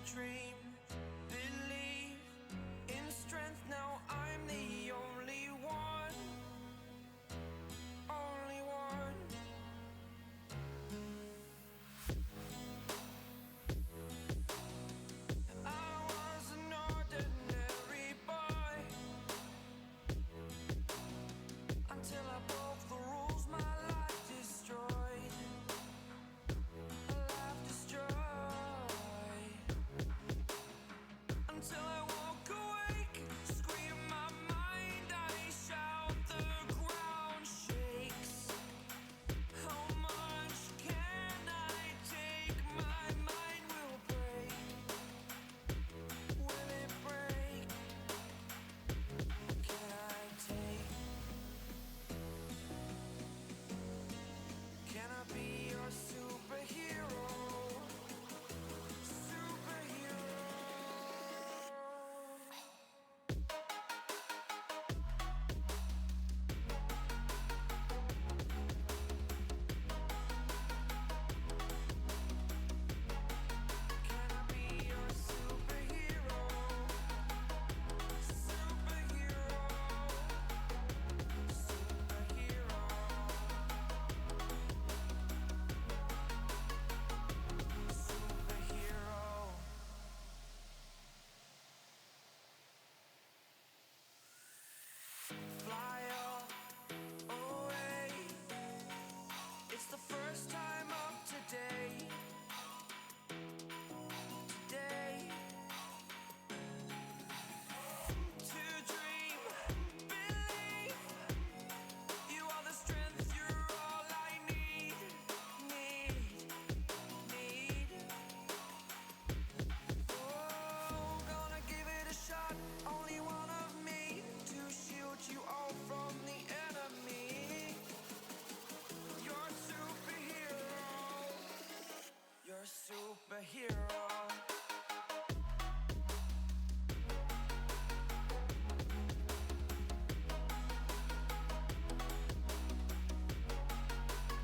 dream, believe in strength. Now I'm the only one, only one. I was an ordinary boy until I broke the rules. My life destroyed, a life destroyed. Until I walk awake, scream my mind, I shout, the ground shakes. How much can I take? My mind will break. Will it break? Can I take? Can I be your superhero? Superhero. Can I be your superhero? Superhero. Superhero. Superhero. Fly away. It's the first time of today. Today. To dream, believe. You are the strength, you're all I need. Need. Oh, gonna give it a shot. Only one of me to shield you all from the enemy. You're a superhero. You're a superhero.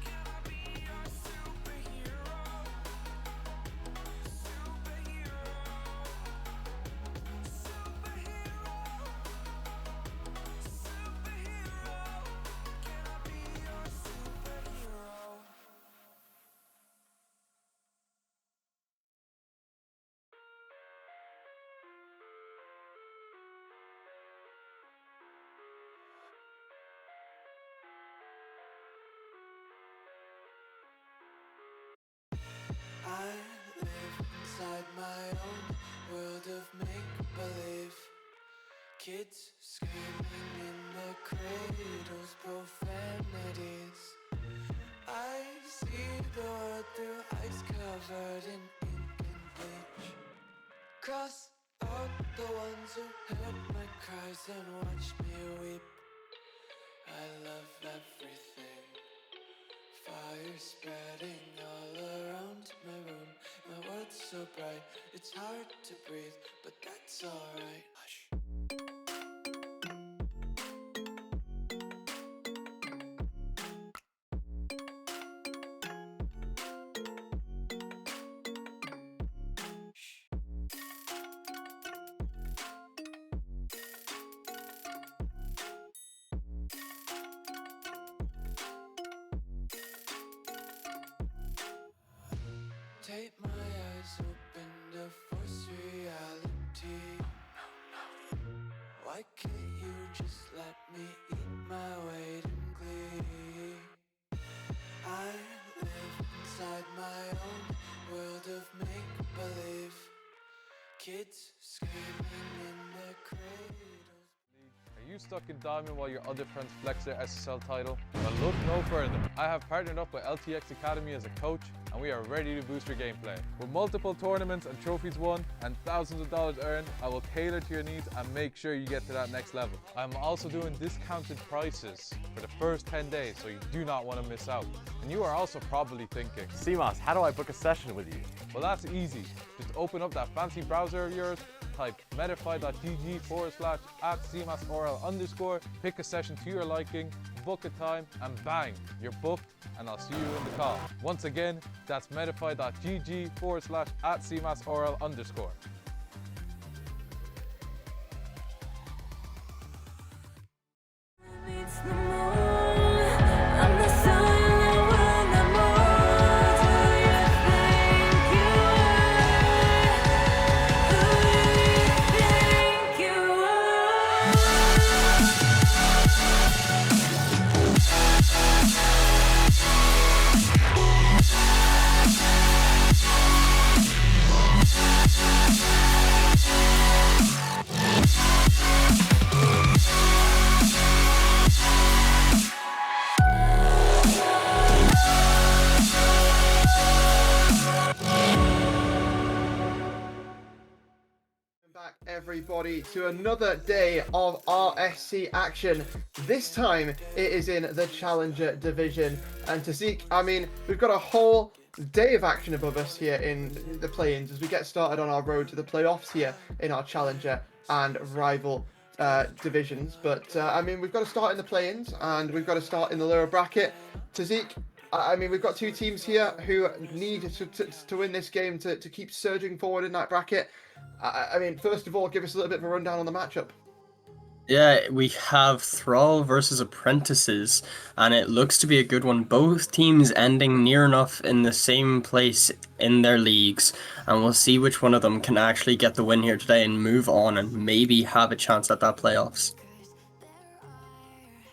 Can I be your superhero? Superhero. Superhero. Superhero. Can I be your superhero? I live inside my own world of make-believe. Kids screaming in their cradles, profanities. I see the world through ice covered in ink and bleach. Cross out the ones who heard my cries and watched me weep. I love everything. Fire spreading all around my room. My world's so bright, it's hard to breathe, but that's alright. Hush. Take my eyes open to force reality. Why can't you just let me eat my weight in glee? I live inside my own world of make-believe. Kids screaming in their cradles. Are you stuck in diamond while your other friends flex their SSL title? Well, look no further. I have partnered up with LTXAcademy as a coach, and we are ready to boost your gameplay. With multiple tournaments and trophies won and thousands of dollars earned, I will tailor to your needs and make sure you get to that next level. I'm also doing discounted prices for the first 10 days, so you do not want to miss out. And you are also probably thinking, CMOS, how do I book a session with you? well, that's easy. Just open up that fancy browser of yours, type metafy.gg/@cmasorl_, pick a session to your liking, book a time, and bang, you're booked, and I'll see you in the call. Once again, that's metafy.gg/@cmasorl_. Everybody to another day of RSC action. This time it is in the Challenger division, and to seek, I mean, we've got a whole day of action above us here in the play-ins as we get started on our road to the playoffs here in our Challenger and rival divisions. But I mean, we've got to start in the play-ins and we've got to start in the lower bracket. Tazik, I mean, we've got two teams here who need to win this game to keep surging forward in that bracket. I mean, first of all, give us a little bit of a rundown on the matchup. Yeah, we have Thrall versus Apprentices, and it looks to be a good one. Both teams ending near enough in the same place in their leagues, and we'll see which one of them can actually get the win here today and move on and maybe have a chance at that playoffs.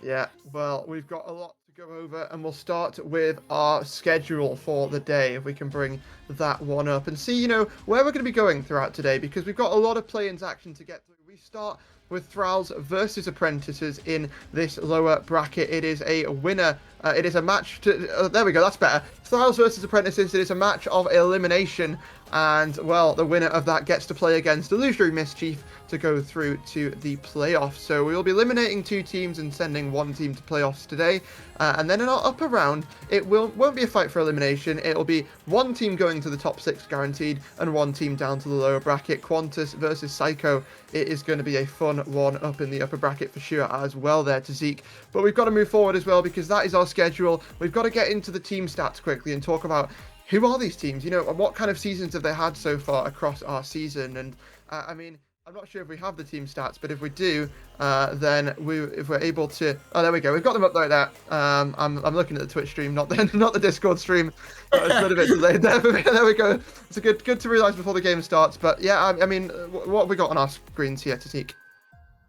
Yeah, well, we've got a lot to go over, and we'll start with our schedule for the day, if we can bring that one up and see, you know, where we're going to be going throughout today, because we've got a lot of play-ins action to get through. We start with Thralls versus Apprentices in this lower bracket. It is a winner. It is a match to... there we go, that's better. Thralls versus Apprentices. It is a match of elimination. And, well, the winner of that gets to play against Illusory Mischief to go through to the playoffs. So we will be eliminating two teams and sending one team to playoffs today. And then in our upper round, it won't be a fight for elimination. It will be one team going to the top 6 guaranteed and one team down to the lower bracket. Quantus versus Psycho. It is going to be a fun one up in the upper bracket for sure as well there to Zeke. But we've got to move forward as well because that is our schedule. We've got to get into the team stats quickly and talk about who are these teams, you know, and what kind of seasons have they had so far across our season. And I mean, I'm not sure if we have the team stats, but if we do, then if we're able to... Oh, there we go. We've got them up like that. I'm looking at the Twitch stream, not the Discord stream. It's a little bit delayed there. There we go. It's good to realise before the game starts. But yeah, I mean, what have we got on our screens here to seek?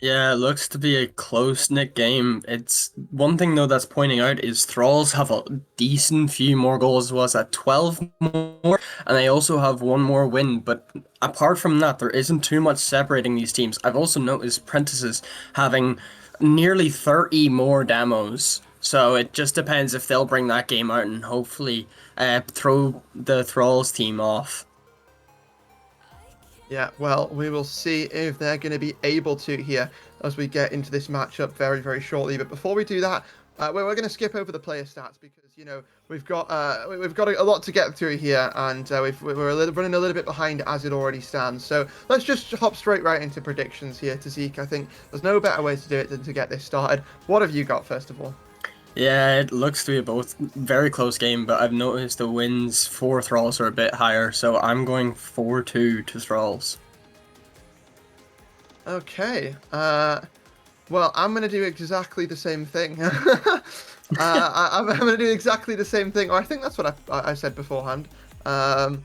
Yeah, it looks to be a close-knit game. It's one thing though that's pointing out is Thralls have a decent few more goals, was at 12 more, and they also have one more win. But apart from that, there isn't too much separating these teams. I've also noticed Apprentices having nearly 30 more demos. So it just depends if they'll bring that game out and hopefully throw the Thralls team off. Yeah, well, we will see if they're going to be able to here as we get into this matchup very, very shortly. But before we do that, we're going to skip over the player stats because, you know, we've got a lot to get through here, and we're running a little bit behind as it already stands. So let's just hop straight right into predictions here to Zeke. I think there's no better way to do it than to get this started. What have you got first of all? Yeah, it looks to be both very close game, but I've noticed the wins for Thralls are a bit higher, so I'm going 4-2 to Thralls. Okay. Well, I'm going to do exactly the same thing. I'm going to do exactly the same thing. Or I think that's what I said beforehand. Yeah,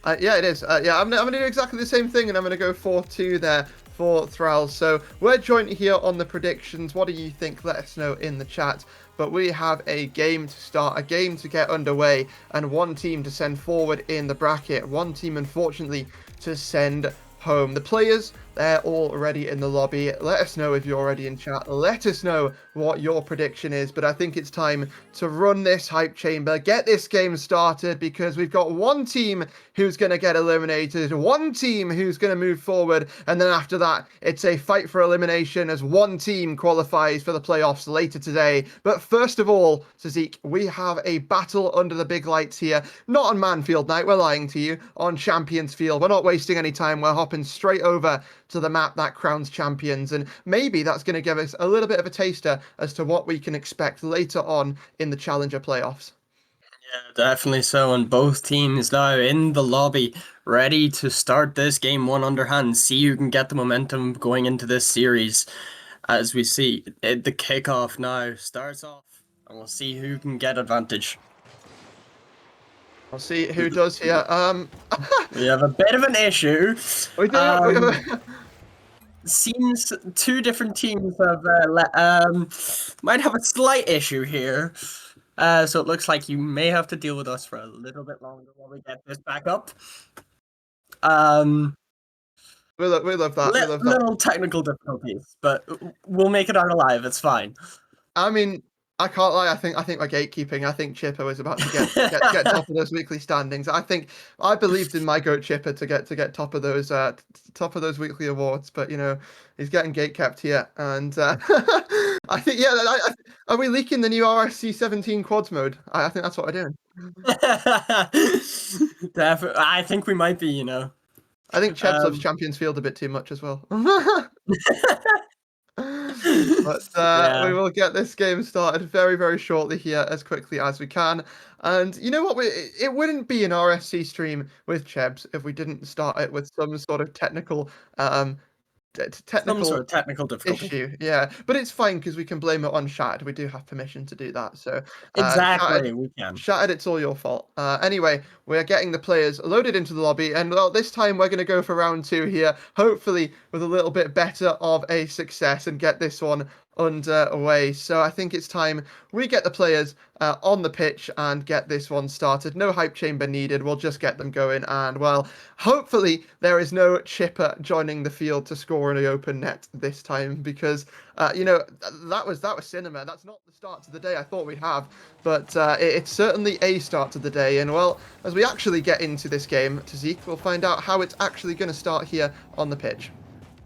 it is. Yeah, I'm going to do exactly the same thing, and I'm going to go 4-2 there for Thralls. So we're joint here on the predictions. What do you think? Let us know in the chat. But we have a game to start, a game to get underway, and one team to send forward in the bracket. One team, unfortunately, to send home. The players, they're already in the lobby. Let us know if you're already in chat. Let us know what your prediction is. But I think it's time to run this hype chamber, get this game started, because we've got one team who's going to get eliminated, one team who's going to move forward, and then after that, it's a fight for elimination as one team qualifies for the playoffs later today. But first of all, Zeke, we have a battle under the big lights here. Not on Manfield night, we're lying to you. On Champions Field. We're not wasting any time. We're hopping straight over to the map that crowns champions, and maybe that's going to give us a little bit of a taster as to what we can expect later on in the Challenger playoffs. Yeah, definitely so. And both teams now in the lobby, ready to start this game one underhand, see who can get the momentum going into this series. As we see, the kickoff now starts off, and we'll see who can get advantage. I'll see who does here. We have a bit of an issue. We do. Seems two different teams have might have a slight issue here. So it looks like you may have to deal with us for a little bit longer while we get this back up. We love that. We love that. Little technical difficulties, but we'll make it out alive. It's fine. I mean, I can't lie. I think we're gatekeeping. I think Chipper was about to get top of those weekly standings. I believed in my goat Chipper to get top of those weekly awards, but you know he's getting gatekept here, and I think are we leaking the new RSC16 quads mode? I think that's what we're doing. Definitely, I think we might be. You know, I think Chebs loves Champions Field a bit too much as well. But Yeah. we will get this game started very, very shortly here, as quickly as we can. And you know what? It wouldn't be an RSC stream with Chebs if we didn't start it with some sort of technical Some sort of technical difficulty. issue. Yeah, but it's fine because we can blame it on Shattered. We do have permission to do that. So Exactly, we can. Shattered, it's all your fault. Anyway, we're getting the players loaded into the lobby, and well, this time we're going to go for round 2 here, hopefully with a little bit better of a success and get this one underway. So I think it's time we get the players on the pitch and get this one started. No hype chamber needed. We'll just get them going, and well, hopefully there is no Chipper joining the field to score in the open net this time, because you know, that was cinema. That's not the start to the day I thought we'd have, but it's certainly a start to the day. And well, as we actually get into this game, Tazik, we'll find out how it's actually going to start here on the pitch.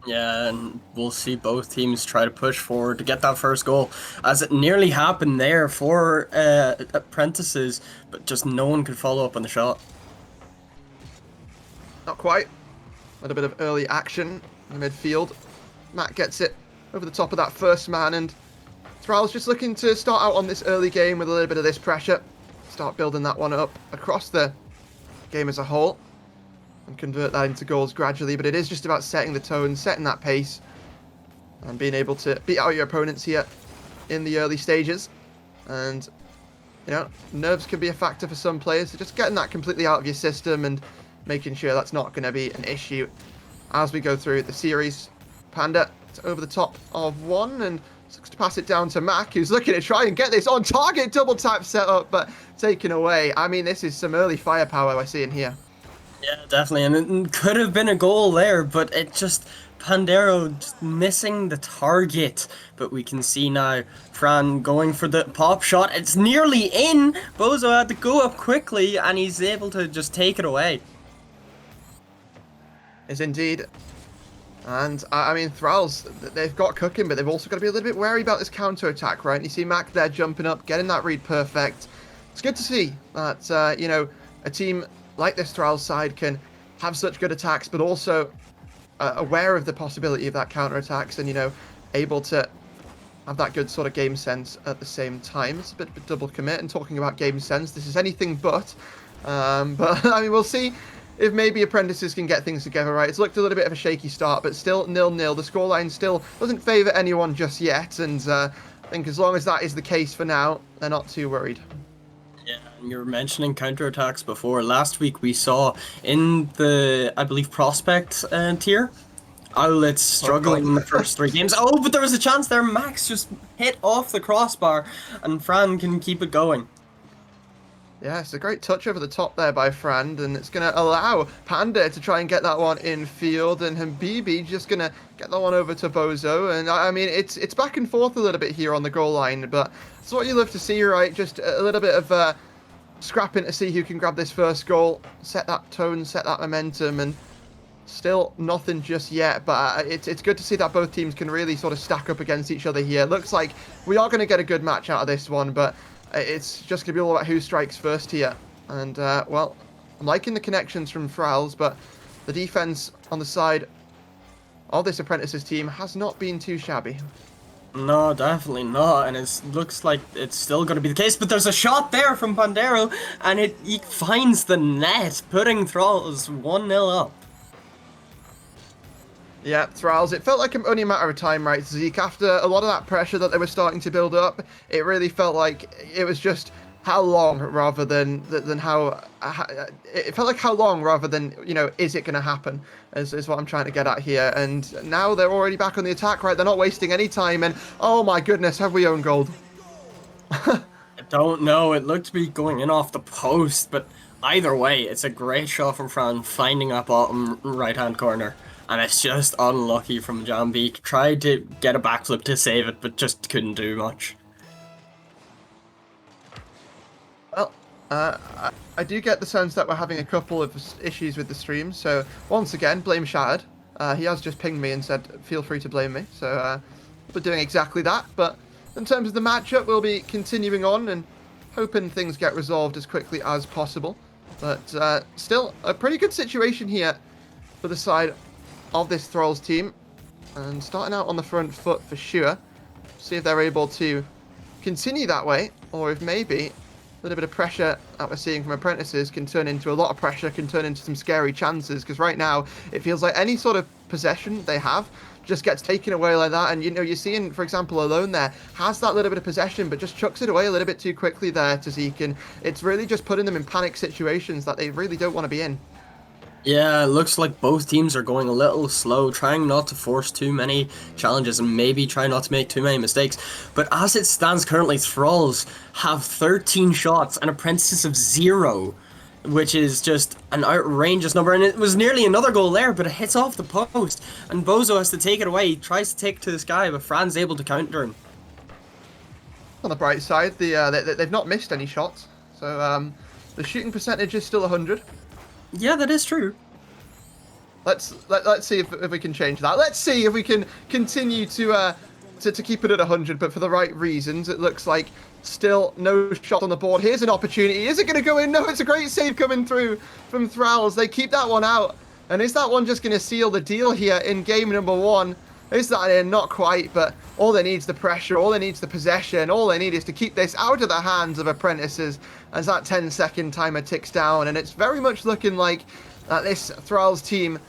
Yeah, and we'll see both teams try to push forward to get that first goal, as it nearly happened there for Apprentices, but just no one could follow up on the shot. Not quite. A little bit of early action in the midfield. Matt gets it over the top of that first man, and Thrall's just looking to start out on this early game with a little bit of this pressure. Start building that one up across the game as a whole, and convert that into goals gradually. But it is just about setting the tone, setting that pace, and being able to beat out your opponents here in the early stages. And, you know, nerves can be a factor for some players, so just getting that completely out of your system and making sure that's not going to be an issue as we go through the series. Panda, it's over the top of one, and looks to pass it down to Mac, who's looking to try and get this on target double tap setup, but taken away. I mean, this is some early firepower we're seeing here. Yeah, definitely, and it could have been a goal there, but it just Pandero just missing the target. But we can see now Fran going for the pop shot. It's nearly in. Bozo had to go up quickly, and he's able to just take it away. Is indeed. And I mean, Thralls, they've got cooking, but they've also got to be a little bit wary about this counter attack, right? You see Mac there jumping up, getting that read perfect. It's good to see that you know, a team like this Thralls side can have such good attacks, but also aware of the possibility of that counter attacks, and you know, able to have that good sort of game sense at the same time. It's a bit of a double commit. And talking about game sense, this is anything but. But I mean, we'll see if maybe Apprentices can get things together, right? It's looked a little bit of a shaky start, but still 0-0. The scoreline still doesn't favour anyone just yet, and I think as long as that is the case for now, they're not too worried. Yeah, and you were mentioning counterattacks before. Last week we saw in the, I believe, prospect tier, Owlet's struggling in the first 3 games. Oh, but there was a chance there. Max just hit off the crossbar, and Fran can keep it going. Yeah, it's a great touch over the top there by Frand, and it's going to allow Panda to try and get that one in field, and Habibi just going to get that one over to Bozo. And I mean, it's back and forth a little bit here on the goal line, but it's what you love to see, right? Just a little bit of scrapping to see who can grab this first goal, set that tone, set that momentum, and still nothing just yet. But it's good to see that both teams can really sort of stack up against each other here. Looks like we are going to get a good match out of this one, but it's just going to be all about who strikes first here. And, well, I'm liking the connections from Frowls, but the defense on the side of this Apprentices team has not been too shabby. No, definitely not, and it looks like it's still going to be the case, but there's a shot there from Pandero, and he finds the net, putting Thralls 1-0 up. Yeah, Thralls, it felt like only a matter of time, right, Zeke? After a lot of that pressure that they were starting to build up, it really felt like it was just how long rather than how... It felt like how long rather than, you know, is it going to happen, is what I'm trying to get at here. And now they're already back on the attack, right? They're not wasting any time, and oh my goodness, have we owned gold? I don't know, it looked to be going in off the post, but either way, it's a great shot from Fran, finding that bottom right-hand corner. And it's just unlucky from Jambeek. Tried to get a backflip to save it, but just couldn't do much. Well, I do get the sense that we're having a couple of issues with the stream. So once again, blame Shattered. He has just pinged me and said, feel free to blame me. So we're doing exactly that. But in terms of the matchup, we'll be continuing on and hoping things get resolved as quickly as possible. But still, a pretty good situation here for the side of this Thralls team, and starting out on the front foot for sure. See if they're able to continue that way, or if maybe a little bit of pressure that we're seeing from Apprentices can turn into a lot of pressure, can turn into some scary chances, because right now it feels like any sort of possession they have just gets taken away like that. And you know, you're seeing, for example, Alone there has that little bit of possession but just chucks it away a little bit too quickly there to Zeke, and it's really just putting them in panic situations that they really don't want to be in. Yeah, it looks like both teams are going a little slow, trying not to force too many challenges and maybe try not to make too many mistakes. But as it stands currently, Thralls have 13 shots and Apprentices of 0, which is just an outrageous number. And it was nearly another goal there, but it hits off the post. And Bozo has to take it away. He tries to take it to this guy, but Fran's able to counter him. On the bright side, they've not missed any shots. So the shooting percentage is still 100. Yeah, that is true. Let's see if we can change that. Let's see if we can continue to keep it at 100, but for the right reasons. It looks like still no shot on the board. Here's an opportunity. Is it going to go in? No, it's a great save coming through from Thralls. They keep that one out. And is that one just going to seal the deal here in game number 1? Is that in? Not quite, but all they need is the pressure, all they need is the possession, all they need is to keep this out of the hands of Apprentices as that 10-second timer ticks down. And it's very much looking like this Thralls team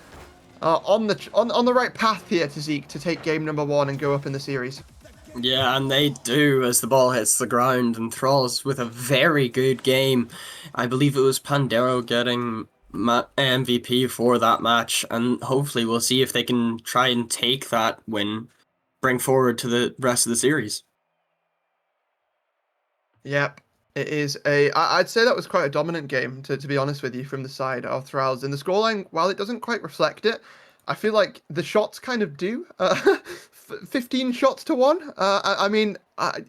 on the right path here to Zeke to take game number 1 and go up in the series. Yeah, and they do as the ball hits the ground, and Thralls with a very good game. I believe it was Pandero getting MVP for that match, and hopefully we'll see if they can try and take that win, bring forward to the rest of the series. Yep, it is I'd say that was quite a dominant game, to be honest with you, from the side of Thralls. And the scoreline, while it doesn't quite reflect it, I feel like the shots kind of do. 15 shots to 1.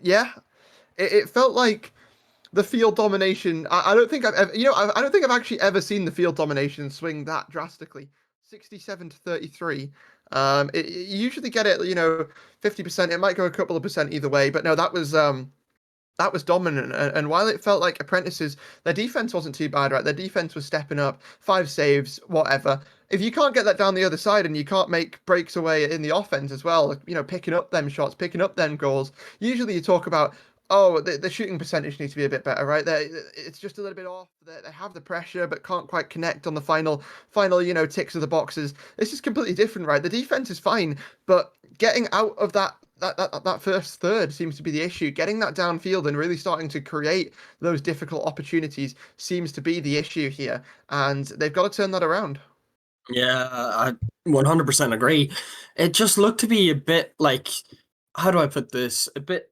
Yeah, it felt like the field domination. I don't think I've ever, I don't think I've actually ever seen the field domination swing that drastically. 67 to 33. You usually get it, 50%. It might go a couple of percent either way, but no, that was dominant. And while it felt like Apprentices, their defense wasn't too bad, right? Their defense was stepping up, 5 saves, whatever. If you can't get that down the other side and you can't make breaks away in the offense as well, picking up them shots, picking up them goals, usually you talk about, oh, the shooting percentage needs to be a bit better, right? It's just a little bit off. They have the pressure, but can't quite connect on the final, ticks of the boxes. This is completely different, right? The defense is fine, but getting out of that first third seems to be the issue. Getting that downfield and really starting to create those difficult opportunities seems to be the issue here, and they've got to turn that around. Yeah, I 100% agree. It just looked to be a bit like, how do I put this? A bit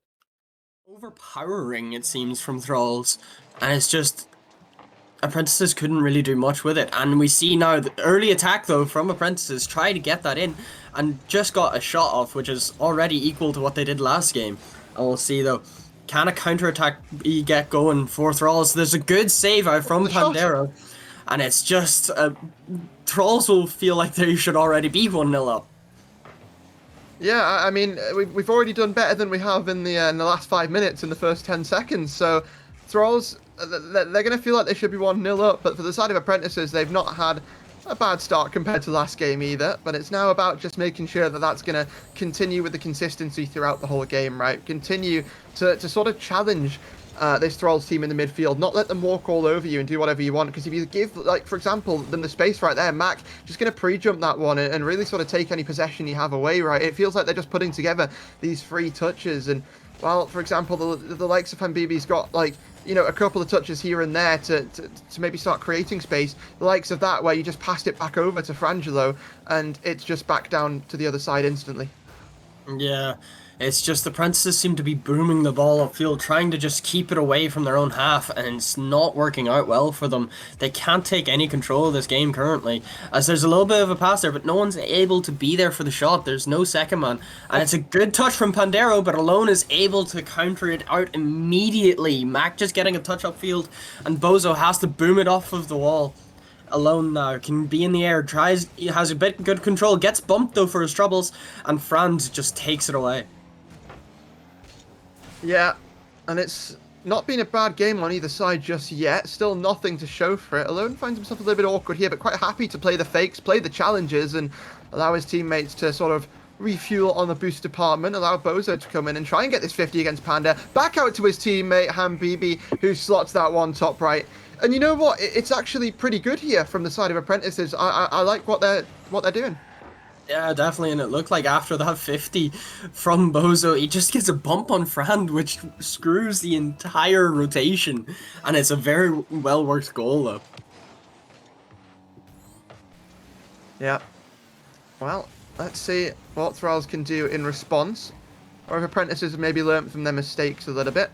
overpowering, it seems, from Thralls, and it's just Apprentices couldn't really do much with it. And we see now the early attack though from Apprentices, try to get that in, and just got a shot off, which is already equal to what they did last game. And we'll see though, can a counterattack get going for Thralls? There's a good save out from Pandero, and it's just Thralls will feel like they should already be 1-0 up. Yeah, I mean, we've already done better than we have in the last 5 minutes in the first 10 seconds. So Thralls, they're going to feel like they should be 1-0 up. But for the side of Apprentices, they've not had a bad start compared to last game either, but it's now about just making sure that that's going to continue with the consistency throughout the whole game, right? Continue to sort of challenge this Thralls team in the midfield, not let them walk all over you and do whatever you want, because if you give, like, for example, them the space right there, Mac just going to pre-jump that one and really sort of take any possession you have away, right? It feels like they're just putting together these free touches, and while, for example, the likes of Hambibi's got, like, you know, a couple of touches here and there to maybe start creating space, the likes of that where you just passed it back over to Frangelo and it's just back down to the other side instantly. Yeah, it's just the Apprentices seem to be booming the ball upfield, trying to just keep it away from their own half, and it's not working out well for them. They can't take any control of this game currently, as there's a little bit of a pass there, but no one's able to be there for the shot. There's no second man, and it's a good touch from Pandero, but Alone is able to counter it out immediately. Mac just getting a touch upfield, and Bozo has to boom it off of the wall. Alone now, can be in the air, tries, he has a bit good control, gets bumped though for his troubles, and Franz just takes it away. Yeah, and it's not been a bad game on either side just yet. Still nothing to show for it. Alone finds himself a little bit awkward here, but quite happy to play the fakes, play the challenges, and allow his teammates to sort of refuel on the boost department, allow Bozo to come in and try and get this 50 against Panda. Back out to his teammate, Hambibi, who slots that one top right. And you know what? It's actually pretty good here from the side of Apprentices. I like what they're doing. Yeah, definitely, and it looked like after that 50 from Bozo, he just gets a bump on Frand, which screws the entire rotation, and it's a very well-worked goal, though. Yeah. Well, let's see what Thralls can do in response, or if Apprentices have maybe learnt from their mistakes a little bit.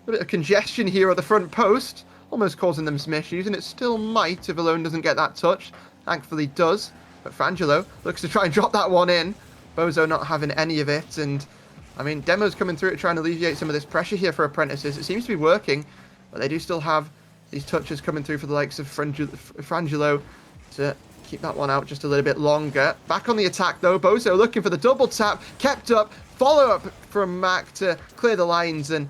A bit of congestion here at the front post, almost causing them some issues, and it still might if Alone doesn't get that touch. Thankfully does. But Frangelo looks to try and drop that one in. Bozo not having any of it. And, I mean, Demo's coming through to try and alleviate some of this pressure here for Apprentices. It seems to be working. But they do still have these touches coming through for the likes of Frangelo to keep that one out just a little bit longer. Back on the attack, though. Bozo looking for the double tap. Kept up. Follow-up from Mac to clear the lines. And,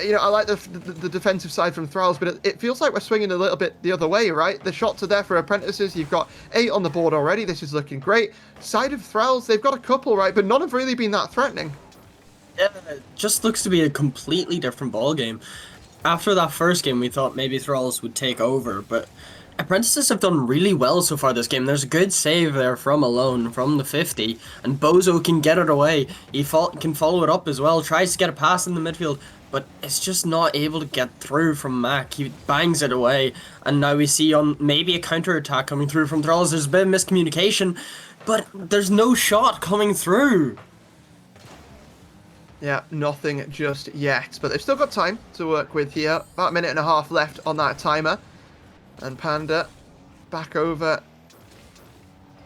you know, I like the defensive side from Thralls, but it feels like we're swinging a little bit the other way, right? The shots are there for Apprentices. You've got 8 on the board already. This is looking great. Side of Thralls, they've got a couple, right? But none have really been that threatening. Yeah, it just looks to be a completely different ball game. After that first game, we thought maybe Thralls would take over, but Apprentices have done really well so far this game. There's a good save there from Alone, from the 50, and Bozo can get it away. He can follow it up as well, tries to get a pass in the midfield, but it's just not able to get through from Mac. He bangs it away, and now we see on maybe a counter-attack coming through from Thralls. There's a bit of miscommunication, but there's no shot coming through. Yeah, nothing just yet, but they've still got time to work with here. About a minute and a half left on that timer. And Panda back over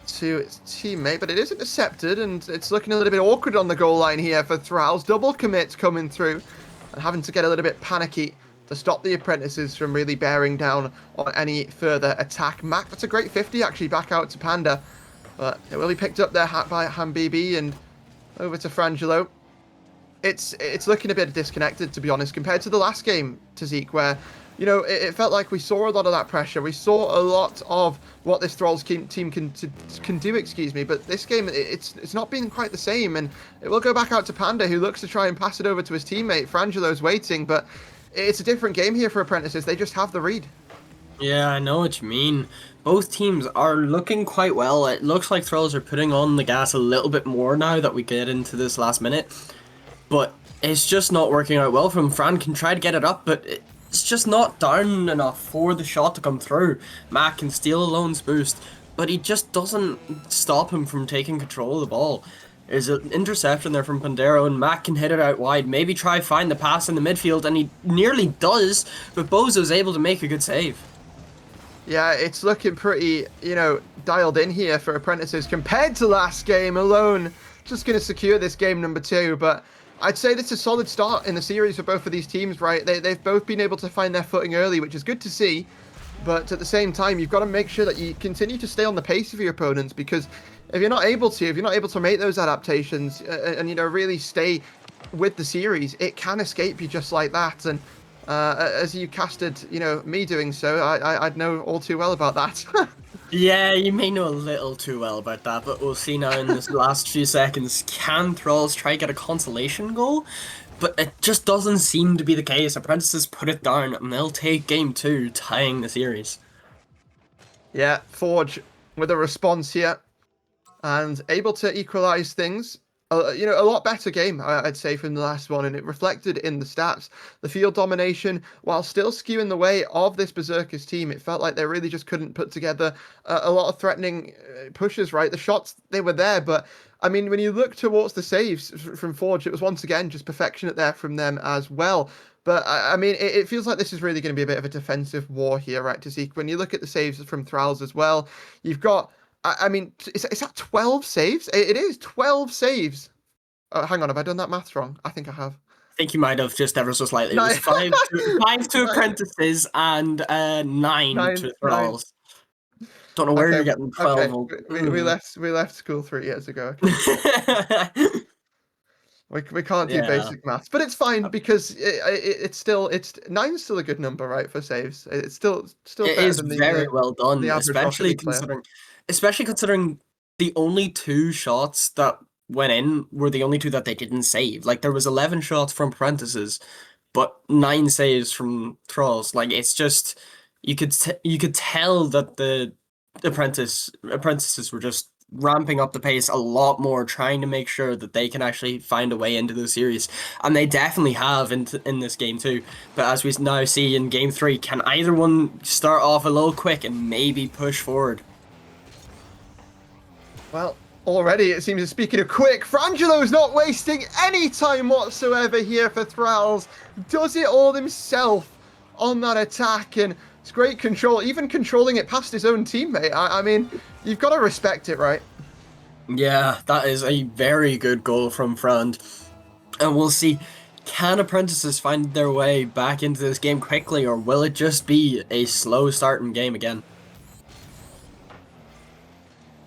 to its teammate, but it is intercepted, and it's looking a little bit awkward on the goal line here for Thralls. Double commits coming through, and having to get a little bit panicky to stop the Apprentices from really bearing down on any further attack. Mac, that's a great 50 actually, back out to Panda, but it will be picked up there by Hambibi and over to Frangelo. It's looking a bit disconnected, to be honest, compared to the last game, to Zeke, where, you know, it felt like we saw a lot of that pressure. We saw a lot of what this Thralls team can do, excuse me. But this game, it's not been quite the same. And it will go back out to Panda, who looks to try and pass it over to his teammate. Frangelo's waiting, but it's a different game here for Apprentices. They just have the read. Yeah, I know what you mean. Both teams are looking quite well. It looks like Thralls are putting on the gas a little bit more now that we get into this last minute. But it's just not working out well for him. Fran can try to get it up, but it's just not down enough for the shot to come through. Mac can steal Alone's boost, but he just doesn't stop him from taking control of the ball. There's an interception there from Pandero, and Mac can hit it out wide. Maybe try find the pass in the midfield, and he nearly does, but Bozo's able to make a good save. Yeah, it's looking pretty, you know, dialed in here for Apprentices compared to last game. Alone just going to secure this game number 2, but I'd say this is a solid start in the series for both of these teams, right? They've both been able to find their footing early, which is good to see. But at the same time, you've got to make sure that you continue to stay on the pace of your opponents, because if you're not able to make those adaptations and you know, really stay with the series, it can escape you just like that. And as you casted, you know, me doing so, I'd know all too well about that. Yeah, you may know a little too well about that, but we'll see now in this last few seconds. Can Thralls try to get a consolation goal? But it just doesn't seem to be the case. Apprentices put it down, and they'll take game 2, tying the series. Yeah, Forge with a response here and able to equalize things. You know, a lot better game, I'd say, from the last one, and it reflected in the stats. The field domination, while still skewing the way of this Berserkers team, it felt like they really just couldn't put together a lot of threatening pushes, right? The shots, they were there, but I mean, when you look towards the saves from Forge, it was once again just perfectionate there from them as well. But I mean, it feels like this is really going to be a bit of a defensive war here, right? To see when you look at the saves from Thralls as well, you've got. I mean, is that 12 saves? It is 12 saves. Oh, hang on, have I done that maths wrong? I think I have. I think you might have just ever so slightly. It Nine. was five to Apprentices and 9 Nine. to Thralls. Don't know where Okay, you're getting okay. 12. We left school 3 years ago. Okay. We can't do Yeah. basic maths, but it's fine because it's 9's still a good number, right, for saves. It's still It better is than very well done, the average Rocket League player. especially considering the only 2 shots that went in were the only 2 that they didn't save. Like there was 11 shots from Apprentices, but 9 saves from Thralls. Like it's just you could tell that the apprentices were just ramping up the pace a lot more, trying to make sure that they can actually find a way into the series, and they definitely have in this game too. But as we now see in game 3, can either one start off a little quick and maybe push forward? Well, already it seems, speaking of quick, Frangelo's not wasting any time whatsoever here for Thralls. Does it all himself on that attack, and it's great control, even controlling it past his own teammate. I mean, you've got to respect it, right? Yeah, that is a very good goal from Frand. And we'll see, can Apprentices find their way back into this game quickly, or will it just be a slow starting game again?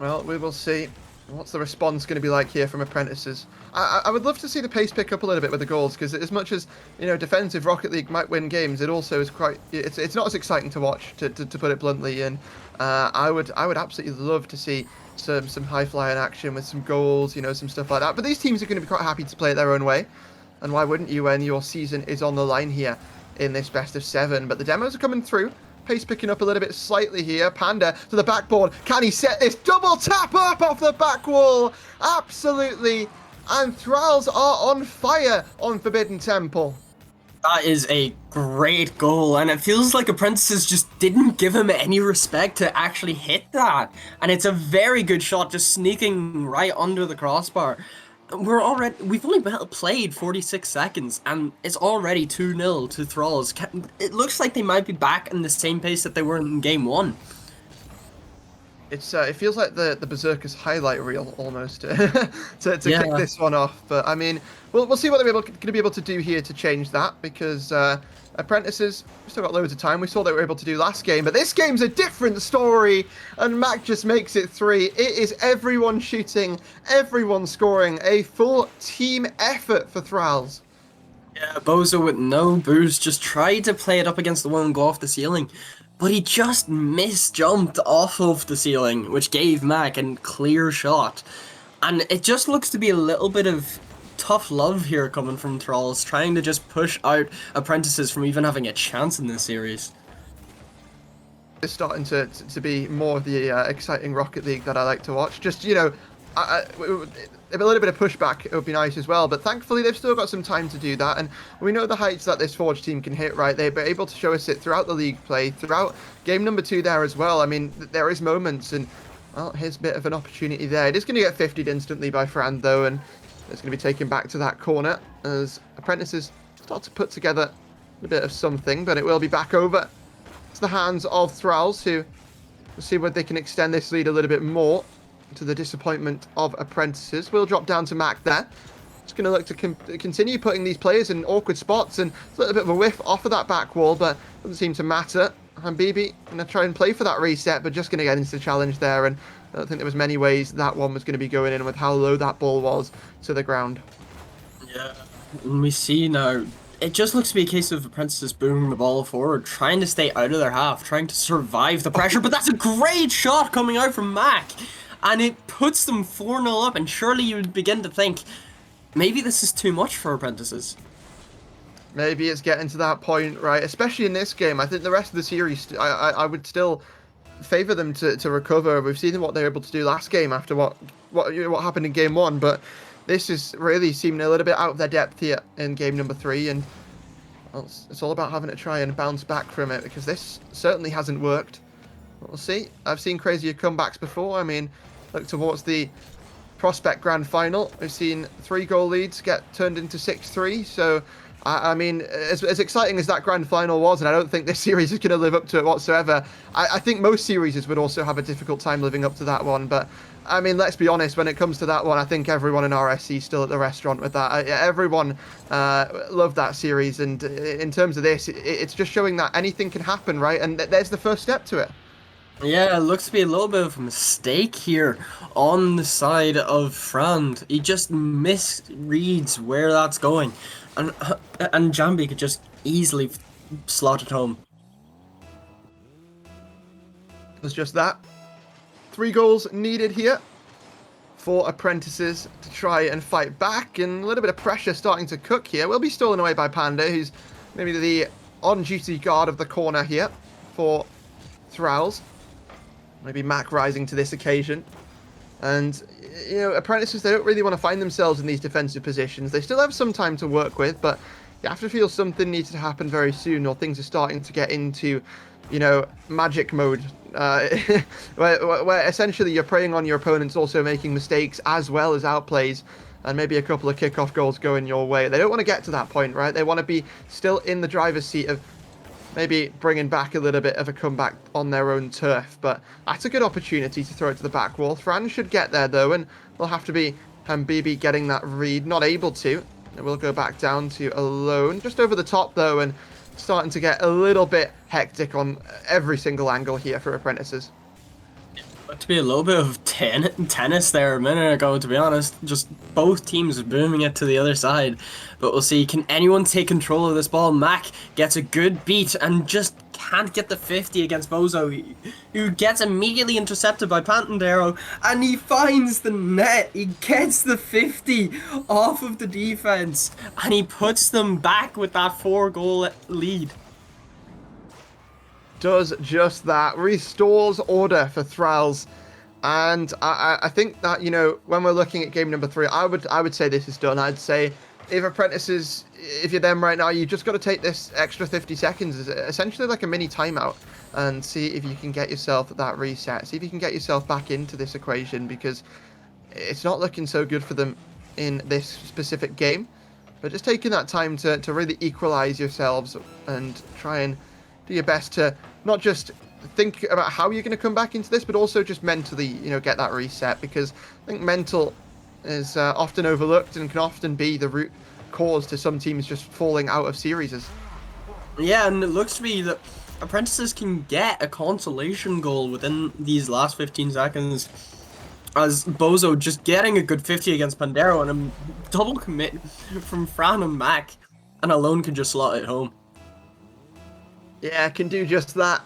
Well, we will see. What's the response going to be like here from Apprentices? I would love to see the pace pick up a little bit with the goals, because as much as, you know, defensive Rocket League might win games, it also is quite, it's not as exciting to watch, to put it bluntly. And I would absolutely love to see some high flying action with some goals, you know, some stuff like that. But these teams are going to be quite happy to play it their own way, and why wouldn't you when your season is on the line here in this best of 7? But the demos are coming through. Pace picking up a little bit slightly here. Panda to the backboard. Can he set this? Double tap up off the back wall. Absolutely. And Thralls are on fire on Forbidden Temple. That is a great goal, and it feels like Apprentices just didn't give him any respect to actually hit that. And it's a very good shot, just sneaking right under the crossbar. We've only played 46 seconds, and it's already 2-0 to Thralls. It looks like they might be back in the same pace that they were in game 1. It feels like the Berserkers highlight reel almost to kick this one off. But I mean, we'll see what they're going to be able to do here to change that, because Apprentices, we've still got loads of time. We saw they were able to do last game, but this game's a different story, and Mac just makes it 3. It is everyone shooting, everyone scoring, a full team effort for Thralls. Yeah, Bozo with no boost just tried to play it up against the wall and go off the ceiling, but he just misjumped off of the ceiling, which gave Mac a clear shot. And it just looks to be a little bit of tough love here coming from Thralls, trying to just push out Apprentices from even having a chance in this series. It's starting to be more of the exciting Rocket League that I like to watch. Just, you know, a little bit of pushback, it would be nice as well, but thankfully they've still got some time to do that, and we know the heights that this Forge team can hit, right? They've been able to show us it throughout the league play, throughout game number 2 there as well. I mean, there is moments, and, well, here's a bit of an opportunity there. It is going to get 50'd instantly by Fran, though, and it's going to be taken back to that corner as Apprentices start to put together a bit of something, but it will be back over to the hands of Thralls, who will see whether they can extend this lead a little bit more, to the disappointment of Apprentices. We'll drop down to Mac there. Just going to look to continue putting these players in awkward spots, and a little bit of a whiff off of that back wall, but doesn't seem to matter. Habibi going to try and play for that reset, but just going to get into the challenge there, and I don't think there was many ways that one was going to be going in with how low that ball was to the ground. Yeah, and we see now, it just looks to be a case of Apprentices booming the ball forward, trying to stay out of their half, trying to survive the pressure. But that's a great shot coming out from Mac, and it puts them 4-0 up. And surely you would begin to think, maybe this is too much for Apprentices. Maybe it's getting to that point, right? Especially in this game. I think the rest of the series, I would still favour them to recover. We've seen what they were able to do last game after what happened in game 1, but this is really seeming a little bit out of their depth here in game number 3, and well, it's all about having to try and bounce back from it, because this certainly hasn't worked. We'll see. I've seen crazier comebacks before. I mean, look towards the Prospect Grand Final. We've seen 3-goal leads get turned into 6-3, so I mean, as exciting as that Grand Final was, and I don't think this series is going to live up to it whatsoever, I think most series would also have a difficult time living up to that one, but I mean, let's be honest, when it comes to that one, I think everyone in RSC is still at the restaurant with that. Everyone loved that series, and in terms of this, it's just showing that anything can happen, right? And there's the first step to it. Yeah, it looks to be a little bit of a mistake here on the side of Frand. He just misreads where that's going, and Jambi could just easily slot it home. It was just that. 3 goals needed here for Apprentices to try and fight back, and a little bit of pressure starting to cook here. Will be stolen away by Panda, who's maybe the on-duty guard of the corner here for Thralls. Maybe Mac rising to this occasion. And, you know, Apprentices, they don't really want to find themselves in these defensive positions. They still have some time to work with, but you have to feel something needs to happen very soon, or things are starting to get into, you know, magic mode, where essentially you're preying on your opponents also making mistakes as well as outplays, and maybe a couple of kickoff goals going your way. They don't want to get to that point, right? They want to be still in the driver's seat of maybe bringing back a little bit of a comeback on their own turf, but that's a good opportunity to throw it to the back wall. Fran should get there though, and will have to be Hambibi getting that read. Not able to. It will go back down to Alone, just over the top though, and starting to get a little bit hectic on every single angle here for Apprentices. To be a little bit of tennis there a minute ago, to be honest. Just both teams booming it to the other side. But we'll see, can anyone take control of this ball? Mac gets a good beat and just can't get the 50 against Bozo, who gets immediately intercepted by Pantandero, and he finds the net. He gets the 50 off of the defense, and he puts them back with that 4-goal lead. Does just that, restores order for Thralls, and I think that, you know, when we're looking at game number 3, I would say this is done. I'd say if Apprentices, if you're them right now, you just got to take this extra 50 seconds as essentially like a mini timeout and see if you can get yourself that reset, see if you can get yourself back into this equation, because it's not looking so good for them in this specific game. But just taking that time to really equalize yourselves and try and do your best to not just think about how you're going to come back into this, but also just mentally, you know, get that reset, because I think mental is often overlooked and can often be the root cause to some teams just falling out of series. Yeah, and it looks to be that Apprentices can get a consolation goal within these last 15 seconds, as Bozo just getting a good 50 against Pandero, and a double commit from Fran and Mac, and Alone can just slot it home. Yeah, can do just that.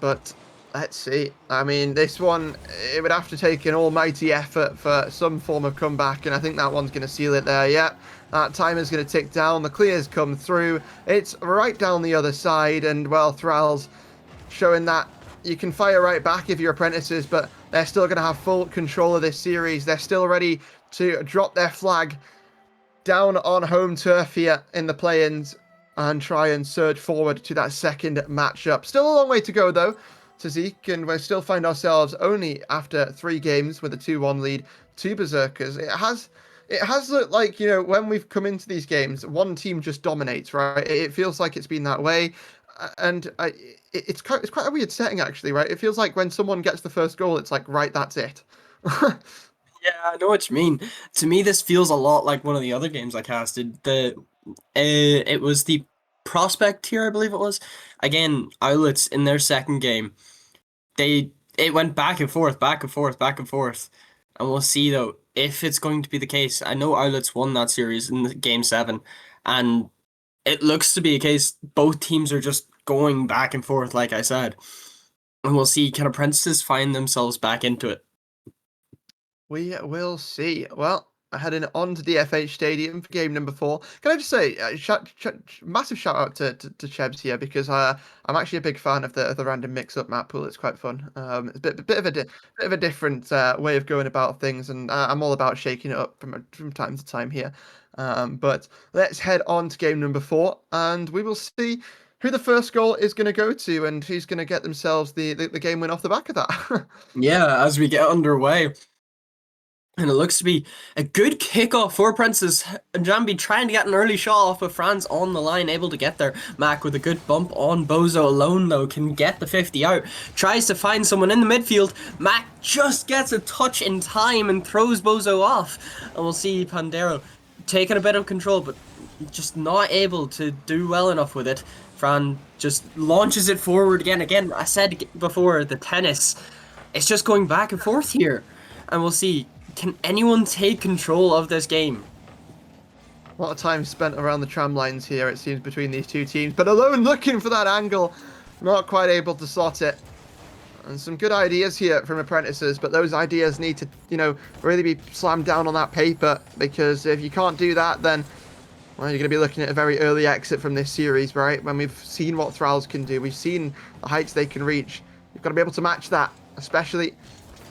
But let's see. I mean, this one, it would have to take an almighty effort for some form of comeback, and I think that one's going to seal it there. Yeah, that timer's going to tick down. The clears come through. It's right down the other side, and, well, Thralls showing that you can fire right back if you're Apprentices, but they're still going to have full control of this series. They're still ready to drop their flag down on home turf here in the play-ins and try and surge forward to that second matchup. Still a long way to go, though, to Zeke, and we still find ourselves only after 3 games with a 2-1 lead to Berserkers. It has looked like, you know, when we've come into these games, one team just dominates, right? It feels like it's been that way, and it's quite a weird setting, actually, right? It feels like when someone gets the first goal, it's like, right, that's it. Yeah, I know what you mean. To me, this feels a lot like one of the other games I casted. It was the Prospect tier, I believe it was. Again, Owlets in their second game, it went back and forth, back and forth, back and forth. And we'll see, though, if it's going to be the case. I know Owlets won that series in game 7, and it looks to be a case both teams are just going back and forth, like I said. And we'll see, can Apprentices find themselves back into it? We will see. Well, heading on to the FH Stadium for game number 4. Can I just say, massive shout out to Chebs here, because I'm actually a big fan of the random mix-up map pool. It's quite fun. It's a bit of a different way of going about things, and I'm all about shaking it up from time to time here. But let's head on to game number 4, and we will see who the first goal is going to go to, and who's going to get themselves the game win off the back of that. Yeah, as we get underway. And it looks to be a good kickoff for Princess. Jambi trying to get an early shot off, but Franz on the line, able to get there. Mac with a good bump on Bozo alone, though, can get the 50 out. Tries to find someone in the midfield. Mac just gets a touch in time and throws Bozo off. And we'll see Pandero taking a bit of control, but just not able to do well enough with it. Fran just launches it forward again. Again, I said before, the tennis. It's just going back and forth here. And we'll see. Can anyone take control of this game? A lot of time spent around the tram lines here, it seems, between these two teams. But Alone looking for that angle, not quite able to slot it. And some good ideas here from Apprentices, but those ideas need to, really be slammed down on that paper. Because if you can't do that, then, well, you're going to be looking at a very early exit from this series, right? When we've seen what Thralls can do, we've seen the heights they can reach. You've got to be able to match that, especially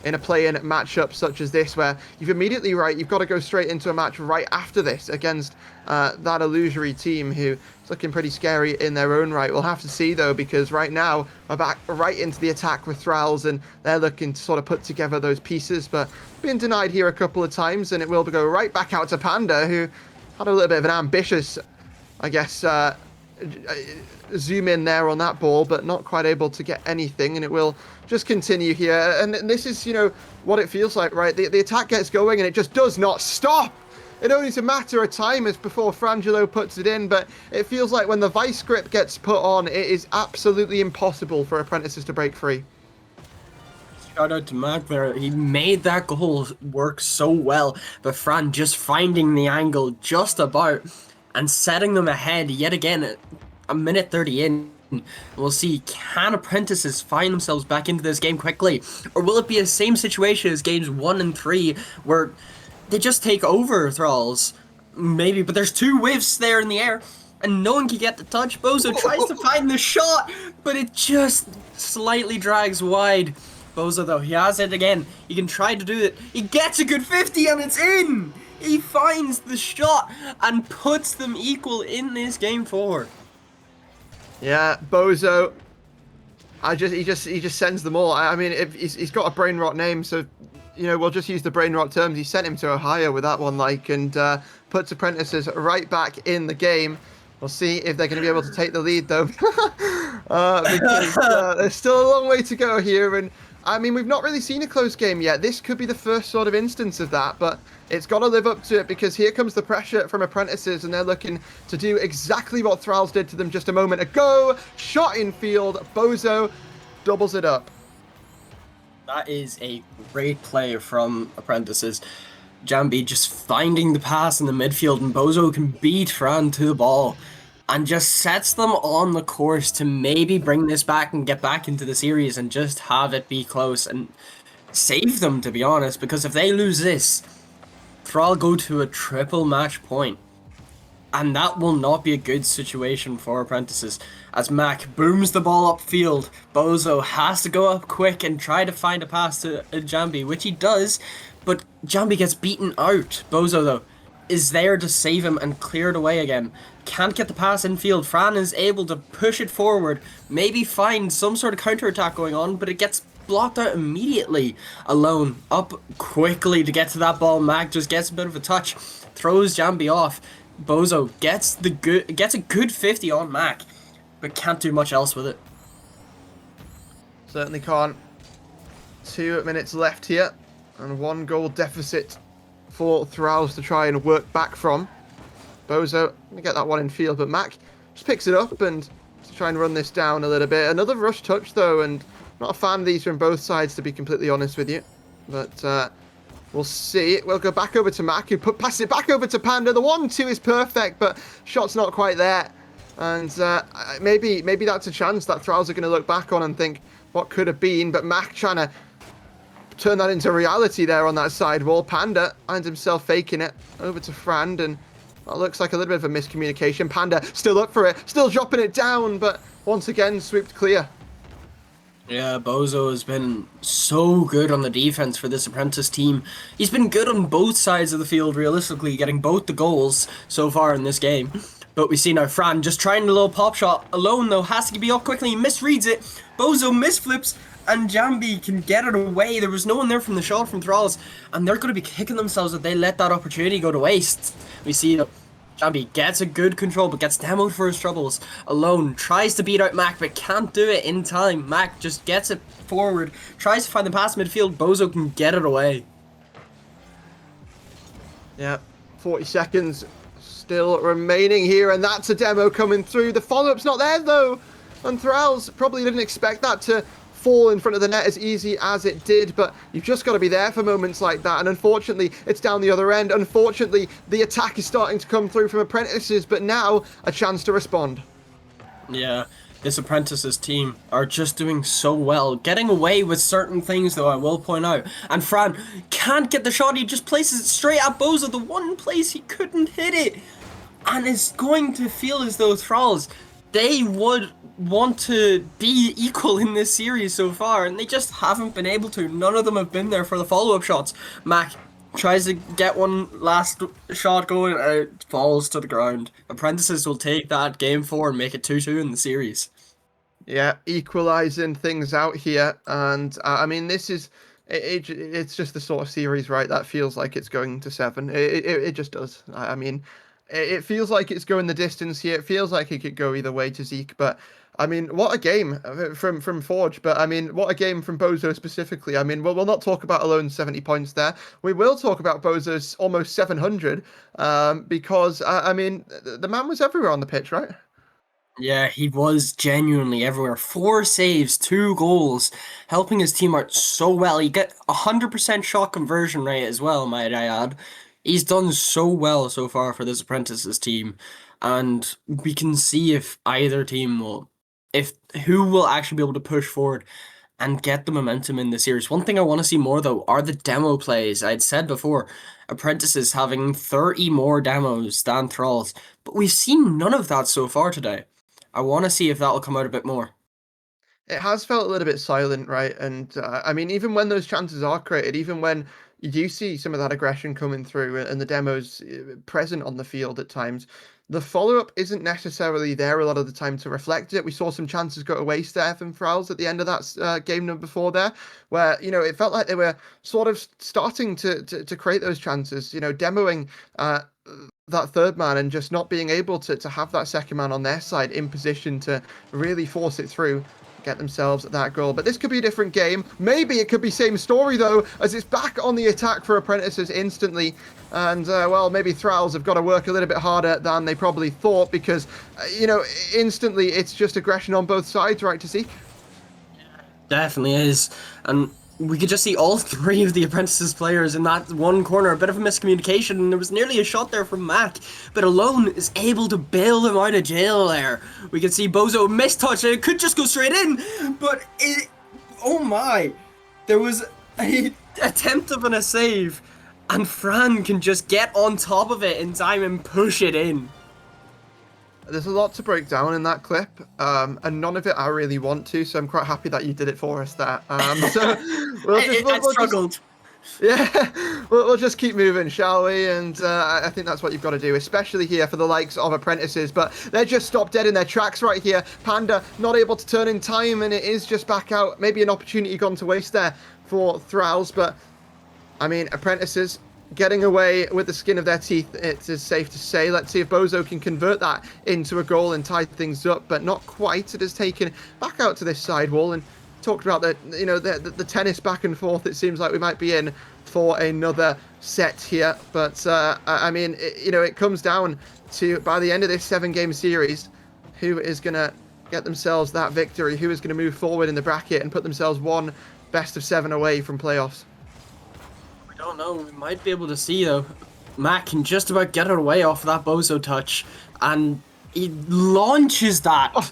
in a play-in matchup such as this, where you've immediately, you've got to go straight into a match right after this against that illusory team who is looking pretty scary in their own right. We'll have to see, though, because right now we're back right into the attack with Thralls, and they're looking to sort of put together those pieces, but been denied here a couple of times, and it will go right back out to Panda, who had a little bit of an ambitious, I guess, zoom in there on that ball, but not quite able to get anything, and it will just continue here. And this is, what it feels like, right? The attack gets going, and it just does not stop. It only is a matter of time as before Frangelo puts it in, but it feels like when the vice grip gets put on, it is absolutely impossible for Apprentices to break free. Shout out to Mac there. He made that goal work so well, but Fran just finding the angle just about and setting them ahead yet again. A minute 30 in. We'll see, can Apprentices find themselves back into this game quickly? Or will it be the same situation as games 1 and 3, where they just take over Thralls? Maybe, but there's 2 whiffs there in the air, and no one can get the touch. Bozo tries to find the shot, but it just slightly drags wide. Bozo, though, he has it again. He can try to do it. He gets a good 50, and it's in! He finds the shot and puts them equal in this game 4. Yeah, Bozo. He just sends them all. I mean, if he's got a brain rot name, so we'll just use the brain rot terms. He sent him to Ohio with that one, and puts Apprentices right back in the game. We'll see if they're going to be able to take the lead, though, because there's still a long way to go here. And I mean, we've not really seen a close game yet. This could be the first sort of instance of that, but it's got to live up to it, because here comes the pressure from Apprentices, and they're looking to do exactly what Thralls did to them just a moment ago. Shot in field. Bozo doubles it up. That is a great play from Apprentices. Jambi just finding the pass in the midfield, and Bozo can beat Fran to the ball and just sets them on the course to maybe bring this back and get back into the series and just have it be close and save them, to be honest, because if they lose this, Thrall go to a triple match point, and that will not be a good situation for Apprentices. As Mac booms the ball upfield, Bozo has to go up quick and try to find a pass to Jambi, which he does, but Jambi gets beaten out. Bozo, though, is there to save him and clear it away again. Can't get the pass infield. Fran is able to push it forward, maybe find some sort of counter-attack going on, but it gets blocked out immediately. Alone, up quickly to get to that ball. Mac just gets a bit of a touch, throws Jambi off. Bozo gets a good 50 on Mac, but can't do much else with it. Certainly can't. 2 minutes left here, and 1 goal deficit for Thralls to try and work back from. Bozo gonna get that one in field, but Mac just picks it up and to try and run this down a little bit. Another rush touch, though, and not a fan of these from both sides, to be completely honest with you. But we'll see. We'll go back over to Mac, who pass it back over to Panda. The 1-2 is perfect, but shot's not quite there. And maybe that's a chance that Thralls are going to look back on and think what could have been. But Mac trying to turn that into reality there on that side wall. Panda finds himself faking it over to Frand, and that looks like a little bit of a miscommunication. Panda still up for it, still dropping it down, but once again swooped clear. Yeah, Bozo has been so good on the defense for this Apprentice team. He's been good on both sides of the field, realistically, getting both the goals so far in this game. But we see now Fran just trying a little pop shot. Alone, though, has to be up quickly. He misreads it. Bozo misflips, and Jambi can get it away. There was no one there from the shot from Thralls, and they're going to be kicking themselves if they let that opportunity go to waste. We see Jambi gets a good control, but gets demoed for his troubles. Alone tries to beat out Mac, but can't do it in time. Mac just gets it forward, tries to find the pass midfield. Bozo can get it away. Yeah, 40 seconds still remaining here, and that's a demo coming through. The follow-up's not there, though, and Thralls probably didn't expect that to fall in front of the net as easy as it did, but you've just got to be there for moments like that, and unfortunately it's down the other end. Unfortunately, the attack is starting to come through from Apprentices, but now a chance to respond. Yeah, this Apprentices team are just doing so well, getting away with certain things, though, I will point out. And Fran can't get the shot. He just places it straight at Bozo, the one place he couldn't hit it, and is going to feel as though Thralls, they would want to be equal in this series so far, and they just haven't been able to. None of them have been there for the follow-up shots. Mac tries to get one last shot going, and it falls to the ground. Apprentices will take that game 4 and make it 2-2 in the series. Yeah, equalizing things out here, and I mean, this is it's just the sort of series, right, that feels like it's going to 7. It just does. I mean, it feels like it's going the distance here. It feels like it could go either way to Zeke, but I mean, what a game from Forge, but I mean, what a game from Bozo specifically. I mean, we'll not talk about Alone's 70 points there. We will talk about Bozo's almost 700, because, I mean, the man was everywhere on the pitch, right? Yeah, he was genuinely everywhere. 4 saves, 2 goals, helping his team out so well. He got 100% shot conversion rate as well, might I add. He's done so well so far for this Apprentices team, and we can see if either team who will actually be able to push forward and get the momentum in the series. One thing I want to see more, though, are the demo plays. I'd said before, Apprentices having 30 more demos than Thralls, but we've seen none of that so far today. I want to see if that'll come out a bit more. It has felt a little bit silent, right? And I mean, even when those chances are created, even when you do see some of that aggression coming through and the demos present on the field at times, the follow-up isn't necessarily there a lot of the time to reflect it. We saw some chances go to waste there from Thralls at the end of that game number 4 there, where, you know, it felt like they were sort of starting to create those chances, you know, demoing that third man and just not being able to have that second man on their side in position to really force it through, get themselves that goal. But this could be a different game. Maybe it could be same story, though, as it's back on the attack for Apprentices instantly. And, well, maybe Thralls have got to work a little bit harder than they probably thought, because, you know, instantly it's just aggression on both sides, right, to see? Definitely is. And we could just see all 3 of the Apprentices players in that one corner. A bit of a miscommunication, and there was nearly a shot there from Mac, but Alone is able to bail him out of jail there. We can see Bozo mistouch, and it could just go straight in, but oh my, there was a attempt of a save, and Fran can just get on top of it in time and push it in. There's a lot to break down in that clip, and none of it I really want to, so I'm quite happy that you did it for us there. So I struggled. We'll just keep moving, shall we? And I think that's what you've got to do, especially here for the likes of Apprentices. But they're just stopped dead in their tracks right here. Panda not able to turn in time, and it is just back out. Maybe an opportunity gone to waste there for Thralls, but I mean, Apprentices getting away with the skin of their teeth, it is safe to say. Let's see if Bozo can convert that into a goal and tie things up, but not quite. It has taken back out to this side wall, and talked about the tennis back and forth it seems like we might be in for another set here. But I mean, it comes down to, by the end of this 7-game series, who is going to get themselves that victory, who is going to move forward in the bracket and put themselves one best of 7 away from playoffs. I don't know, we might be able to see, though. Mac can just about get it away off of that Bozo touch, and he launches that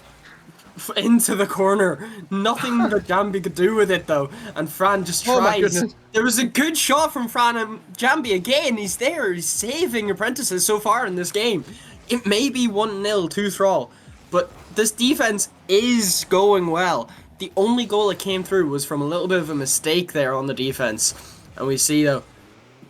into the corner. Nothing that Jambi could do with it though, and Fran just tries. Oh my goodness. There was a good shot from Fran, and Jambi again, he's there, he's saving apprentices so far in this game. It may be 1-0 to Thrall, but this defense is going well. The only goal that came through was from a little bit of a mistake there on the defense, and we see though,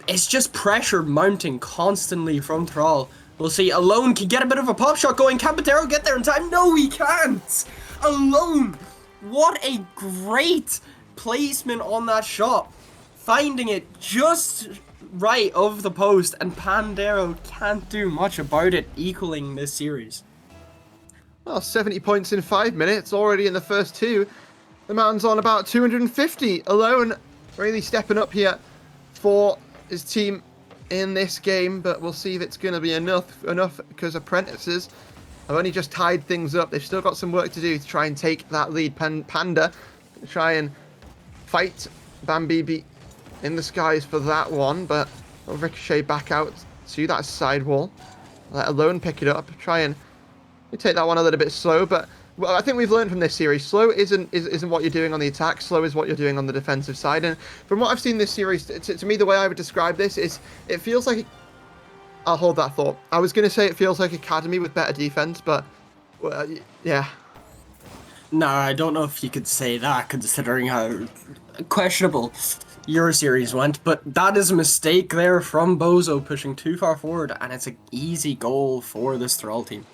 it's just pressure mounting constantly from Thrall. We'll see. Alone can get a bit of a pop shot going. Can Patero get there in time? No, he can't. Alone. What a great placement on that shot. Finding it just right of the post, and Pandero can't do much about it, equaling this series. Well, 70 points in 5 minutes, already in the first two. The man's on about 250. Alone, really stepping up here for his team in this game, but we'll see if it's going to be enough because apprentices have only just tied things up. They've still got some work to do to try and take that lead. Panda try and fight Bambibi in the skies for that one, but will ricochet back out to that side wall. Let Alone pick it up, try and take that one a little bit slow, but well, I think we've learned from this series, slow isn't what you're doing on the attack, slow is what you're doing on the defensive side. And from what I've seen this series, to me, the way I would describe this is, it feels like, I'll hold that thought. I was going to say it feels like Academy with better defense, but, well, yeah. No, I don't know if you could say that, considering how questionable your series went, but that is a mistake there from Bozo, pushing too far forward, and it's an easy goal for this Thrall team.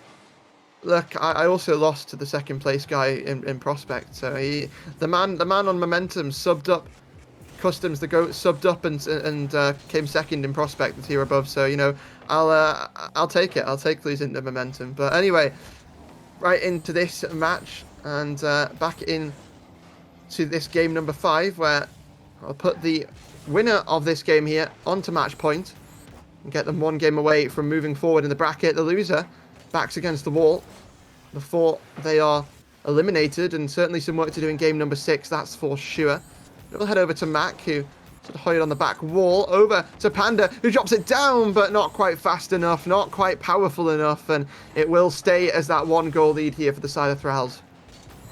Look, I also lost to the second place guy in Prospect, so the man on momentum subbed up, Customs the goat subbed up and came second in Prospect, the tier above. So you know, I'll take it. I'll take losing the momentum. But anyway, right into this match and back in to this game number 5, where I'll put the winner of this game here onto match point and get them one game away from moving forward in the bracket. The loser backs against the wall before they are eliminated, and certainly some work to do in game number 6, that's for sure. We'll head over to Mac, who sort of hoid on the back wall, over to Panda, who drops it down, but not quite fast enough, not quite powerful enough, and it will stay as that 1-goal lead here for the side of Thralls.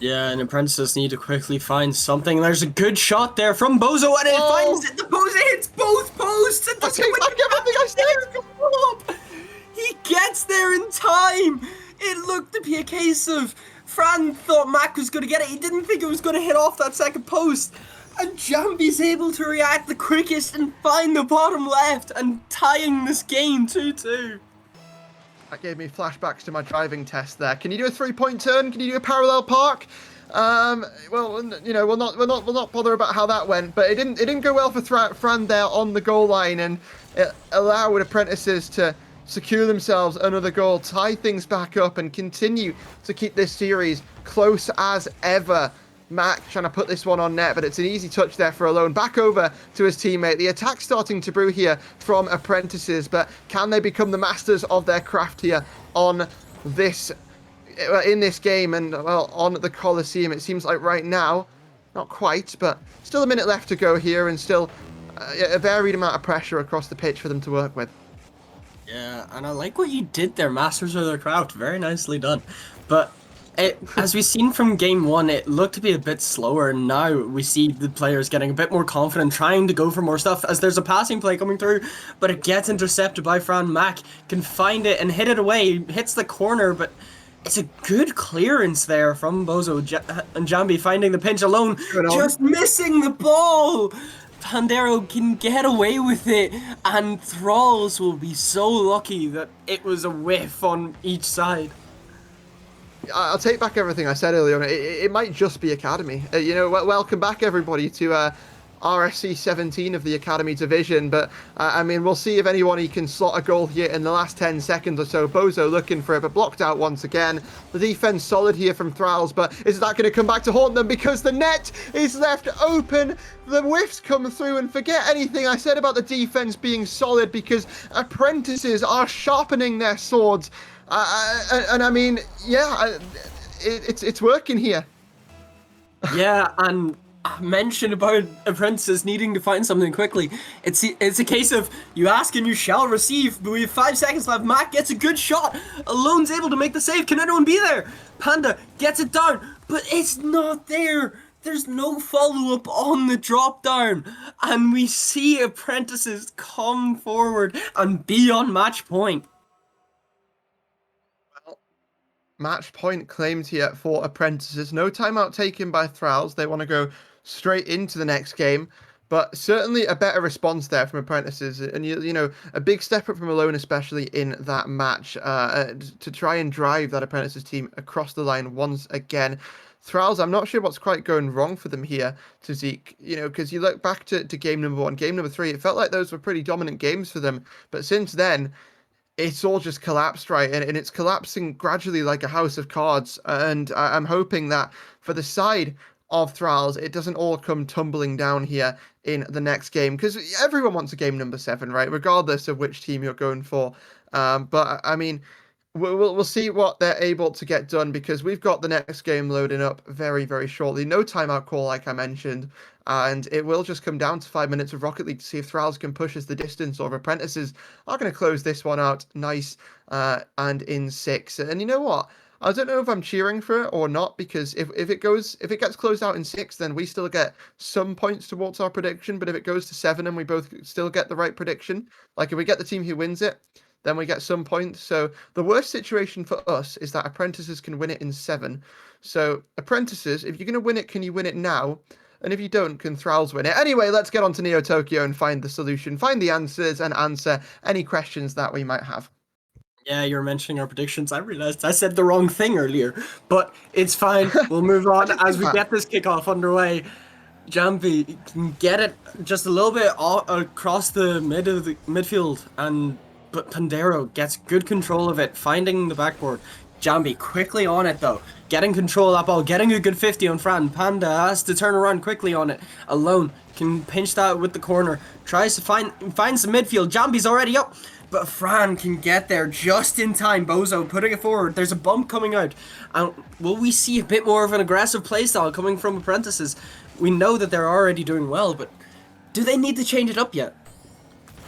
Yeah, and Apprentices need to quickly find something. There's a good shot there from Bozo, and it finds it. The Bozo hits both posts. And I take back everything I said. He gets there in time. It looked to be a case of Fran thought Mac was going to get it. He didn't think it was going to hit off that second post. And Jambi's able to react the quickest and find the bottom left and tying this game 2-2. That gave me flashbacks to my driving test there. Can you do a 3-point turn? Can you do a parallel park? Well, you know, we'll not bother about how that went, but it didn't go well for Fran there on the goal line, and it allowed Apprentices to secure themselves another goal, tie things back up, and continue to keep this series close as ever. Mac trying to put this one on net, but it's an easy touch there for Alone. Back over to his teammate. The attack's starting to brew here from Apprentices, but can they become the masters of their craft here on this, in this game, and well, on the Coliseum? It seems like right now, not quite, but still a minute left to go here, and still a varied amount of pressure across the pitch for them to work with. Yeah, and I like what you did there, masters of their craft. Very nicely done. But as we've seen from game 1, it looked to be a bit slower, and now we see the players getting a bit more confident, trying to go for more stuff, as there's a passing play coming through, but it gets intercepted by Fran. Mac can find it and hit it away, hits the corner, but it's a good clearance there from Bozo, and Jambi finding the pinch Alone, just missing the ball. Pandero can get away with it, and Thralls will be so lucky that it was a whiff on each side. I'll take back everything I said earlier on. It might just be Academy. You know, welcome back everybody to RSC16 of the Academy division. But I mean, we'll see if anyone can slot a goal here in the last 10 seconds or so. Bozo looking for it, but blocked out once again. The defense solid here from Thralls, but is that going to come back to haunt them, because the net is left open? The whiffs come through, and forget anything I said about the defense being solid, because Apprentices are sharpening their swords. And I mean, yeah, it's working here. Yeah, and mention about apprentices needing to find something quickly. It's a case of you ask and you shall receive. But we have 5 seconds left. Mac gets a good shot. Alone's able to make the save. Can anyone be there? Panda gets it down, but it's not there. There's no follow-up on the drop down. And we see apprentices come forward and be on match point. Match point claimed here for apprentices. No timeout taken by Thralls. They want to go straight into the next game. But certainly a better response there from apprentices. And, you know, a big step up from Alone, especially in that match, to try and drive that apprentices team across the line once again. Thralls, I'm not sure what's quite going wrong for them here, to Zeke, you know, because you look back to game number 1, game number 3, it felt like those were pretty dominant games for them. But since then, it's all just collapsed, right? And it's collapsing gradually like a house of cards. And I'm hoping that for the side of Thralls, it doesn't all come tumbling down here in the next game, because everyone wants a game number 7, right? Regardless of which team you're going for. But I mean, we'll see what they're able to get done, because we've got the next game loading up very, very shortly. No timeout call, like I mentioned. And it will just come down to 5 minutes of Rocket League to see if Thralls can push us the distance, or if apprentices are going to close this one out nice and in 6. And you know what? I don't know if I'm cheering for it or not, because if it gets closed out in 6, then we still get some points towards our prediction. But if it goes to 7 and we both still get the right prediction, like if we get the team who wins it, then we get some points. So the worst situation for us is that apprentices can win it in 7. So apprentices, if you're going to win it, can you win it now? And if you don't, can Thralls win it? Anyway, let's get on to Neo Tokyo and find the solution, find the answers, and answer any questions that we might have. Yeah, you're mentioning our predictions. I realized I said the wrong thing earlier, but it's fine. We'll move on as we get this kickoff underway. Jambi can get it just a little bit across the midfield, but Pandero gets good control of it, finding the backboard. Jambi quickly on it though, getting control of that ball, getting a good 50 on Fran. Panda has to turn around quickly on it. Alone can pinch that with the corner, tries to find some midfield. Jambi's already up, but Fran can get there just in time. Bozo putting it forward. There's a bump coming out. And will we see a bit more of an aggressive playstyle coming from apprentices? We know that they're already doing well, but do they need to change it up yet?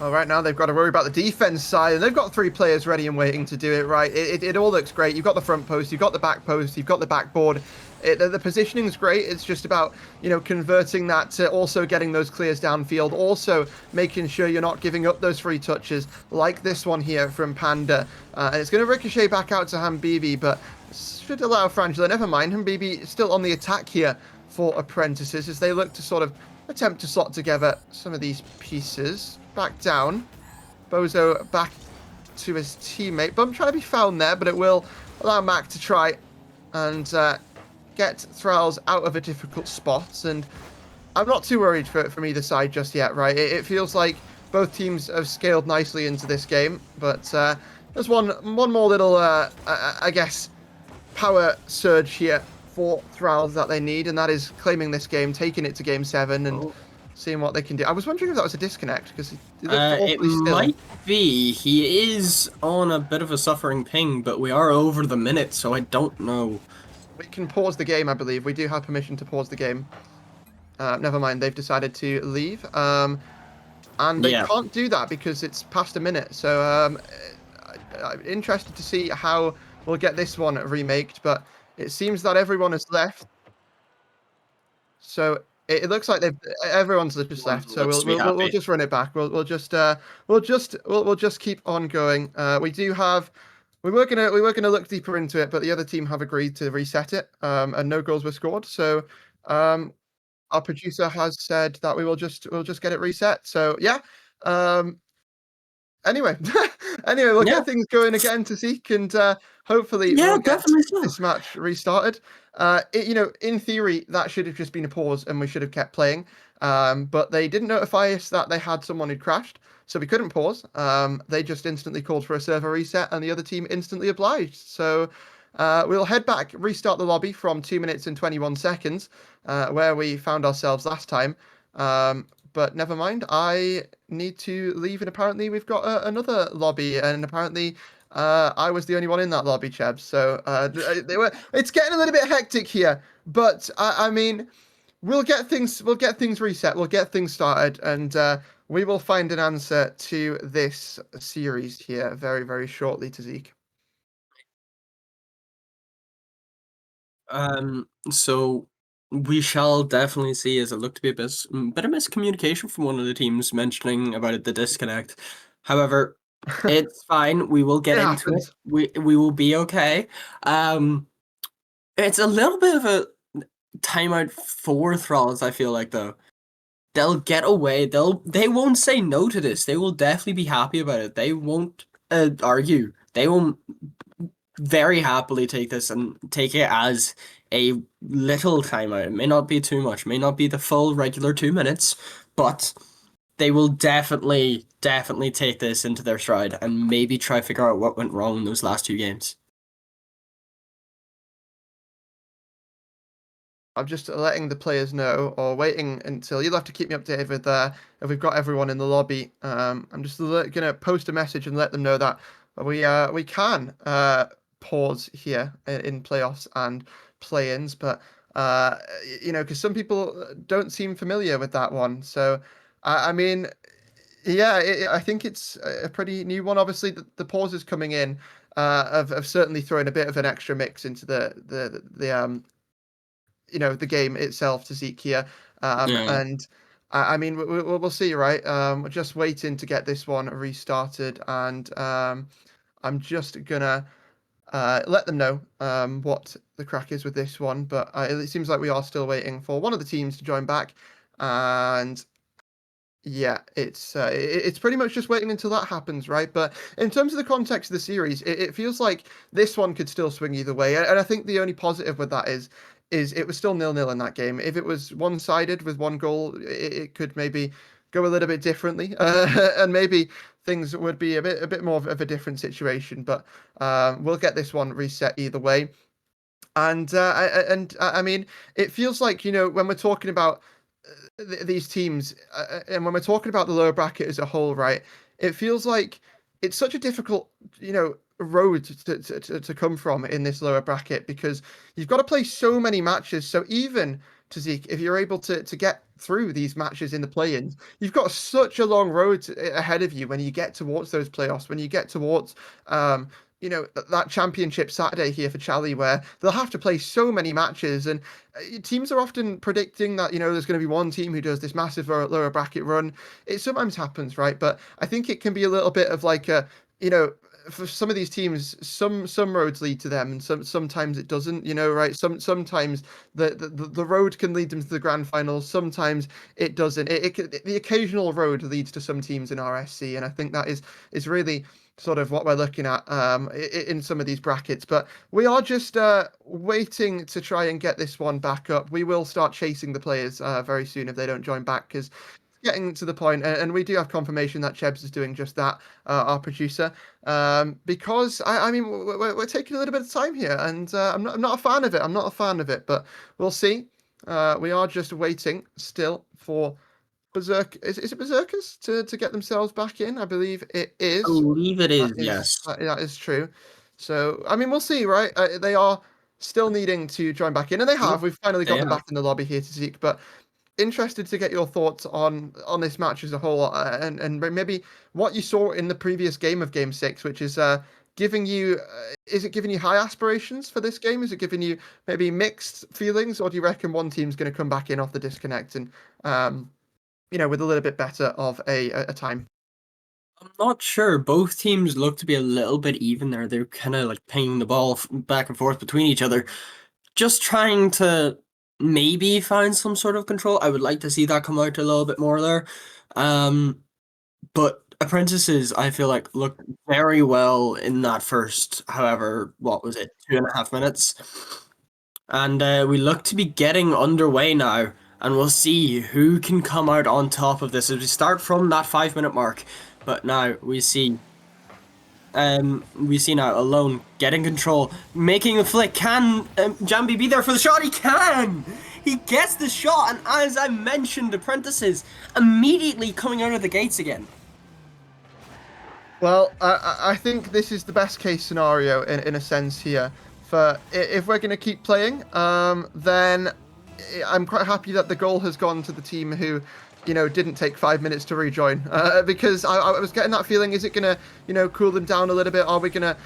Well, right now they've got to worry about the defense side, and they've got 3 players ready and waiting to do it, right? It all looks great. You've got the front post, you've got the back post, you've got the backboard. The positioning is great. It's just about, you know, converting that to also getting those clears downfield, also making sure you're not giving up those free touches like this one here from Panda. And it's going to ricochet back out to Hambibi, but should allow Frangela. Never mind, Hambibi still on the attack here for apprentices as they look to sort of attempt to slot together some of these pieces. Back down. Bozo back to his teammate. Bump trying to be found there, but it will allow Mac to try and get Thralls out of a difficult spot. And I'm not too worried from either side just yet, right? It feels like both teams have scaled nicely into this game, but there's one more little, I guess, power surge here for Thralls that they need, and that is claiming this game, taking it to game 7, and seeing what they can do. I was wondering if that was a disconnect, because it might be. He is on a bit of a suffering ping, but we are over the minute, so I don't know. We can pause the game, I believe. We do have permission to pause the game. Never mind, they've decided to leave. And they can't do that because it's past a minute. So I'm interested to see how we'll get this one remaked, but it seems that everyone has left. So it looks like everyone's just left, so we'll just run it back. We'll just keep on going. We were gonna look deeper into it, but the other team have agreed to reset it, and no goals were scored. So our producer has said that we'll just get it reset. So yeah. Anyway, we'll get things going again to Zeke, and hopefully we'll get this match restarted. In theory, that should have just been a pause, and we should have kept playing. But they didn't notify us that they had someone who'd crashed, so we couldn't pause. They just instantly called for a server reset, and the other team instantly obliged. So we'll head back, restart the lobby from 2 minutes and 21 seconds, where we found ourselves last time. But never mind, I need to leave, and apparently we've got another lobby, and apparently I was the only one in that lobby, Chebs. So it's getting a little bit hectic here, but I mean, we'll get things reset. We'll get things started, and we will find an answer to this series here very, very shortly, to Zeke. So we shall definitely see, as it looked to be a bit of miscommunication from one of the teams mentioning about the disconnect. However, it's fine. We will get It into it. happens. We will be okay. It's a little bit of a timeout for Thralls, I feel like, though. They'll get away. They won't say no to this. They will definitely be happy about it. They won't argue. They will very happily take this and take it as a little timeout. It may not be too much, may not be the full regular 2 minutes, but they will definitely take this into their stride and maybe try to figure out what went wrong in those last 2 games. I'm just letting the players know, or waiting until you'll have to keep me updated with if we've got everyone in the lobby. I'm just gonna post a message and let them know that we can pause here in playoffs and play-ins, but because some people don't seem familiar with that one. So, I mean, yeah, I think it's a pretty new one. Obviously, the pauses coming in have certainly thrown a bit of an extra mix into the the game itself to Zeke here. Yeah. And I mean, we'll see, right? We're just waiting to get this one restarted, and I'm just gonna let them know what the crack is with this one. But it seems like we are still waiting for one of the teams to join back, and yeah, it's pretty much just waiting until that happens, right? But in terms of the context of the series, it feels like this one could still swing either way, and I think the only positive with that is it was still 0-0 in that game. If it was one-sided with one goal, it could maybe go a little bit differently, and maybe things would be a bit more of a different situation. But we'll get this one reset either way. And I mean, it feels like when we're talking about these teams, and when we're talking about the lower bracket as a whole, right? It feels like it's such a difficult, road to come from in this lower bracket because you've got to play so many matches. So even to Zeke, if you're able to get through these matches in the play-ins, you've got such a long road ahead of you when you get towards those playoffs, when you get towards that championship Saturday here for Charlie, where they'll have to play so many matches, and teams are often predicting that there's going to be one team who does this massive lower bracket run. It sometimes happens, right? But I think it can be a little bit of like a for some of these teams, some roads lead to them, and sometimes it doesn't. Right? Sometimes the road can lead them to the grand finals. Sometimes it doesn't. The occasional road leads to some teams in RSC, and I think that is really sort of what we're looking at in some of these brackets. But we are just waiting to try and get this one back up. We will start chasing the players very soon if they don't join back, because getting to the point, and we do have confirmation that Chebs is doing just that, our producer, because I mean we're taking a little bit of time here, and I'm not a fan of it. I'm not a fan of it, but we'll see. We are just waiting still for Berserk. Is it Berserkers to get themselves back in? I believe it I is. believe it That is, is yes. that is true. So I mean, we'll see, right? They are still needing to join back in, and they Yep, have. We've finally they got them have. back in the lobby here to Zeke, but interested to get your thoughts on this match as a whole, and maybe what you saw in the previous game of Game 6, which is giving you is it giving you high aspirations for this game? Is it giving you maybe mixed feelings, or do you reckon one team's going to come back in off the disconnect and with a little bit better of a time? I'm not sure. Both teams look to be a little bit even there. They're kind of like pinging the ball back and forth between each other, just trying to maybe find some sort of control. I would like to see that come out a little bit more there. But apprentices, I feel like looked very well in that first, however, what was it, 2.5 minutes? And we look to be getting underway now, and we'll see who can come out on top of this as we start from that 5 minute mark. But now we see now Alone getting control, making a flick. Can Jambi be there for the shot? He can! He gets the shot, and as I mentioned, apprentices immediately coming out of the gates again. Well, I think this is the best case scenario in a sense here. For if we're going to keep playing, then I'm quite happy that the goal has gone to the team who, didn't take 5 minutes to rejoin, because I was getting that feeling, is it going to, cool them down a little bit? Are we going to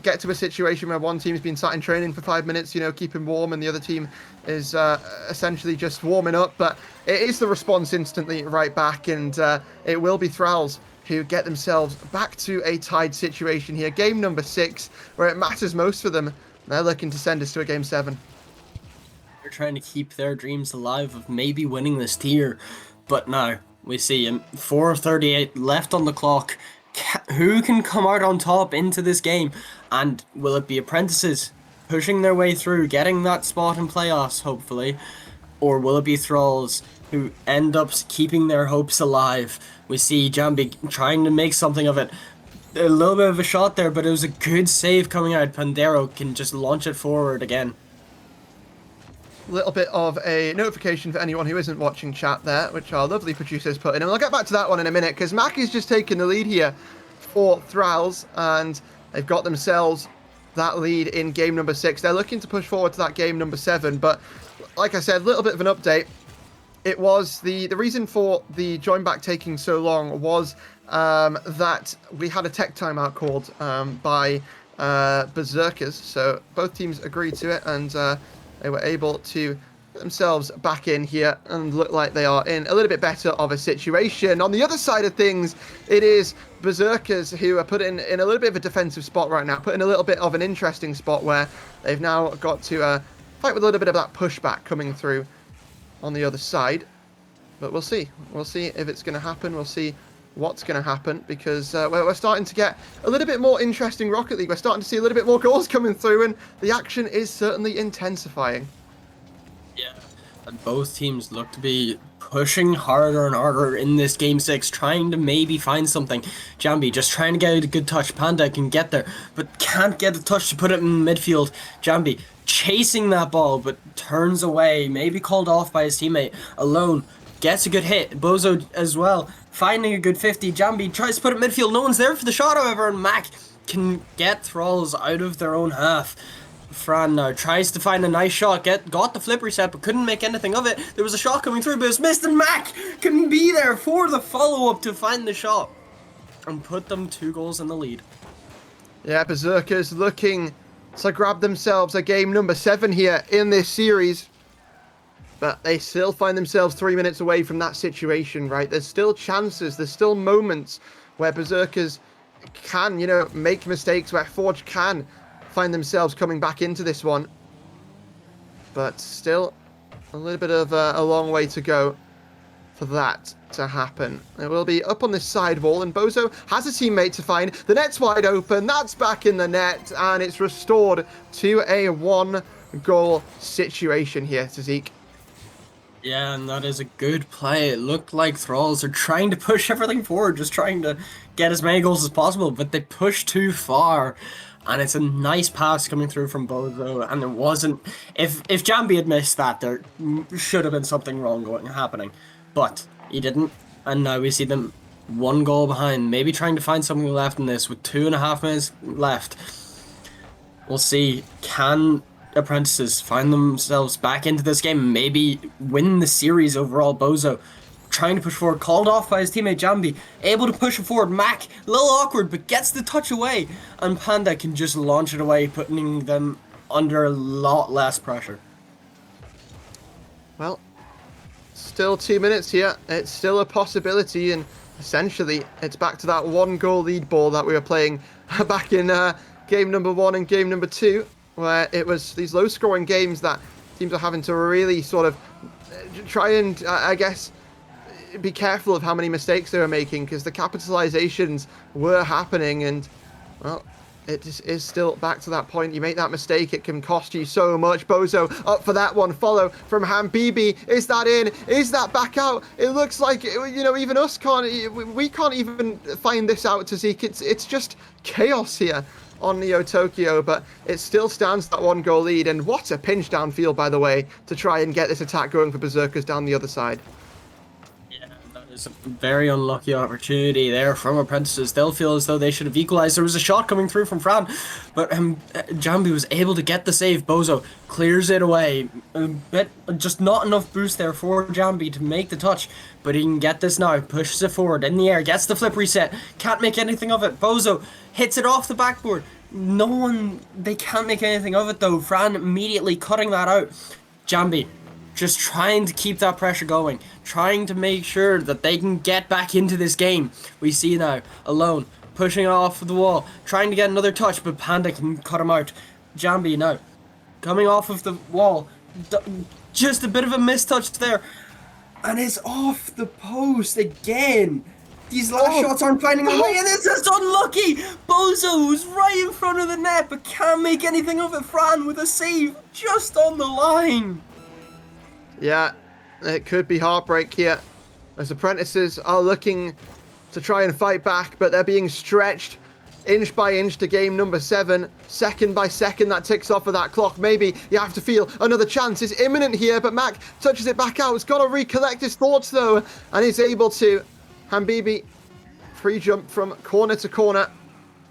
get to a situation where one team's been sat in training for 5 minutes, keeping warm, and the other team is essentially just warming up? But it is the response instantly right back, and it will be Thralls who get themselves back to a tied situation here. Game number 6, where it matters most for them. They're looking to send us to a game 7. They're trying to keep their dreams alive of maybe winning this tier, but now we see 4:38 left on the clock. Who can come out on top into this game? And will it be Apprentices pushing their way through, getting that spot in playoffs, hopefully? Or will it be Thralls who end up keeping their hopes alive? We see Jambi trying to make something of it. A little bit of a shot there, but it was a good save coming out. Pandero can just launch it forward again. Little bit of a notification for anyone who isn't watching chat there, which our lovely producers put in, and I'll get back to that one in a minute, because Mac is just taking the lead here for Thralls, and they've got themselves that lead in game number 6. They're looking to push forward to that game number 7, but like I said, a little bit of an update. It was the reason for the join back taking so long was that we had a tech timeout called by Berserkers, so both teams agreed to it, and they were able to get themselves back in here and look like they are in a little bit better of a situation. On the other side of things, it is Berserkers who are put in a little bit of a defensive spot right now, put in a little bit of an interesting spot where they've now got to fight with a little bit of that pushback coming through on the other side. But we'll see. We'll see if it's going to happen. We'll see what's going to happen, because we're starting to get a little bit more interesting Rocket League. We're starting to see a little bit more goals coming through, and the action is certainly intensifying. Yeah, and both teams look to be pushing harder and harder in this game 6, trying to maybe find something. Jambi just trying to get a good touch. Panda can get there, but can't get the touch to put it in midfield. Jambi chasing that ball, but turns away, maybe called off by his teammate. Alone gets a good hit. Bozo as well, finding a good 50. Jambi tries to put it in midfield. No one's there for the shot, however, and Mac can get Thralls out of their own half. Fran now tries to find a nice shot, got the flip reset, but couldn't make anything of it. There was a shot coming through, but it's missed, and Mac can be there for the follow-up to find the shot and put them 2 goals in the lead. Yeah, Berserkers looking to grab themselves a game number 7 here in this series. But they still find themselves 3 minutes away from that situation, right? There's still chances, there's still moments where Berserkers can, make mistakes, where Forge can find themselves coming back into this one. But still a little bit of a long way to go for that to happen. It will be up on this side wall, and Bozo has a teammate to find. The net's wide open, that's back in the net, and it's restored to a 1-goal situation here to Zeke. Yeah, and that is a good play. It looked like Thralls are trying to push everything forward, just trying to get as many goals as possible, but they push too far. And it's a nice pass coming through from Bozo, and it wasn't... If Jambi had missed that, there should have been something wrong happening. But he didn't, and now we see them 1 goal behind, maybe trying to find something left in this with 2.5 minutes left. We'll see, can Apprentices find themselves back into this game, maybe win the series overall? Bozo trying to push forward, called off by his teammate Jambi, able to push it forward. Mac, a little awkward, but gets the touch away, and Panda can just launch it away, putting them under a lot less pressure. Well, still 2 minutes here. It's still a possibility, and essentially it's back to that 1-goal lead ball that we were playing back in game number 1 and game number 2, where it was these low-scoring games that teams are having to really sort of try and, I guess, be careful of how many mistakes they were making, because the capitalizations were happening, and, well, it just is still back to that point. You make that mistake, it can cost you so much. Bozo up for that one. Follow from Hambibi. Is that in? Is that back out? It looks like, even us we can't even find this out to Zeke. It's just chaos here on Neo Tokyo, but it still stands that 1-goal lead. And what a pinch downfield, by the way, to try and get this attack going for Berserkers down the other side. Yeah, that It's a very unlucky opportunity there from Apprentices. They'll feel as though they should have equalized. There was a shot coming through from Fran, but Jambi was able to get the save. Bozo clears it away. A bit, just not enough boost there for Jambi to make the touch, but he can get this now. Pushes it forward in the air, gets the flip reset. Can't make anything of it. Bozo hits it off the backboard. They can't make anything of it though. Fran immediately cutting that out. Jambi just trying to keep that pressure going, trying to make sure that they can get back into this game. We see now, alone, pushing off the wall, trying to get another touch, but Panda can cut him out. Jambi now, coming off of the wall, just a bit of a mistouch there, and it's off the post again. These last shots aren't finding a way, and it's just unlucky! Bozo, who's right in front of the net, but can't make anything of it. Fran with a save, just on the line. Yeah, it could be heartbreak here, as Apprentices are looking to try and fight back, but they're being stretched inch by inch to game number 7. Second by second, that ticks off of that clock. Maybe you have to feel another chance is imminent here, but Mac touches it back out. He's got to recollect his thoughts, though, and he's able to. Hambibi, free jump from corner to corner.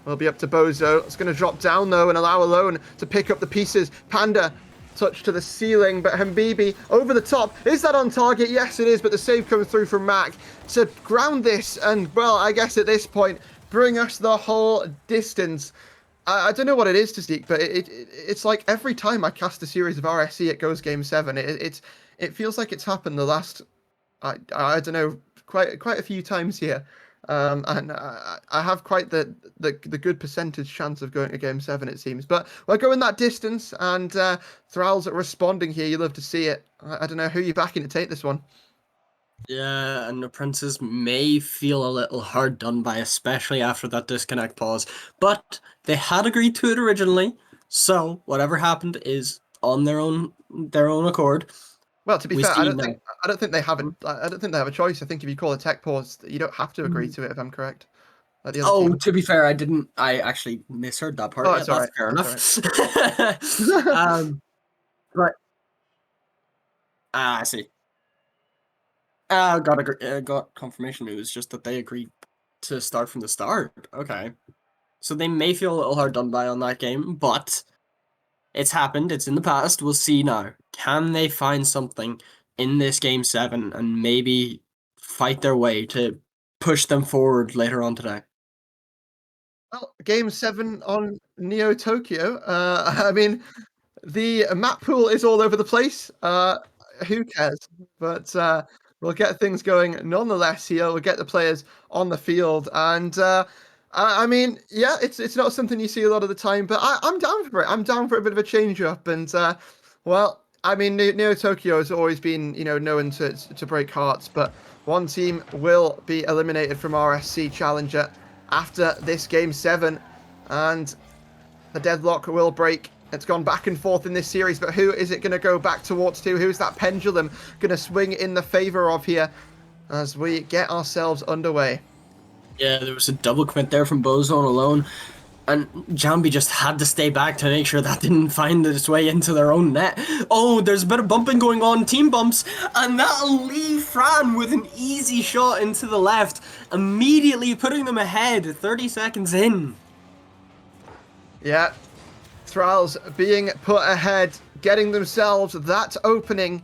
Will be up to Bozo. It's going to drop down, though, and allow Alone to pick up the pieces. Panda touch to the ceiling, but Hambibi over the top. Is that on target? Yes, it is, but the save comes through from Mac to ground this, and, well, I guess at this point, bring us the whole distance. I don't know what it is to Zeke, but it's like every time I cast a series of RSC, it goes game 7. It feels like it's happened the last, I don't know, quite a few times here. And I have quite the good percentage chance of going to game 7, it seems. But we're going that distance, and Thrall's responding here. You love to see it. I don't know who you're backing to take this one. Yeah, and the Princes may feel a little hard done by, especially after that disconnect pause. But they had agreed to it originally, so whatever happened is on their own accord. Well, to be fair, I don't think they have a choice. I think if you call a tech pause, you don't have to agree to it. If I'm correct. Like to be fair, I actually misheard that part. Oh, yeah, that's fair enough. Right. I see. Got confirmation. It was just that they agreed to start from the start. Okay, so they may feel a little hard done by on that game, but it's happened. It's in the past. We'll see now. Can they find something in this game 7 and maybe fight their way to push them forward later on today? Well, game 7 on Neo Tokyo. I mean, the map pool is all over the place. Who cares? But we'll get things going nonetheless here. We'll get the players on the field, and I mean, yeah, it's not something you see a lot of the time, but I'm down for it. I'm down for a bit of a change up, and well, I mean, Neo Tokyo has always been, known to break hearts, but one team will be eliminated from RSC Challenger after this game 7, and the deadlock will break. It's gone back and forth in this series, but who is it going to go back towards to? Who's that pendulum going to swing in the favor of here as we get ourselves underway? Yeah, there was a double commit there from Bozo Alone, and Jambi just had to stay back to make sure that didn't find its way into their own net. Oh, there's a bit of bumping going on, team bumps, and that'll leave Fran with an easy shot into the left, immediately putting them ahead 30 seconds in. Yeah. Thralls being put ahead, getting themselves that opening.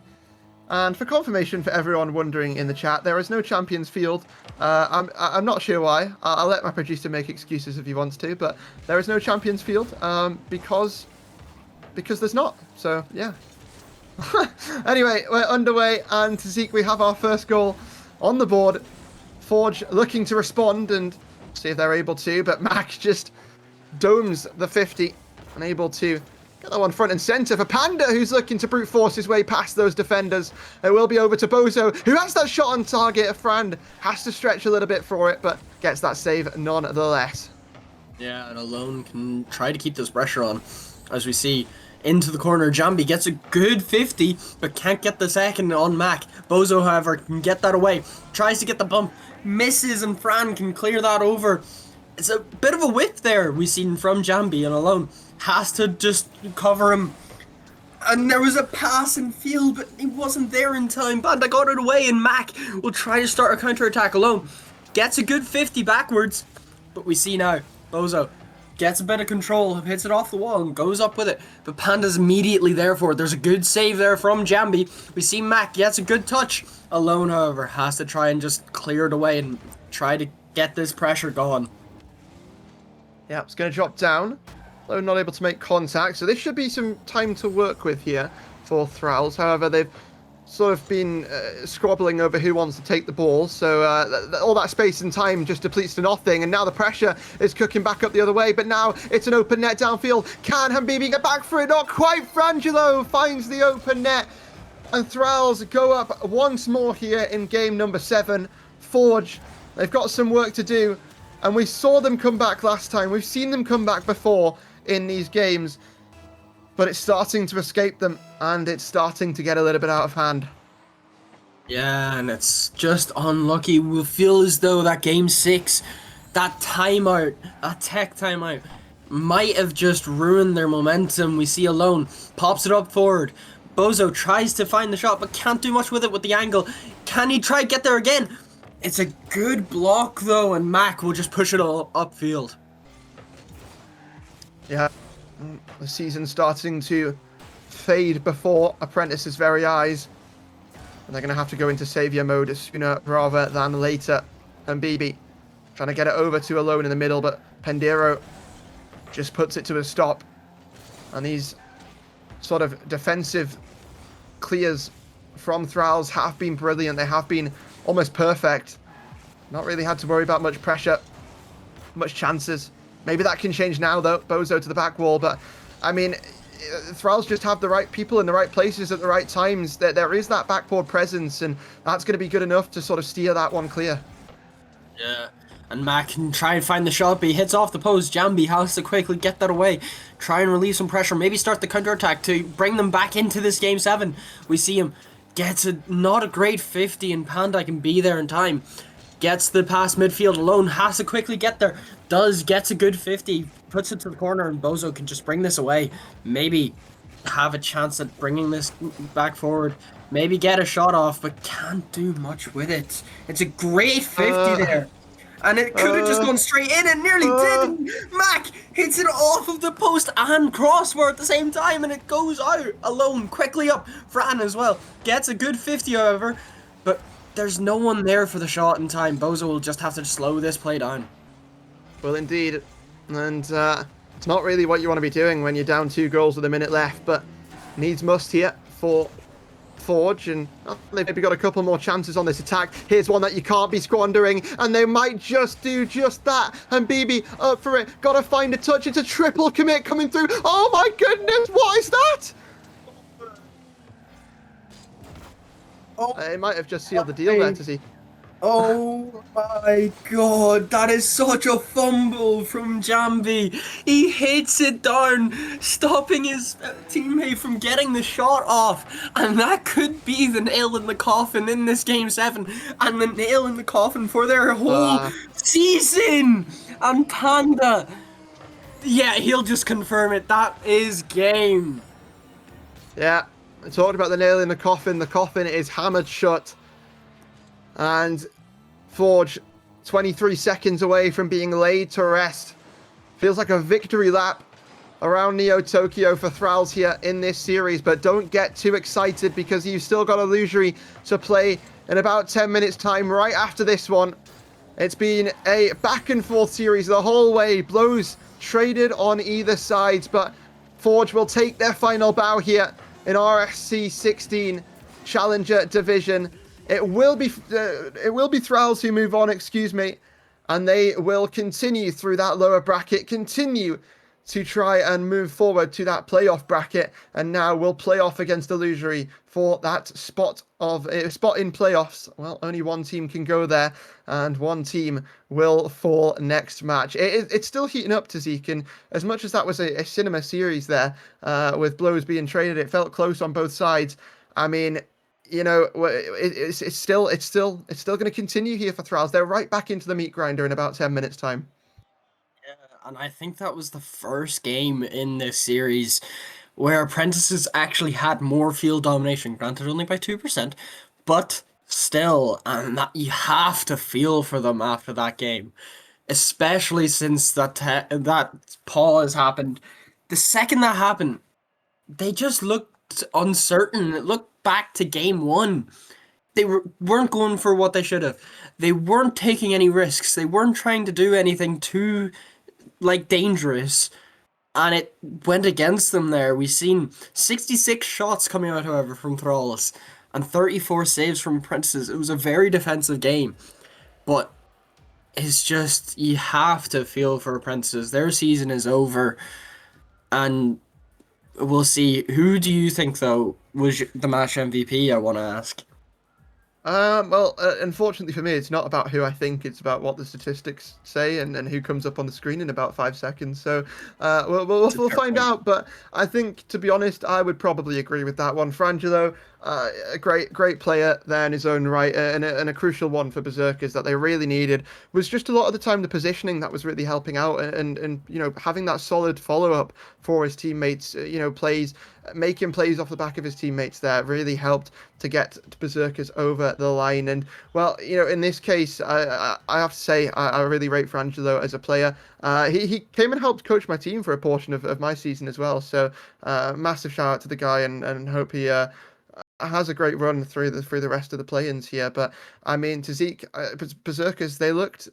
And for confirmation for everyone wondering in the chat, there is no Champions Field. I'm not sure why. I'll let my producer make excuses if he wants to, but there is no Champions Field because there's not. So, yeah. Anyway, we're underway, and Zeke, we have our first goal on the board. Forge looking to respond and see if they're able to, but Mac just domes the 50. Unable to get that one front and centre for Panda, who's looking to brute force his way past those defenders. It will be over to Bozo, who has that shot on target. Fran has to stretch a little bit for it, but gets that save nonetheless. Yeah, and Alone can try to keep this pressure on. As we see, into the corner, Jambi gets a good 50, but can't get the second on Mac. Bozo, however, can get that away. Tries to get the bump, misses, and Fran can clear that over. It's a bit of a whip there we've seen from Jambi, and Alone has to just cover him. And there was a pass in field, but he wasn't there in time. Panda got it away, and Mac will try to start a counter-attack alone. Gets a good 50 backwards, but we see now, Bozo gets a bit of control, hits it off the wall, and goes up with it. But Panda's immediately there for it. There's a good save there from Jambi. We see Mac gets a good touch. Alone, however, has to try and just clear it away and try to get this pressure going. Yeah, it's going to drop down. Though not able to make contact, so this should be some time to work with here for Thralls. However, they've sort of been squabbling over who wants to take the ball, so all that space and time just depletes to nothing, and now the pressure is cooking back up the other way, but now it's an open net downfield. Can Habibi get back for it? Not quite. Frangelo finds the open net, and Thralls go up once more here in game number 7. Forge, they've got some work to do, and we saw them come back last time. We've seen them come back before in these games, but it's starting to escape them, and it's starting to get a little bit out of hand. Yeah, and it's just unlucky. We feel as though that game 6, that timeout, that tech timeout, might have just ruined their momentum. We see Alone pops it up forward. Bozo tries to find the shot, but can't do much with it with the angle. Can he try to get there again? It's a good block, though, and Mac will just push it all upfield. Yeah, the season's starting to fade before Apprentice's very eyes. And they're going to have to go into saviour mode sooner rather than later. And BB trying to get it over to Alone in the middle, but Pendero just puts it to a stop. And these sort of defensive clears from Thralls have been brilliant. They have been almost perfect. Not really had to worry about much pressure, much chances. Maybe that can change now, though. Bozo to the back wall, but I mean, Thralls just have the right people in the right places at the right times. There is that backboard presence, and that's going to be good enough to sort of steer that one clear. Yeah, and Mac can try and find the shot, but he hits off the post. Jambi has to quickly get that away, try and relieve some pressure, maybe start the counter-attack to bring them back into this game 7. We see him gets not a great 50, and Panda can be there in time. Gets the pass midfield Alone, has to quickly get there. Gets a good 50, puts it to the corner, and Bozo can just bring this away. Maybe have a chance at bringing this back forward. Maybe get a shot off, but can't do much with it. It's a great 50 there. And it could have just gone straight in, and nearly did. Mac hits it off of the post and crossbar at the same time, and it goes out. Alone, quickly up. Fran as well. Gets a good 50, however, but there's no one there for the shot in time. Bozo will just have to slow this play down. Well, indeed. And it's not really what you want to be doing when you're down 2 goals with a minute left, but needs must here for Forge, and they've maybe got a couple more chances on this attack. Here's one that you can't be squandering, and they might just do just that. And BB up for it. Got to find a touch. It's a triple commit coming through. Oh my goodness, what is that? It might have just sealed the deal there, does he? Oh my god, that is such a fumble from Jambi. He hits it down, stopping his teammate from getting the shot off. And that could be the nail in the coffin in this game 7. And the nail in the coffin for their whole season. And Panda, yeah, he'll just confirm it. That is game. Yeah, I talked about the nail in the coffin. The coffin is hammered shut. And Forge, 23 seconds away from being laid to rest. Feels like a victory lap around Neo Tokyo for Thralls here in this series, but don't get too excited because you've still got Illusory to play in about 10 minutes time right after this one. It's been a back and forth series the whole way, blows traded on either side, but Forge will take their final bow here in RSC16 Challenger Division. It will be Thralls who move on, and they will continue through that lower bracket, continue to try and move forward to that playoff bracket, and now we'll play off against Illusory for that spot in playoffs. Well, only one team can go there, and one team will fall next match. It's still heating up to Zeke, and as much as that was a cinema series there, with blows being traded, it felt close on both sides. I mean, you know, it's still going to continue here for Thralls. They're right back into the meat grinder in about 10 minutes time. Yeah, and I think that was the first game in this series where apprentices actually had more field domination, granted only by 2%, but still, and that you have to feel for them after that game, especially since that pause happened. The second that happened, they just looked uncertain. Look back to game one. They weren't going for what they should have. They weren't taking any risks. They weren't trying to do anything too like dangerous, and it went against them there. We've seen 66 shots coming out, however, from Thralls and 34 saves from Apprentices. It was a very defensive game, but it's just you have to feel for Apprentices. Their season is over, and we'll see. Who do you think, though, was the match MVP? I want to ask. Well, unfortunately for me, it's not about who I think, it's about what the statistics say and who comes up on the screen in about 5 seconds. So It's a we'll fair find point. out. But I think, to be honest, I would probably agree with that one. Frangelo, a great player there in his own right, and a crucial one for Berserkers that they really needed was just a lot of the time the positioning that was really helping out, and having that solid follow up for his teammates. Plays, making plays off the back of his teammates there really helped to get Berserkers over the line. And well, in this case, I have to say I really rate Frangelo as a player. He came and helped coach my team for a portion of my season as well. So massive shout out to the guy, and hope he has a great run through the rest of the play-ins here. But I mean, to Zeke, Berserkers, they looked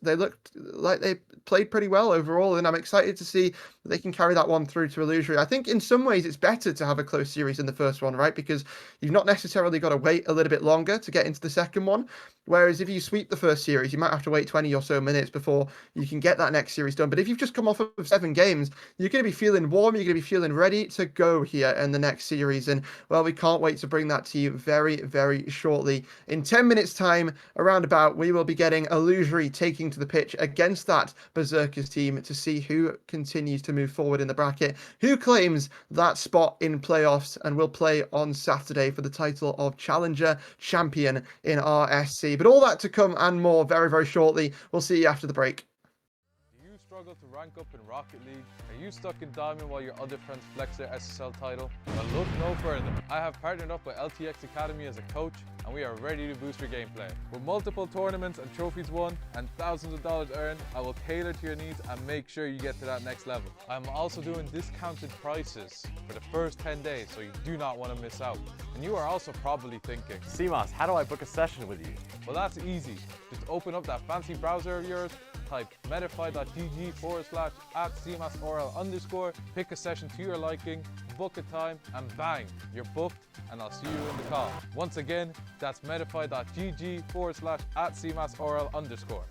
like they played pretty well overall, and I'm excited to see that they can carry that one through to Illusory. I think in some ways it's better to have a close series in the first one, right? Because you've not necessarily got to wait a little bit longer to get into the second one. Whereas if you sweep the first series, you might have to wait 20 or so minutes before you can get that next series done. But if you've just come off of 7 games, you're going to be feeling warm, you're going to be feeling ready to go here in the next series. And well, we can't wait to bring that to you very, very shortly. In 10 minutes' time, around about, we will be getting Illusory taking to the pitch against that Berserkers team to see who continues to move forward in the bracket, who claims that spot in playoffs and will play on Saturday for the title of Challenger Champion in RSC. But all that to come and more very, very shortly. We'll see you after the break. Do you struggle to rank up in Rocket League? Are you stuck in Diamond while your other friends flex their SSL title? Well, look no further. I have partnered up with LTXAcademy as a coach, and we are ready to boost your gameplay. With multiple tournaments and trophies won, and thousands of dollars earned, I will cater to your needs and make sure you get to that next level. I'm also doing discounted prices for the first 10 days, so you do not want to miss out. And you are also probably thinking, CMOS, how do I book a session with you? well, that's easy. Just open up that fancy browser of yours, type medify.gg/@cmasorl_, pick a session to your liking, book a time, and bang, you're booked, and I'll see you in the call. Once again, that's medify.gg/@cmasorl_.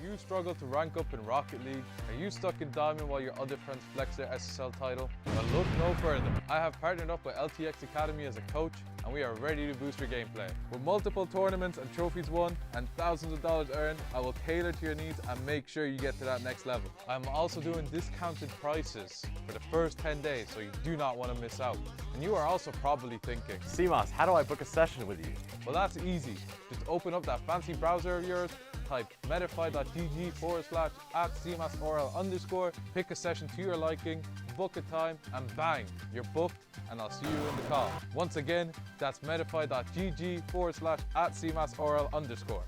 you struggle to rank up in Rocket League? Are you stuck in Diamond while your other friends flex their SSL title? Well, look no further. I have partnered up with LTXAcademy as a coach, and we are ready to boost your gameplay. With multiple tournaments and trophies won and thousands of dollars earned, I will tailor to your needs and make sure you get to that next level. I'm also doing discounted prices for the first 10 days, so you do not want to miss out. And you are also probably thinking, CMOS, how do I book a session with you? well, that's easy. Just open up that fancy browser of yours, type medify.gg/@cmasorl_, pick a session to your liking, book a time, and bang, you're booked, and I'll see you in the call. Once again, that's medify.gg/@cmasorl_.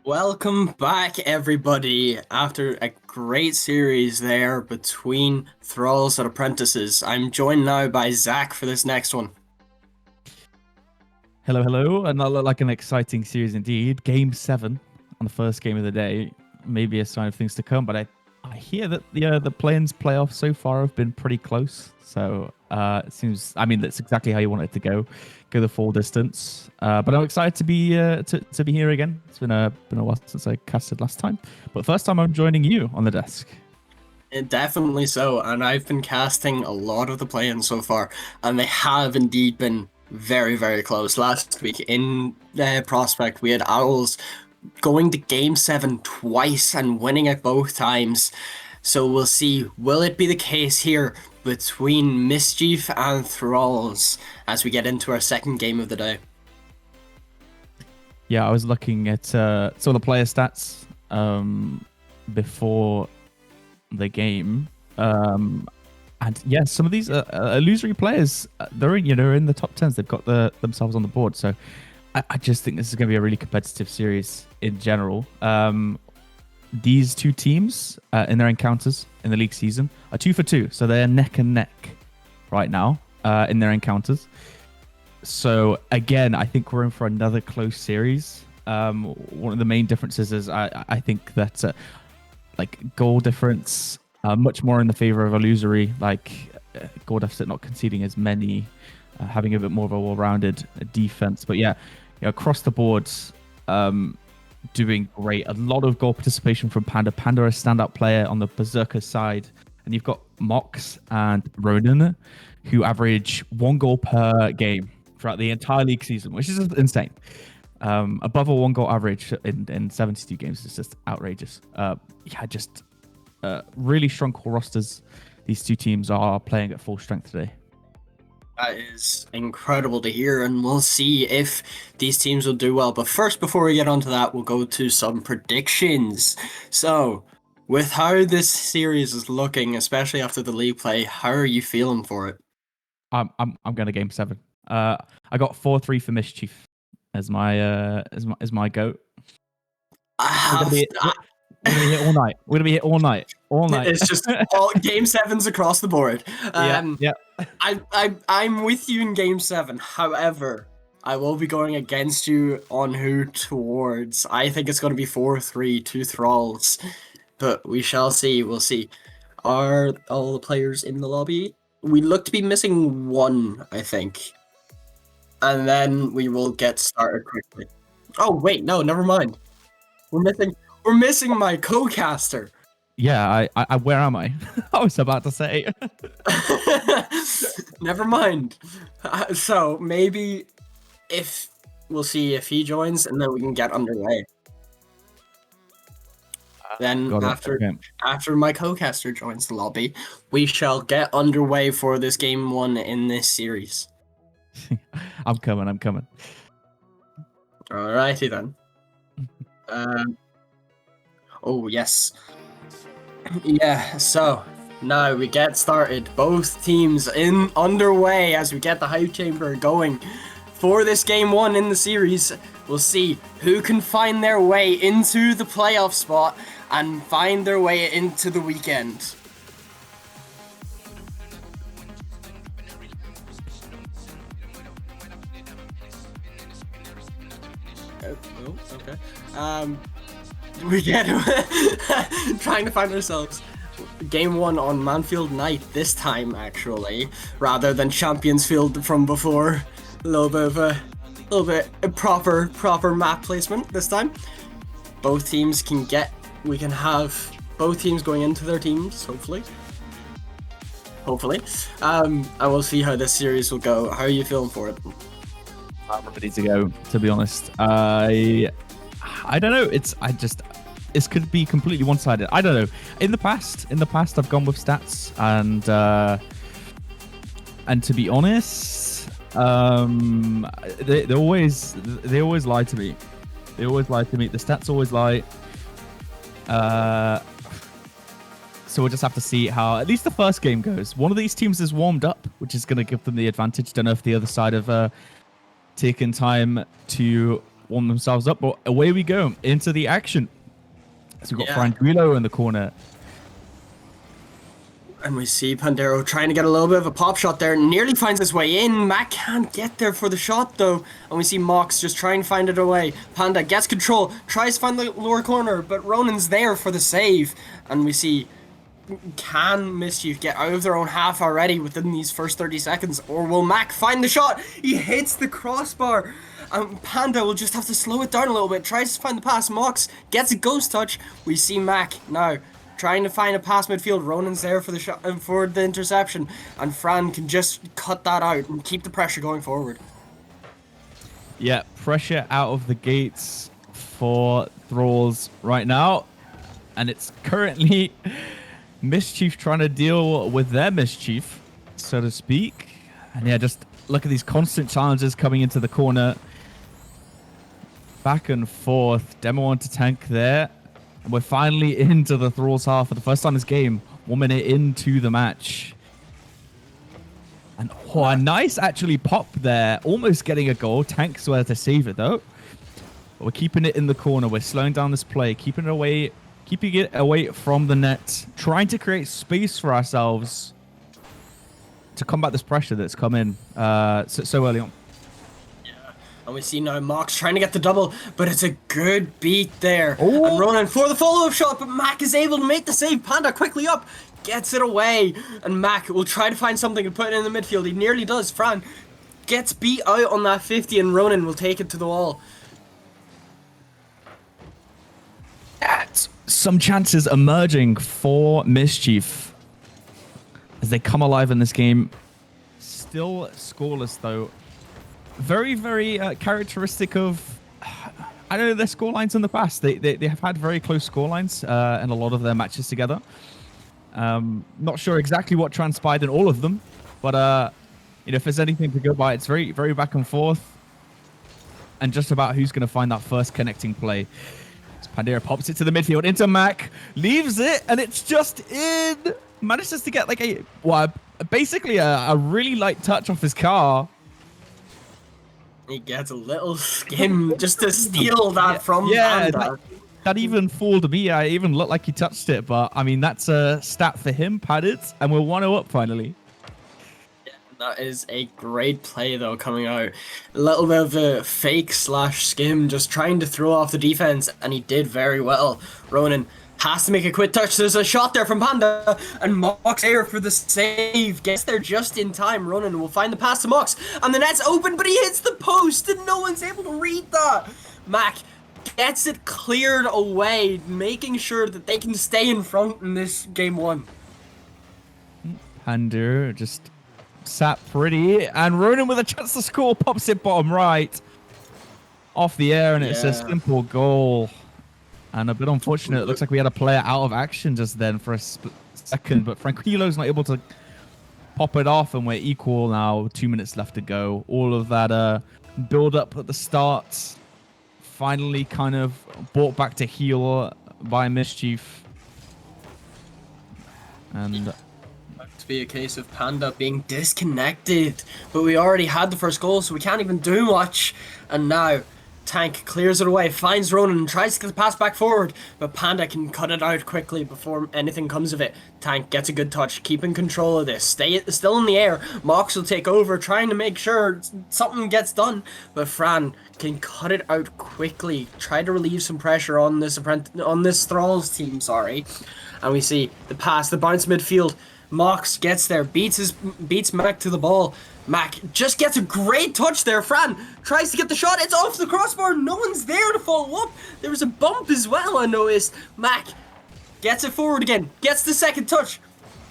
Welcome back, everybody. After a great series there between Thralls and Apprentices, I'm joined now by Zach for this next one. Hello, hello, and that looked like an exciting series indeed. Game 7 on the first game of the day, maybe a sign of things to come. But I hear that the play-ins playoffs so far have been pretty close. So it seems, I mean, that's exactly how you want it to go the full distance. But I'm excited to be here again. It's been a while since I casted last time, but first time I'm joining you on the desk. Definitely so, and I've been casting a lot of the play-ins so far, and they have indeed been very, very close. Last week in Prospect, we had Owls going to Game 7 twice and winning it both times. So we'll see, will it be the case here between Mischief and Thralls as we get into our second game of the day? Yeah, I was looking at some of the player stats before the game. And yeah, some of these illusory players, they're in the top 10s. They've got themselves on the board. So I just think this is going to be a really competitive series in general. These two teams in their encounters in the league season are 2 for 2. So they're neck and neck right now in their encounters. So again, I think we're in for another close series. One of the main differences is I think that like goal difference much more in the favor of illusory, like goal deficit not conceding as many, having a bit more of a well-rounded defense. But yeah, across the board, doing great. A lot of goal participation from Panda. Panda, a standout player on the Berserker side. And you've got Mox and Ronan, who average 1 goal per game throughout the entire league season, which is insane. Above a 1 goal average in 72 games is just outrageous. Just really strong core rosters. These two teams are playing at full strength today. That is incredible to hear, and we'll see if these teams will do well. But first, before we get onto that, we'll go to some predictions. So, with how this series is looking, especially after the league play, how are you feeling for it? I'm going to Game 7. I got 4-3 for Mischief as my goat. We're gonna be here all night. We're gonna be here all night. All night. It's just all Game 7s across the board. Yeah. I'm with you in Game 7. However, I will be going against you on who towards. I think it's going to be 4-3 to Thralls, but we shall see. We'll see. Are all the players in the lobby? We look to be missing 1, I think, and then we will get started quickly. Oh wait, no, never mind. We're missing my co-caster. Yeah, I where am I? I was about to say. Never mind. So maybe we'll see if he joins, and then we can get underway. Then after my co-caster joins the lobby, we shall get underway for this game 1 in this series. I'm coming. Alrighty then. Oh, yes. Yeah, so now we get started. Both teams underway as we get the hype chamber going for this game 1 in the series. We'll see who can find their way into the playoff spot and find their way into the weekend. Oh, okay. We get trying to find ourselves game 1 on Manfield Night this time, actually, rather than Champions Field from before. A little bit of proper map placement this time. Both teams we can have both teams going into their teams, hopefully. And we'll see how this series will go. How are you feeling for it? I'm ready to go, to be honest. I don't know. This could be completely one-sided. I don't know. In the past, I've gone with stats, and to be honest, they always lie to me. They always lie to me. The stats always lie. So we'll just have to see how at least the first game goes. One of these teams is warmed up, which is going to give them the advantage. Don't know if the other side have taken time to warm themselves up, but away we go into the action. So we've got Franquilo in the corner. And we see Pandero trying to get a little bit of a pop shot there. Nearly finds his way in. Mac can't get there for the shot, though. And we see Mox just trying to find it away. Panda gets control, tries to find the lower corner, but Ronan's there for the save. And we see, can Mischief get out of their own half already within these first 30 seconds? Or will Mac find the shot? He hits the crossbar. Panda will just have to slow it down a little bit. Tries to find the pass. Mox gets a ghost touch. We see Mac now trying to find a pass midfield. Ronan's there for the shot and for the interception, and Fran can just cut that out and keep the pressure going forward. Yeah, pressure out of the gates for Thralls right now, and it's currently Mischief trying to deal with their mischief, so to speak. And yeah, just look at these constant challenges coming into the corner. Back and forth. Demo on to tank there. And we're finally into the Thralls half for the first time this game. 1 minute into the match. And a nice actually pop there. Almost getting a goal. Tank's there to save it though. But we're keeping it in the corner. We're slowing down this play. Keeping it away from the net. Trying to create space for ourselves to combat this pressure that's come in so early on. And we see now Mox trying to get the double, but it's a good beat there. Oh. And Ronan for the follow-up shot, but Mac is able to make the save. Panda quickly up, gets it away. And Mac will try to find something to put it in the midfield. He nearly does. Fran gets beat out on that 50, and Ronan will take it to the wall. Some chances emerging for Mischief as they come alive in this game. Still scoreless, though. Very, very characteristic of, I don't know, their scorelines in the past. They have had very close scorelines in a lot of their matches together. Not sure exactly what transpired in all of them, but if there's anything to go by, it's very, very back and forth, and just about who's going to find that first connecting play. Pandera pops it to the midfield into Mac, leaves it, and it's just in. Manages to get like basically a really light touch off his car. He gets a little skim just to steal that from Panda. That even fooled me. I even looked like he touched it, but I mean, that's a stat for him, padded, and we're 1-0 up finally. Yeah, that is a great play, though, coming out. A little bit of a fake / skim, just trying to throw off the defense, and he did very well. Ronan has to make a quick touch. There's a shot there from Panda, and Mox there for the save. Gets there just in time. Ronan will find the pass to Mox, and the net's open, but he hits the post, and no one's able to read that. Mac gets it cleared away, making sure that they can stay in front in this game 1. Panda just sat pretty, and Ronan with a chance to score pops it bottom right off the air, and it's a simple goal. And a bit unfortunate. It looks like we had a player out of action just then for a second, but Franquilo's not able to pop it off, and we're equal now. 2 minutes left to go. All of that build up at the start finally kind of brought back to heel by Mischief. And To be a case of Panda being disconnected, but we already had the first goal, so we can't even do much. And now Tank clears it away, finds Ronan and tries to get the pass back forward, but Panda can cut it out quickly before anything comes of it. Tank gets a good touch, keeping control of this, still in the air. Mox will take over, trying to make sure something gets done, but Fran can cut it out quickly, try to relieve some pressure on this Thralls team, and we see the pass, the bounce midfield. Mox gets there, beats Mac to the ball. Mac just gets a great touch there. Fran tries to get the shot. It's off the crossbar. No one's there to follow up. There was a bump as well, I noticed. Mac gets it forward again. Gets the second touch.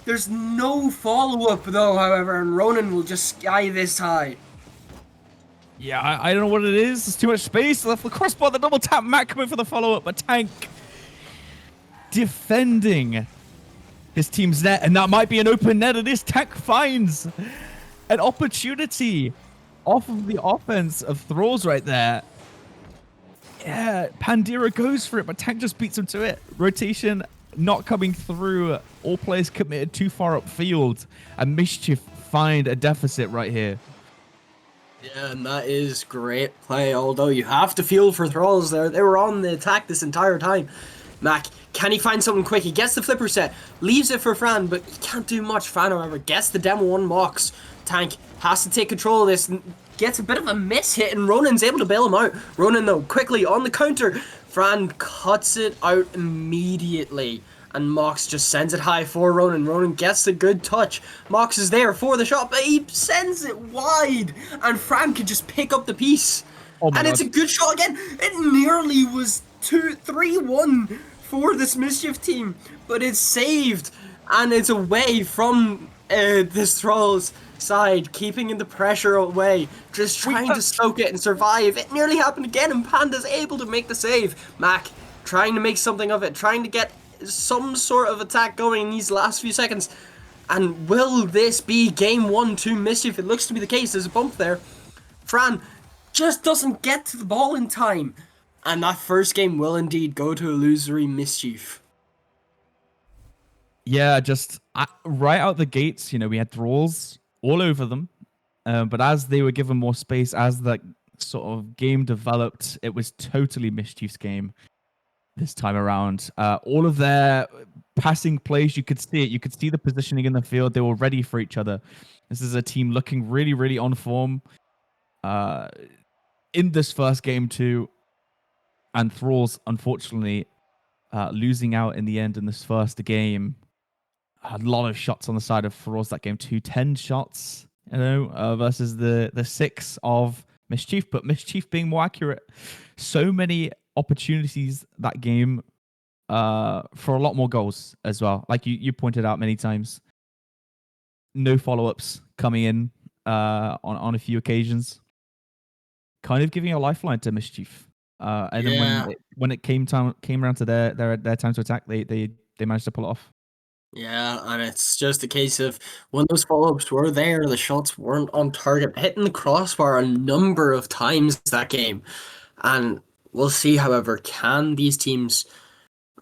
There's no follow-up though, however, and Ronan will just sky this high. yeah, I don't know what it is. There's too much space left. The crossbar, the double tap. Mac coming for the follow-up, but Tank defending his team's net, and that might be an open net. It is. Tank finds an opportunity off of the offense of Thralls right there. Yeah, Pandira goes for it, but Tank just beats him to it. Rotation not coming through. All players committed too far upfield, and Mischief find a deficit right here. Yeah, and that is great play, although you have to feel for Thralls there. They were on the attack this entire time. Mac, can he find something quick? He gets the flipper set, leaves it for Fran, but he can't do much. Fran, however, gets the demo 1 Mox. Tank has to take control of this, and gets a bit of a miss hit, and Ronan's able to bail him out. Ronan, though, quickly on the counter. Fran cuts it out immediately, and Mox just sends it high for Ronan. Ronan gets the good touch. Mox is there for the shot, but he sends it wide, and Fran can just pick up the piece. Oh my and God. it's a good shot again. It nearly was 3-1 for this Mischief team, but it's saved, and it's away from this Thralls side, keeping the pressure away, just trying to soak it and survive. It nearly happened again, and Panda's able to make the save. Mac trying to make something of it, trying to get some sort of attack going in these last few seconds. And will this be game 1 to Mischief? It looks to be the case. There's a bump there. Fran just doesn't get to the ball in time, and that first game will indeed go to illusory Mischief. Yeah, just right out the gates, we had Thralls all over them. But as they were given more space, as the sort of game developed, it was totally Mischief's game this time around. All of their passing plays, you could see it. You could see the positioning in the field. They were ready for each other. This is a team looking really, really on form in this first game too. And Thralls, unfortunately, losing out in the end in this first game. A lot of shots on the side of Thralls that game too. 10 shots, versus the 6 of Mischief, but Mischief being more accurate. So many opportunities that game for a lot more goals as well. Like you pointed out many times. No follow-ups coming in on a few occasions. Kind of giving a lifeline to Mischief. And then when it came around to their time to attack, they managed to pull it off. Yeah, and it's just a case of when those follow-ups were there, the shots weren't on target, hitting the crossbar a number of times that game. And we'll see, however, can these teams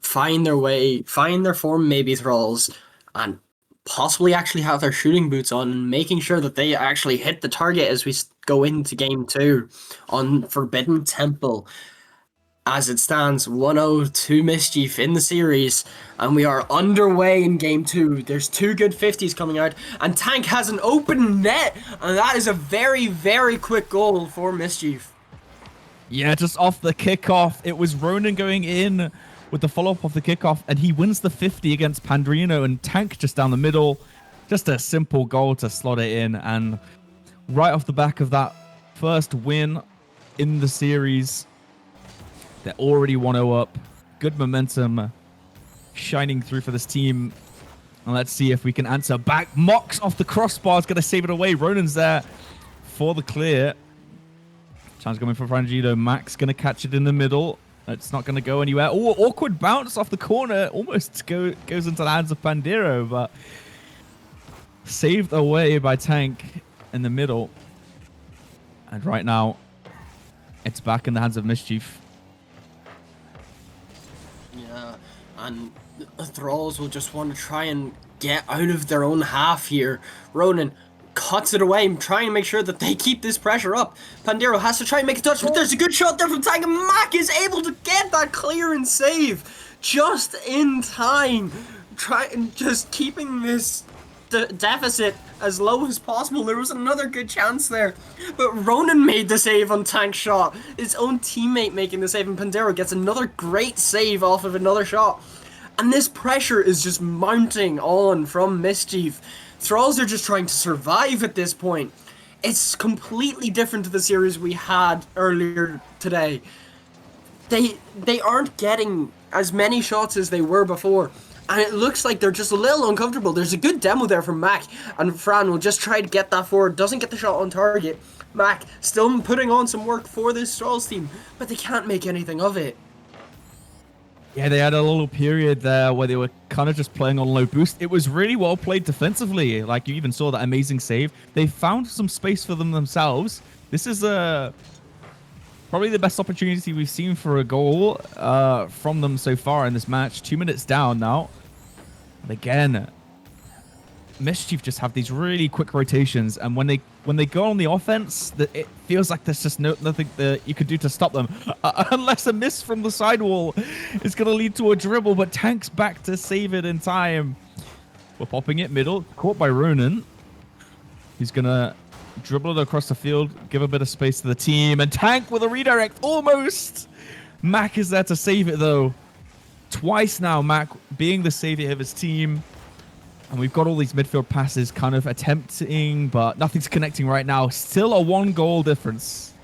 find their way, find their form, maybe Thralls, and possibly actually have their shooting boots on and making sure that they actually hit the target as we go into game 2 on Forbidden Temple. As it stands, 1-0 to Mischief in the series, and we are underway in game 2. There's 2 good 50s coming out, and Tank has an open net, and that is a very, very quick goal for Mischief. Yeah, just off the kickoff. It was Ronan going in with the follow-up off the kickoff, and he wins the 50 against Pandrino, and Tank just down the middle. Just a simple goal to slot it in, and right off the back of that first win in the series, they're already 1-0 up. Good momentum shining through for this team. And let's see if we can answer back. Mox off the crossbar is going to save it away. Ronan's there for the clear. Chance coming for Frangino. Max going to catch it in the middle. It's not going to go anywhere. Oh, awkward bounce off the corner. Almost goes into the hands of Pandiro, but saved away by Tank in the middle. And right now, it's back in the hands of Mischief. And Thralls will just want to try and get out of their own half here. Ronan cuts it away, trying to make sure that they keep this pressure up. Pandero has to try and make a touch, but there's a good shot there from Tank, and Mac is able to get that clear and save just in time. Just keeping this deficit as low as possible. There was another good chance there, but Ronan made the save on Tank's shot. His own teammate making the save, and Pandero gets another great save off of another shot. And this pressure is just mounting on from Mischief. Thralls are just trying to survive at this point. It's completely different to the series we had earlier today. They aren't getting as many shots as they were before. And it looks like they're just a little uncomfortable. There's a good demo there from Mac, and Fran will just try to get that forward. Doesn't get the shot on target. Mac still putting on some work for this Thralls team, but they can't make anything of it. Yeah, they had a little period there where they were kind of just playing on low boost. It was really well played defensively. Like, you even saw that amazing save. They found some space for themselves. This is probably the best opportunity we've seen for a goal from them so far in this match. 2 minutes down now. And again, Mischief just have these really quick rotations, and when they go on the offense, it feels like there's just nothing that you could do to stop them, unless a miss from the sidewall is going to lead to a dribble. But Tank's back to save it in time. We're popping it middle, caught by Ronan. He's going to dribble it across the field, give a bit of space to the team, and Tank with a redirect, almost. Mac is there to save it though. Twice now, Mac being the savior of his team. And we've got all these midfield passes kind of attempting, but nothing's connecting right now. Still a 1-goal difference.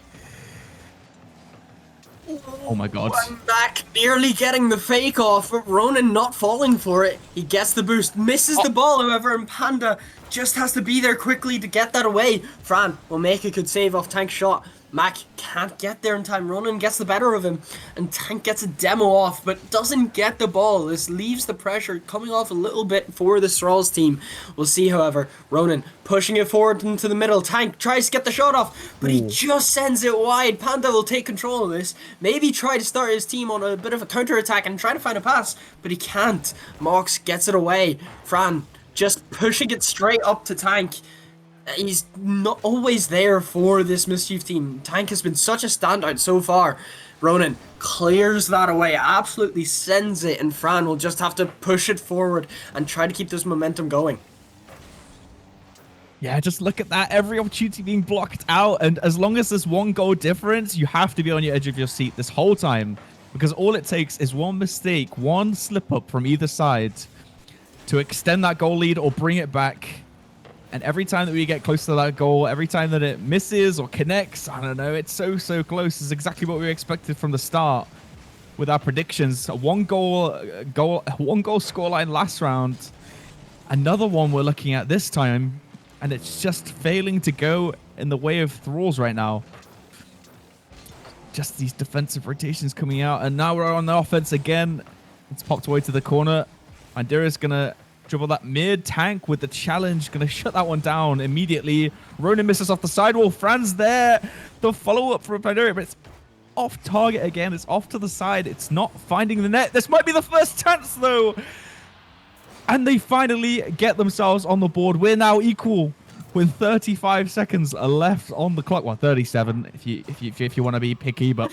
Oh my god. Mac nearly getting the fake off, but Ronan not falling for it. He gets the boost, misses the ball, however, and Panda just has to be there quickly to get that away. Fran will make a good save off Tank's shot. Mac can't get there in time. Ronan gets the better of him, and Tank gets a demo off, but doesn't get the ball. This leaves the pressure coming off a little bit for the Thralls team. We'll see, however. Ronan pushing it forward into the middle. Tank tries to get the shot off, but he just sends it wide. Panda will take control of this. Maybe try to start his team on a bit of a counter-attack and try to find a pass, but he can't. Mox gets it away. Fran just pushing it straight up to Tank. He's not always there for this Mischief team. Tank has been such a standout so far. Ronan clears that away, absolutely sends it, and Fran will just have to push it forward and try to keep this momentum going. Yeah, just look at that. Every opportunity being blocked out, and as long as there's 1-goal difference, you have to be on your edge of your seat this whole time, because all it takes is one mistake, one slip-up from either side to extend that goal lead or bring it back. And every time that we get close to that goal, every time that it misses or connects, I don't know, it's so close. It's exactly what we expected from the start with our predictions. A one-goal scoreline last round. Another one we're looking at this time, and it's just failing to go in the way of Thralls right now. Just these defensive rotations coming out, and now we're on the offense again. It's popped away to the corner. Mandira's gonna dribble that mid. Tank with the challenge, gonna shut that one down immediately. Ronan misses off the sidewall. Fran's there. The follow-up from Pandora, but it's off target again. It's off to the side. It's not finding the net. This might be the first chance though. And they finally get themselves on the board. We're now equal with 35 seconds left on the clock. Well, 37 if you want to be picky, but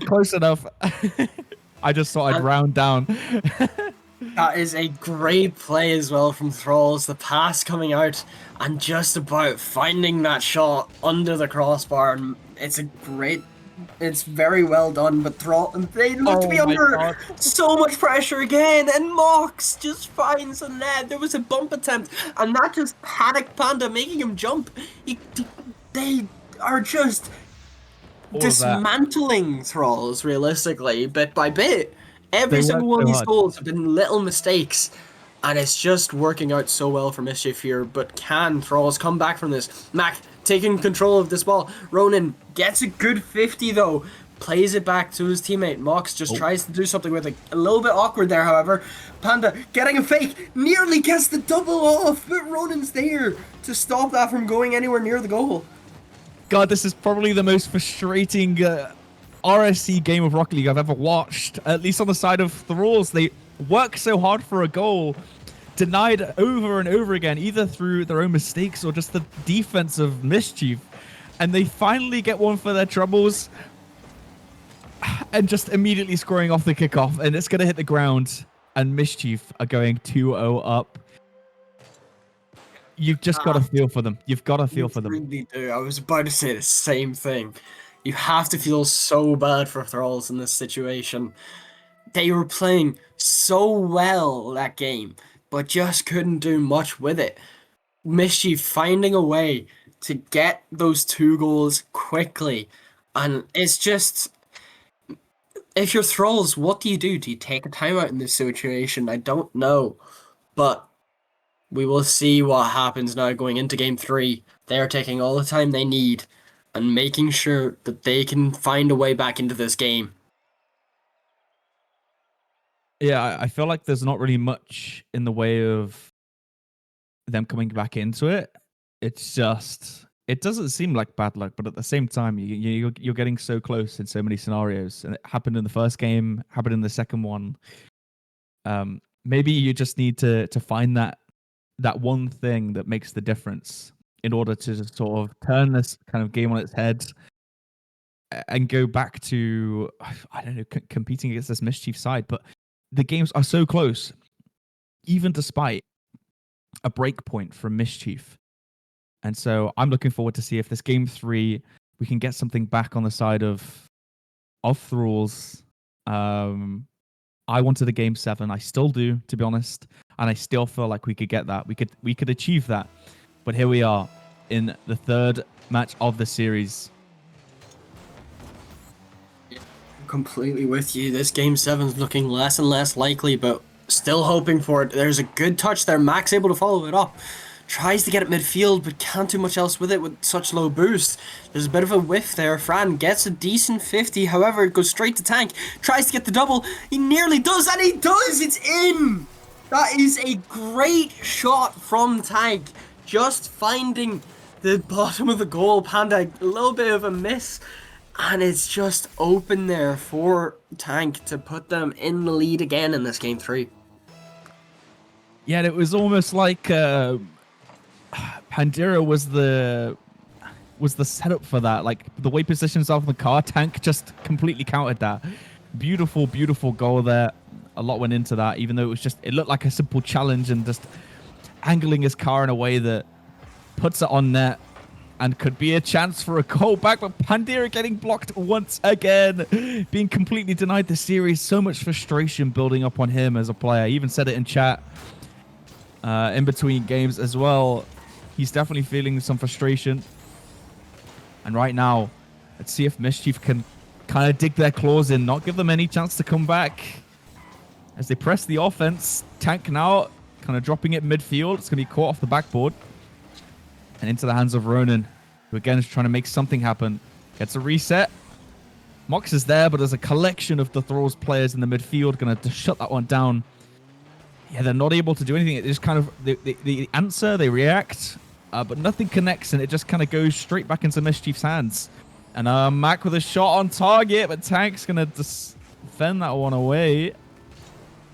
close enough. I just thought I'd round down. That is a great play as well from Thralls. The pass coming out and just about finding that shot under the crossbar. And it's very well done, but they look to be under so much pressure again, and Mox just finds the net. There was a bump attempt, and that just panicked Panda, making him jump. They are just dismantling Thralls, realistically, bit by bit. Every single one of these goals have been little mistakes, and it's just working out so well for Mischief here. But can Thralls come back from this? Mac taking control of this ball. Ronan gets a good 50 though. Plays it back to his teammate. Mox just tries to do something with it. A little bit awkward there, however. Panda getting a fake. Nearly gets the double off, but Ronan's there to stop that from going anywhere near the goal. God, this is probably the most frustrating RSC game of Rocket League I've ever watched, at least on the side of Thralls. They work so hard for a goal, denied over and over again, either through their own mistakes or just the defense of Mischief. And they finally get one for their troubles and just immediately scoring off the kickoff. And it's going to hit the ground. And Mischief are going 2-0 up. You've just got to feel for them. You've got to feel for them. You really do. I was about to say the same thing. You have to feel so bad for Thralls in this situation. They were playing so well that game, but just couldn't do much with it. Mischief finding a way to get those 2 goals quickly. And it's just, if you're Thralls, what do you do? Do you take a timeout in this situation? I don't know. But we will see what happens now going into game 3. They are taking all the time they need and making sure that they can find a way back into this game. Yeah, I feel like there's not really much in the way of them coming back into it. It's just, it doesn't seem like bad luck, but at the same time, you're getting so close in so many scenarios. And it happened in the first game, happened in the second one. Maybe you just need to find that one thing that makes the difference in order to just sort of turn this kind of game on its head and go back to, I don't know, competing against this Mischief side. But the games are so close, even despite a break point from Mischief. And so I'm looking forward to see if this game 3, we can get something back on the side of Thralls. I wanted a game 7. I still do, to be honest. And I still feel like we could get that. We could achieve that. But here we are in the 3rd match of the series. Completely with you. This game 7's looking less and less likely, but still hoping for it. There's a good touch there. Max able to follow it up. Tries to get it midfield, but can't do much else with it with such low boost. There's a bit of a whiff there. Fran gets a decent 50. However, it goes straight to Tank. Tries to get the double. He nearly does, and he does! It's in! That is a great shot from Tank. Just finding the bottom of the goal. Panda, a little bit of a miss. And it's just open there for Tank to put them in the lead again in this game 3. Yeah, it was almost like Pandira was the setup for that. Like the way positions off the car, Tank just completely countered that. Beautiful, beautiful goal there. A lot went into that, even though it looked like a simple challenge and just angling his car in a way that puts it on net and could be a chance for a goal back. But Pandira getting blocked once again, being completely denied the series. So much frustration building up on him as a player. He even said it in chat in between games as well. He's definitely feeling some frustration. And right now, let's see if Mischief can kind of dig their claws in, not give them any chance to come back. As they press the offense, Tank now kind of dropping it midfield. It's going to be caught off the backboard. And into the hands of Ronan, who again is trying to make something happen. Gets a reset. Mox is there, but there's a collection of the Thralls players in the midfield going to shut that one down. Yeah, they're not able to do anything. It just kind of, they answer, they react, but nothing connects, and it just kind of goes straight back into Mischief's hands. And Mac with a shot on target, but Tank's going to defend that one away.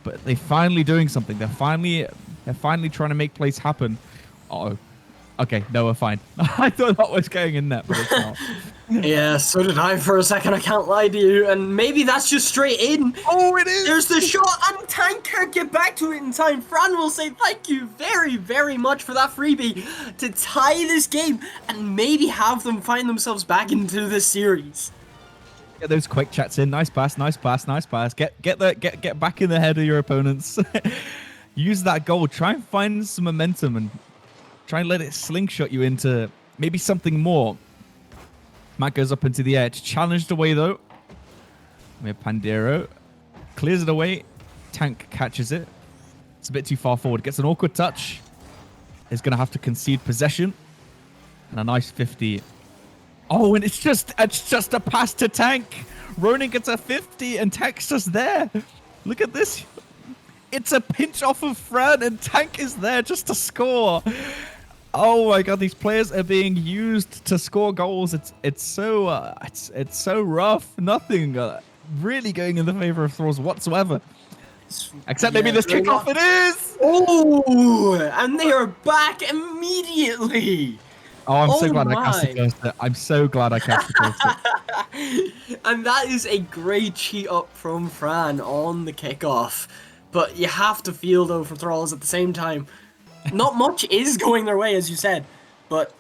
But they're finally doing something. They're finally trying to make plays happen. Uh-oh. Okay, no, we're fine. I thought that was going in net, but it's not. Yeah, so did I for a second, I can't lie to you. And maybe that's just straight in. Oh, it is! There's the shot, and Tank can't get back to it in time. Fran will say thank you very, very much for that freebie to tie this game and maybe have them find themselves back into this series. Get those quick chats in. Nice pass, nice pass, nice pass. Get back in the head of your opponents. Use that goal. Try and find some momentum and try and let it slingshot you into maybe something more. Matt goes up into the edge. Challenged away, though. We have Pandero. Clears it away. Tank catches it. It's a bit too far forward. Gets an awkward touch. Is going to have to concede possession. And a nice 50. Oh, and it's just a pass to Tank. Ronan gets a 50, and Tank's just there. Look at this. It's a pinch off of Fran, and Tank is there just to score. Oh my god, these players are being used to score goals. It's so rough. Nothing really going in the favor of Thralls whatsoever. Except maybe this kickoff, it is! Oh, and they are back immediately. Oh, I'm so glad I my. cast the cursor. I'm so glad I cast the cursor. And that is a great cheat up from Fran on the kickoff. But you have to feel, though, for Thralls at the same time. Not much is going their way, as you said. But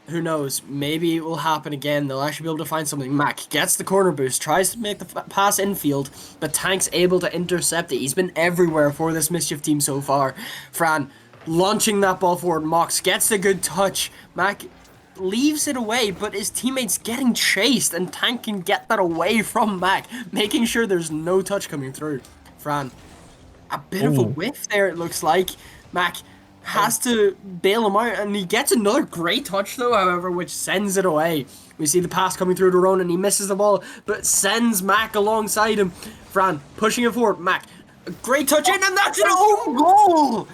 who knows? Maybe it will happen again. They'll actually be able to find something. Mac gets the corner boost, tries to make the pass infield, but Tank's able to intercept it. He's been everywhere for this Mischief team so far. Fran launching that ball forward. Mox gets a good touch. Mac leaves it away, but his teammates getting chased, and Tank can get that away from Mac, making sure there's no touch coming through. Fran, a bit of a whiff there, it looks like. Mac has to bail him out, and he gets another great touch, though, however, which sends it away. We see the pass coming through to Ronan. He misses the ball, but sends Mac alongside him. Fran pushing it forward. Mac, a great touch in, and that's an own goal!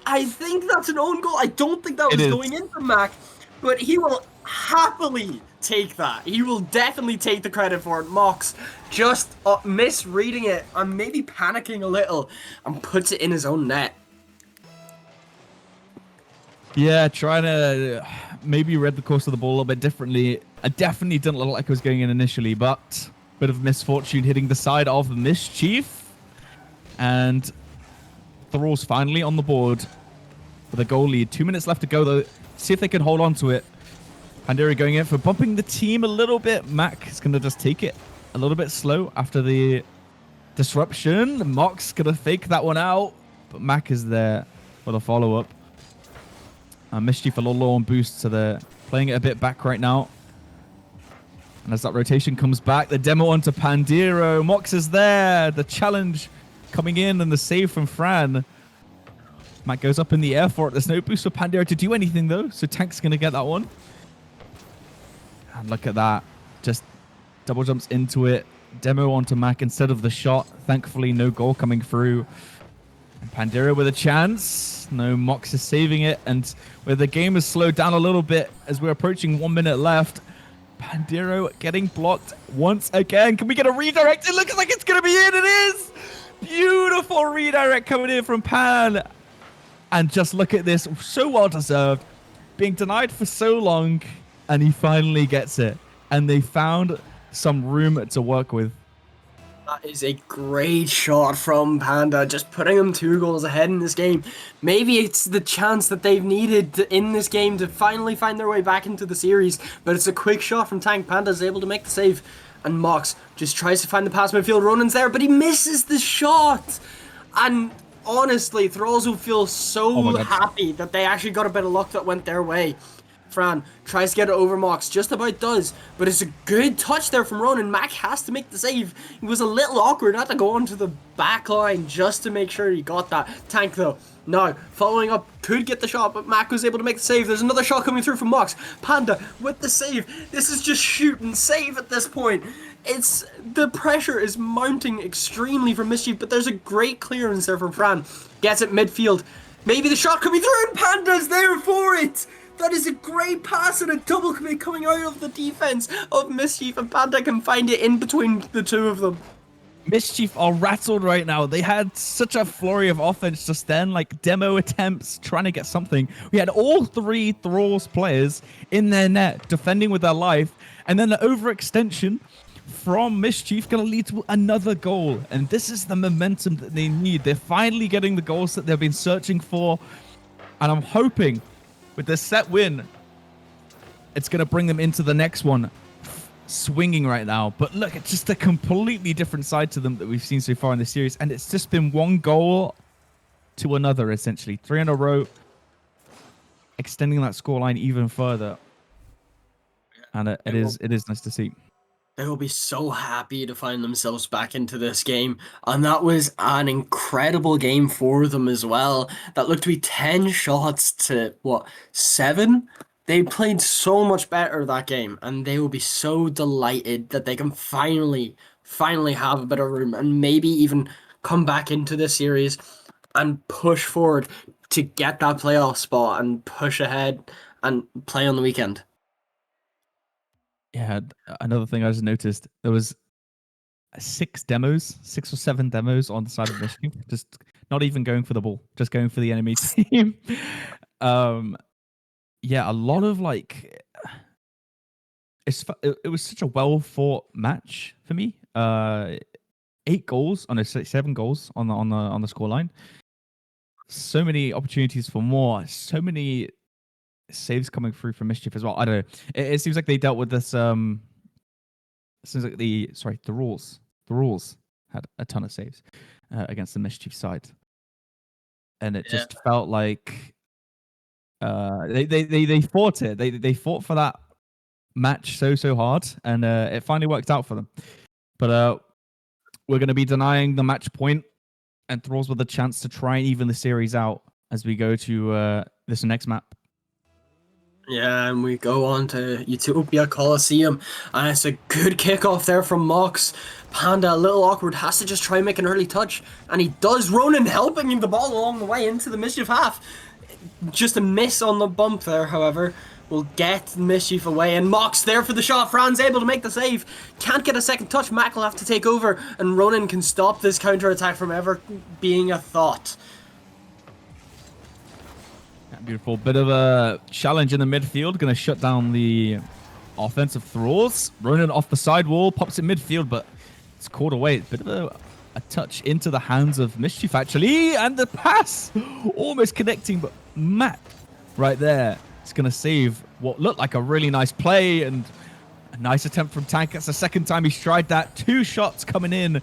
I think that's an own goal. I don't think that was going in for Mac, but he will happily take that. He will definitely take the credit for it. Mox just misreading it and maybe panicking a little and puts it in his own net. Yeah, trying to maybe read the course of the ball a little bit differently. I definitely didn't look like it was going in initially, but bit of misfortune hitting the side of the Mischief. And Thralls finally on the board with a goal lead. 2 minutes left to go, though. See if they can hold on to it. Pandera going in for bumping the team a little bit. Mac is going to just take it a little bit slow after the disruption. Mox going to fake that one out, but Mac is there for the follow-up. Mischief a little low on boost, so they're playing it a bit back right now. And as that rotation comes back, the demo onto Pandero. Mox is there. The challenge coming in and the save from Fran. Mac goes up in the air for it. There's no boost for Pandero to do anything, though, so Tank's going to get that one. And look at that. Just double jumps into it. Demo onto Mac instead of the shot. Thankfully, no goal coming through. And Pandera with a chance. No, Mox is saving it. And where the game has slowed down a little bit as we're approaching 1 minute left. Pandero getting blocked once again. Can we get a redirect? It looks like it's going to be in. It is! Beautiful redirect coming in from Pan. And just look at this. So well deserved. Being denied for so long. And he finally gets it. And they found some room to work with. That is a great shot from Panda, just putting them 2 goals ahead in this game. Maybe it's the chance that they've needed in this game to finally find their way back into the series, but it's a quick shot from Tank. Panda is able to make the save, and Mox just tries to find the pass midfield. Ronan's there, but he misses the shot. And honestly, Thralls will feel so happy that they actually got a bit of luck that went their way. Fran tries to get it over Mox, just about does, but it's a good touch there from Ronan. Mac has to make the save. It was a little awkward, had to go onto the back line just to make sure he got that. Tank, though, now following up, could get the shot, but Mac was able to make the save. There's another shot coming through from Mox. Panda with the save. This is just shoot and save at this point. It's the pressure is mounting extremely for Mischief, but there's a great clearance there from Fran. Gets it midfield. Maybe the shot coming through, and Panda's there for it. That is a great pass and a double commit coming out of the defense of Mischief, and Panda can find it in between the two of them. Mischief are rattled right now. They had such a flurry of offense just then, like demo attempts, trying to get something. We had all 3 Thralls players in their net, defending with their life, and then the overextension from Mischief going to lead to another goal. And this is the momentum that they need. They're finally getting the goals that they've been searching for, and I'm hoping with this set win, it's going to bring them into the next one swinging right now. But look, it's just a completely different side to them that we've seen so far in the series. And it's just been 1 goal to another, essentially. 3 in a row, extending that scoreline even further. And it is nice to see. They will be so happy to find themselves back into this game. And that was an incredible game for them as well. That looked to be 10 shots to, 7? They played so much better that game. And they will be so delighted that they can finally have a bit of room and maybe even come back into this series and push forward. to get that playoff spot and push ahead and play on the weekend. Yeah, another thing I just noticed, there was 6 or 7 demos on the side of Mischief, just not even going for the ball, just going for the enemy team. Yeah, a lot of like, it was such a well fought match for me. 8 goals on 7 goals on the scoreline. So many opportunities for more. So many saves coming through from Mischief as well. I don't know. It seems like they dealt with this. It seems like the rules had a ton of saves against the Mischief side, and it just felt like they fought it. They fought for that match so hard, and it finally worked out for them. But we're going to be denying the match point, and Thralls with a chance to try and even the series out as we go to this next map. Yeah, and we go on to Utopia Coliseum, and it's a good kickoff there from Mox. Panda, a little awkward, has to just try and make an early touch, and he does. Ronan helping him the ball along the way into the Mischief half. Just a miss on the bump there, however, will get Mischief away, and Mox there for the shot. Fran's able to make the save. Can't get a second touch. Mac will have to take over, and Ronan can stop this counter-attack from ever being a thought. Beautiful. Bit of a challenge in the midfield. Going to shut down the offensive Thralls. Ronan off the side wall. Pops it midfield, but it's caught away. Bit of a touch into the hands of Mischief, actually. And the pass almost connecting, but Matt right there is going to save what looked like a really nice play and a nice attempt from Tank. That's the second time he's tried that. 2 shots coming in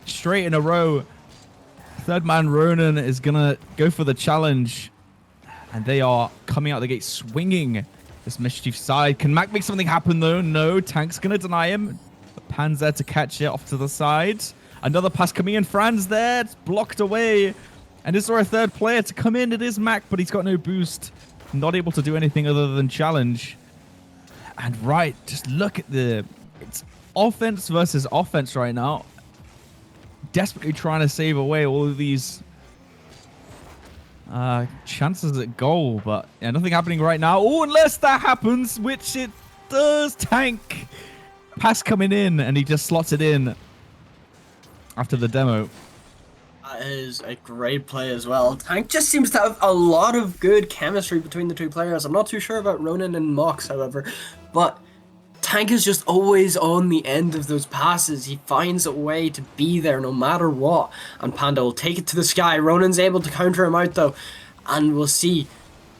straight in a row. Third man Ronan is going to go for the challenge. And they are coming out the gate swinging this Mischief side. Can Mac make something happen, though? No, Tank's going to deny him. But Pan's there to catch it off to the side. Another pass coming in. Fran's there. It's blocked away. And is there a third player to come in? It is Mac, but he's got no boost. Not able to do anything other than challenge. And right, just look at it's offense versus offense right now. Desperately trying to save away all of these chances at goal, but yeah, nothing happening right now. Oh, unless that happens, which it does. Tank pass coming in, and he just slots it in after the demo. That is a great play as well. Tank just seems to have a lot of good chemistry between the two players. I'm not too sure about Ronan and Mox, however, but Tank is just always on the end of those passes. He finds a way to be there no matter what. And Panda will take it to the sky. Ronan's able to counter him out though. And we'll see,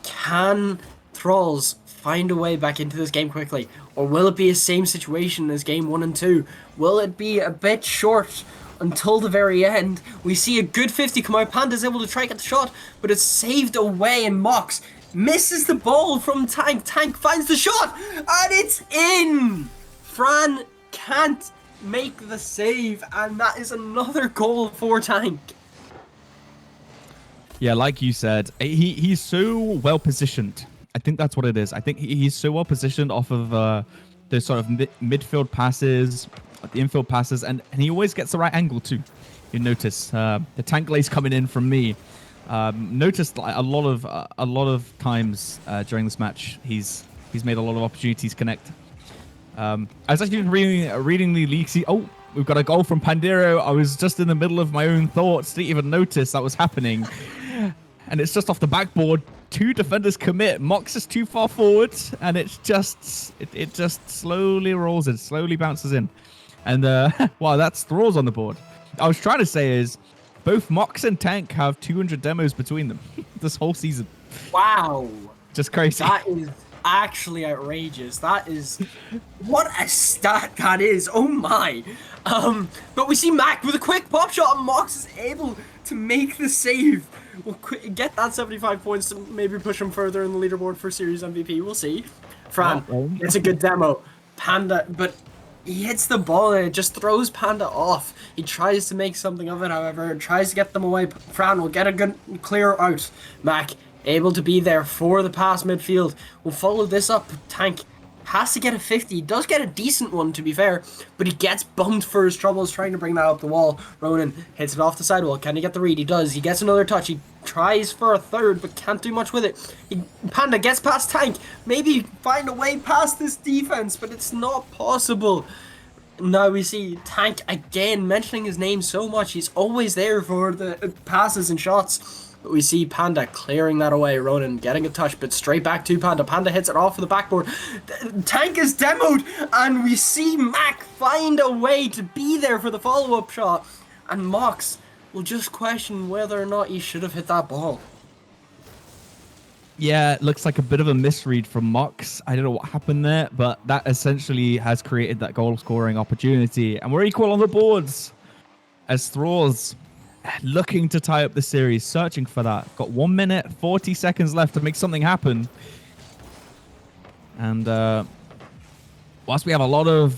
can Thralls find a way back into this game quickly? Or will it be the same situation as game 1 and 2? Will it be a bit short until the very end? We see a good 50 come out. Panda's able to try get the shot, but it's saved away, and Mox misses the ball from Tank. Tank finds the shot, and it's in! Fran can't make the save, and that is another goal for Tank. Yeah, like you said, he's so well positioned. I think that's what it is. I think he's so well positioned off of those sort of midfield passes, the infield passes, and he always gets the right angle too. You notice the Tank lace coming in from me. Noticed a lot of times during this match he's made a lot of opportunities connect. I was actually reading the league. Oh, we've got a goal from Pandero. I was just in the middle of my own thoughts, didn't even notice that was happening, and it's just off the backboard. 2 defenders commit. Mox is too far forward, and it just slowly rolls in, slowly bounces in, and wow, that's Thralls on the board. I was trying to say is, both Mox and Tank have 200 demos between them this whole season. Wow. Just crazy. That is actually outrageous. That is... What a stat that is. Oh my. But we see Mac with a quick pop shot, and Mox is able to make the save. We'll get that 75 points to maybe push him further in the leaderboard for Series MVP. We'll see. Fran, it's a good demo. Panda, but... he hits the ball and it just throws Panda off. He tries to make something of it, however, and tries to get them away. Fran will get a good clear out. Mac able to be there for the pass midfield. We'll follow this up. Tank has to get a 50. He does get a decent one, to be fair, but he gets bumped for his troubles trying to bring that up the wall. Ronan hits it off the sidewall. Can he get the read? He does. He gets another touch. He tries for a third, but can't do much with it. Panda gets past Tank. Maybe find a way past this defense, but it's not possible. Now we see Tank again mentioning his name so much. He's always there for the passes and shots. But we see Panda clearing that away. Ronan getting a touch, but straight back to Panda. Panda hits it off of the backboard. Tank is demoed, and we see Mac find a way to be there for the follow-up shot. And Mox will just question whether or not he should have hit that ball. Yeah, it looks like a bit of a misread from Mox. I don't know what happened there, but that essentially has created that goal-scoring opportunity. And we're equal on the boards as Thralls looking to tie up the series, searching for that. Got 1 minute, 40 seconds left to make something happen. And whilst we have a lot of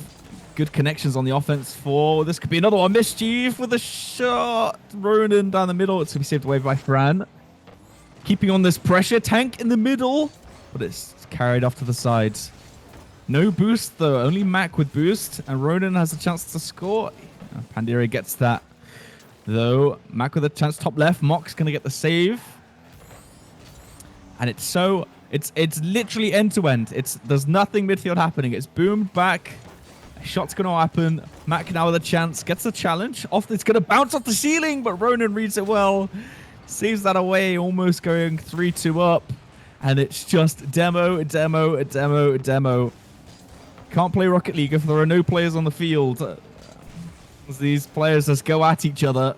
good connections on the offense for, this could be another one. Mischief with a shot. Ronan down the middle. It's going to be saved away by Fran. Keeping on this pressure. Tank in the middle, but it's carried off to the side. No boost, though. Only Mac with boost, and Ronan has a chance to score. Pandira gets that, though. Mac with a chance top left. Mock's going to get the save. And it's literally end-to-end. There's nothing midfield happening. It's boomed back. A shot's going to happen. Mac now with a chance. Gets the challenge. It's going to bounce off the ceiling, but Ronan reads it well. Saves that away, almost going 3-2 up. And it's just demo. Can't play Rocket League if there are no players on the field. These players just go at each other.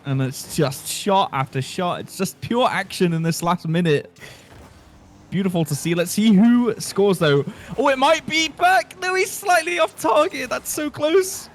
And it's just shot after shot. It's just pure action in this last minute. Beautiful to see. Let's see who scores, though. Oh, it might be back. No, he's slightly off target. That's so close.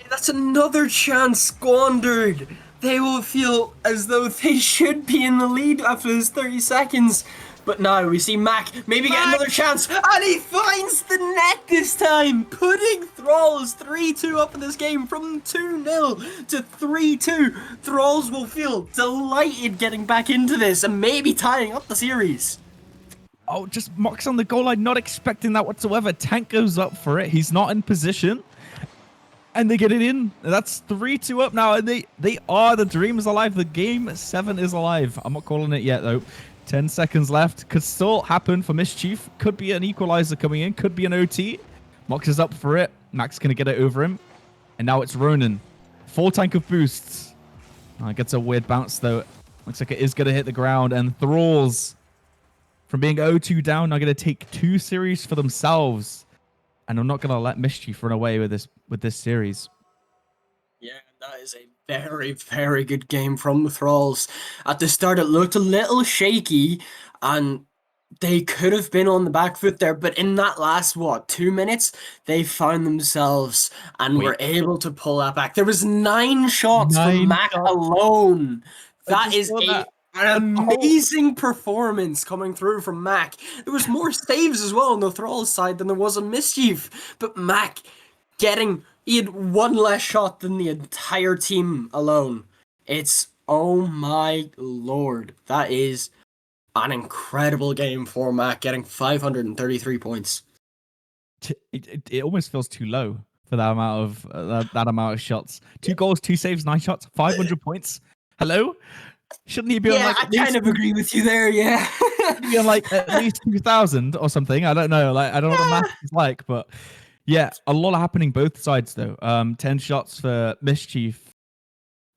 That's another chance squandered. They will feel as though they should be in the lead after this 30 seconds. But now we see Mac maybe get another chance. And he finds the net this time, putting Thralls 3-2 up in this game from 2-0 to 3-2. Thralls will feel delighted getting back into this and maybe tying up the series. Oh, just Mox on the goal line, not expecting that whatsoever. Tank goes up for it. He's not in position. And they get it in. That's 3-2 up now. And they are. The dream is alive. The game 7 is alive. I'm not calling it yet, though. 10 seconds left. Could still happen for Mischief. Could be an equalizer coming in. Could be an OT. Mox is up for it. Mac's going to get it over him. And now it's Ronan. Full tank of boosts. Gets a weird bounce, though. Looks like it is going to hit the ground. And Thralls, from being 0-2 down, are going to take 2 series for themselves. And I'm not going to let Mischief run away with this series. Yeah, that is a very, very good game from the Thralls. At the start, it looked a little shaky, and they could have been on the back foot there. But in that last, 2 minutes, they found themselves and were able to pull that back. There was 9 shots from Mac alone. That is an amazing performance coming through from Mac. There was more saves as well on the Thralls side than there was on Mischief. But Mac he had 1 less shot than the entire team alone. Oh my lord. That is an incredible game for Mac, getting 533 points. It almost feels too low for that amount of shots. 2 goals, 2 saves, 9 shots, 500 points. Hello? Shouldn't he be on I kind of agree with you there, yeah. Be on at least 2,000 or something? I don't know. I don't know what the math is like, but yeah, a lot happening both sides though. 10 shots for Mischief,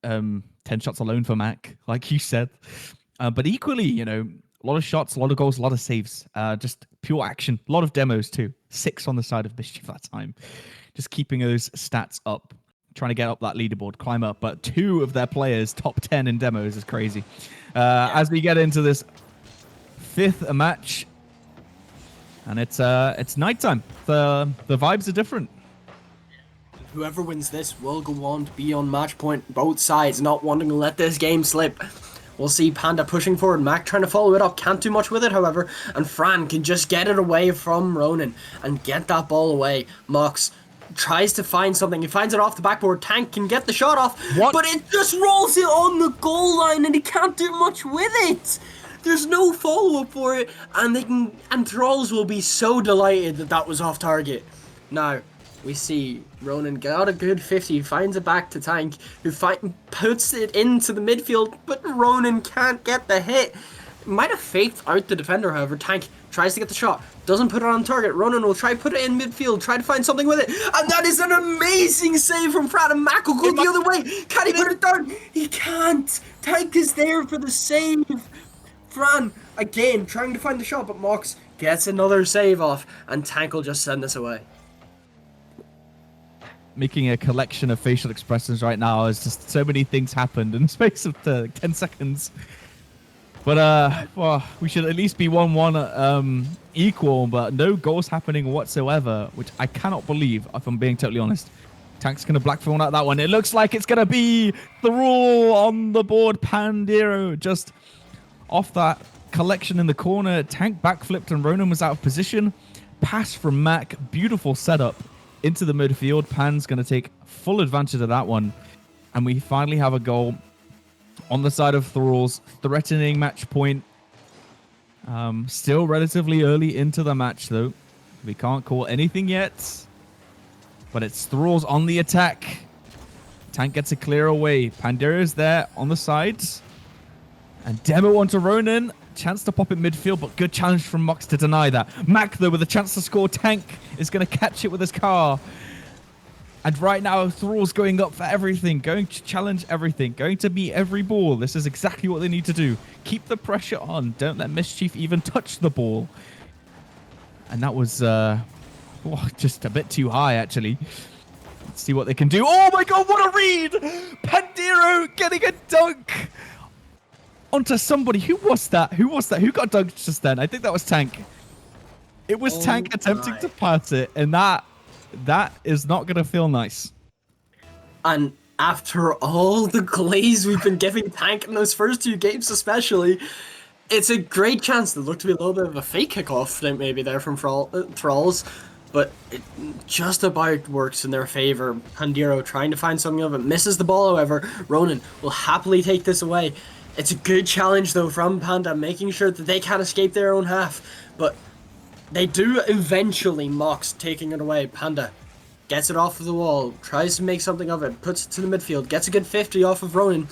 10 shots alone for Mac, like you said. But equally, a lot of shots, a lot of goals, a lot of saves. Just pure action. A lot of demos too. 6 on the side of Mischief that time. Just keeping those stats up. Trying to get up that leaderboard, climb up, but 2 of their players top 10 in demos is crazy. As we get into this 5th match, and it's nighttime. The vibes are different. Whoever wins this will go on to be on match point. Both sides not wanting to let this game slip. We'll see Panda pushing forward. Mac trying to follow it up. Can't do much with it, however. And Fran can just get it away from Ronan and get that ball away. Mox tries to find something. He finds it off the backboard. Tank can get the shot off. But it just rolls it on the goal line and he can't do much with it. There's no follow-up for it, and Thralls will be so delighted that that was off target. Now, we see Ronan got a good 50, finds it back to Tank, who puts it into the midfield, but Ronan can't get the hit. Might have faked out the defender, however. Tank tries to get the shot, doesn't put it on target. Ronan will try to put it in midfield, try to find something with it, and that is an amazing save from Fran, and Mac will go the other way. Can he put it down? He can't. Tank is there for the save. Fran, again, trying to find the shot, but Mox gets another save off, and Tank will just send this away. Making a collection of facial expressions right now as just so many things happened in the space of 10 seconds. But well, we should at least be 1-1 equal, but no goals happening whatsoever, which I cannot believe, if I'm being totally honest. Tank's going to black phone out that one. It looks like it's going to be the rule on the board. Pandero just off that collection in the corner. Tank backflipped and Ronan was out of position. Pass from Mac. Beautiful setup into the midfield. Pan's going to take full advantage of that one. And we finally have a goal on the side of Thralls, threatening match point. Still relatively early into the match, though. We can't call anything yet. But it's Thralls on the attack. Tank gets a clear away. Pandero's there on the sides. And demo onto Ronan. Chance to pop it midfield, but good challenge from Mox to deny that. Mac, though, with a chance to score. Tank is going to catch it with his car. And right now, Thrall's going up for everything, going to challenge everything, going to beat every ball. This is exactly what they need to do. Keep the pressure on. Don't let Mischief even touch the ball. And that was just a bit too high, actually. Let's see what they can do. Oh my god, what a read! Pandero getting a dunk onto somebody. Who was that? Who got dunked just then? I think that was Tank. It was Tank attempting to pass it, and that is not going to feel nice. And after all the glaze we've been giving Tank in those first two games especially, it's a great chance. There looked to be a little bit of a fake kickoff maybe there from Thralls, but it just about works in their favor. Pandero trying to find something of it, misses the ball, however. Ronan will happily take this away. It's a good challenge though from Panda, making sure that they can't escape their own half, but they do eventually. Mox taking it away. Panda gets it off of the wall, tries to make something of it, puts it to the midfield, gets a good 50 off of Ronan,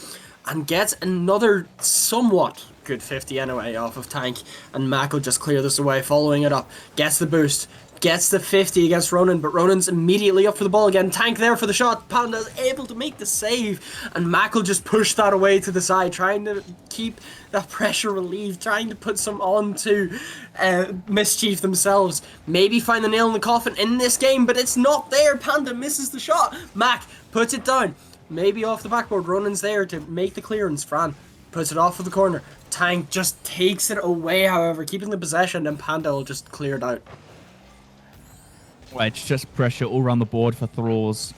and gets another somewhat good 50 anyway off of Tank. And Mac will just clear this away, following it up. Gets the boost, gets the 50 against Ronan, but Ronan's immediately up for the ball again. Tank there for the shot. Panda's able to make the save, and Mac will just push that away to the side, trying to keep that pressure relieved, trying to put some on to Mischief themselves. Maybe find the nail in the coffin in this game, but it's not there. Panda misses the shot. Mac puts it down, maybe off the backboard. Ronan's there to make the clearance. Fran puts it off of the corner. Tank just takes it away, however, keeping the possession, and Panda will just clear it out. Well, it's just pressure all around the board for Thralls.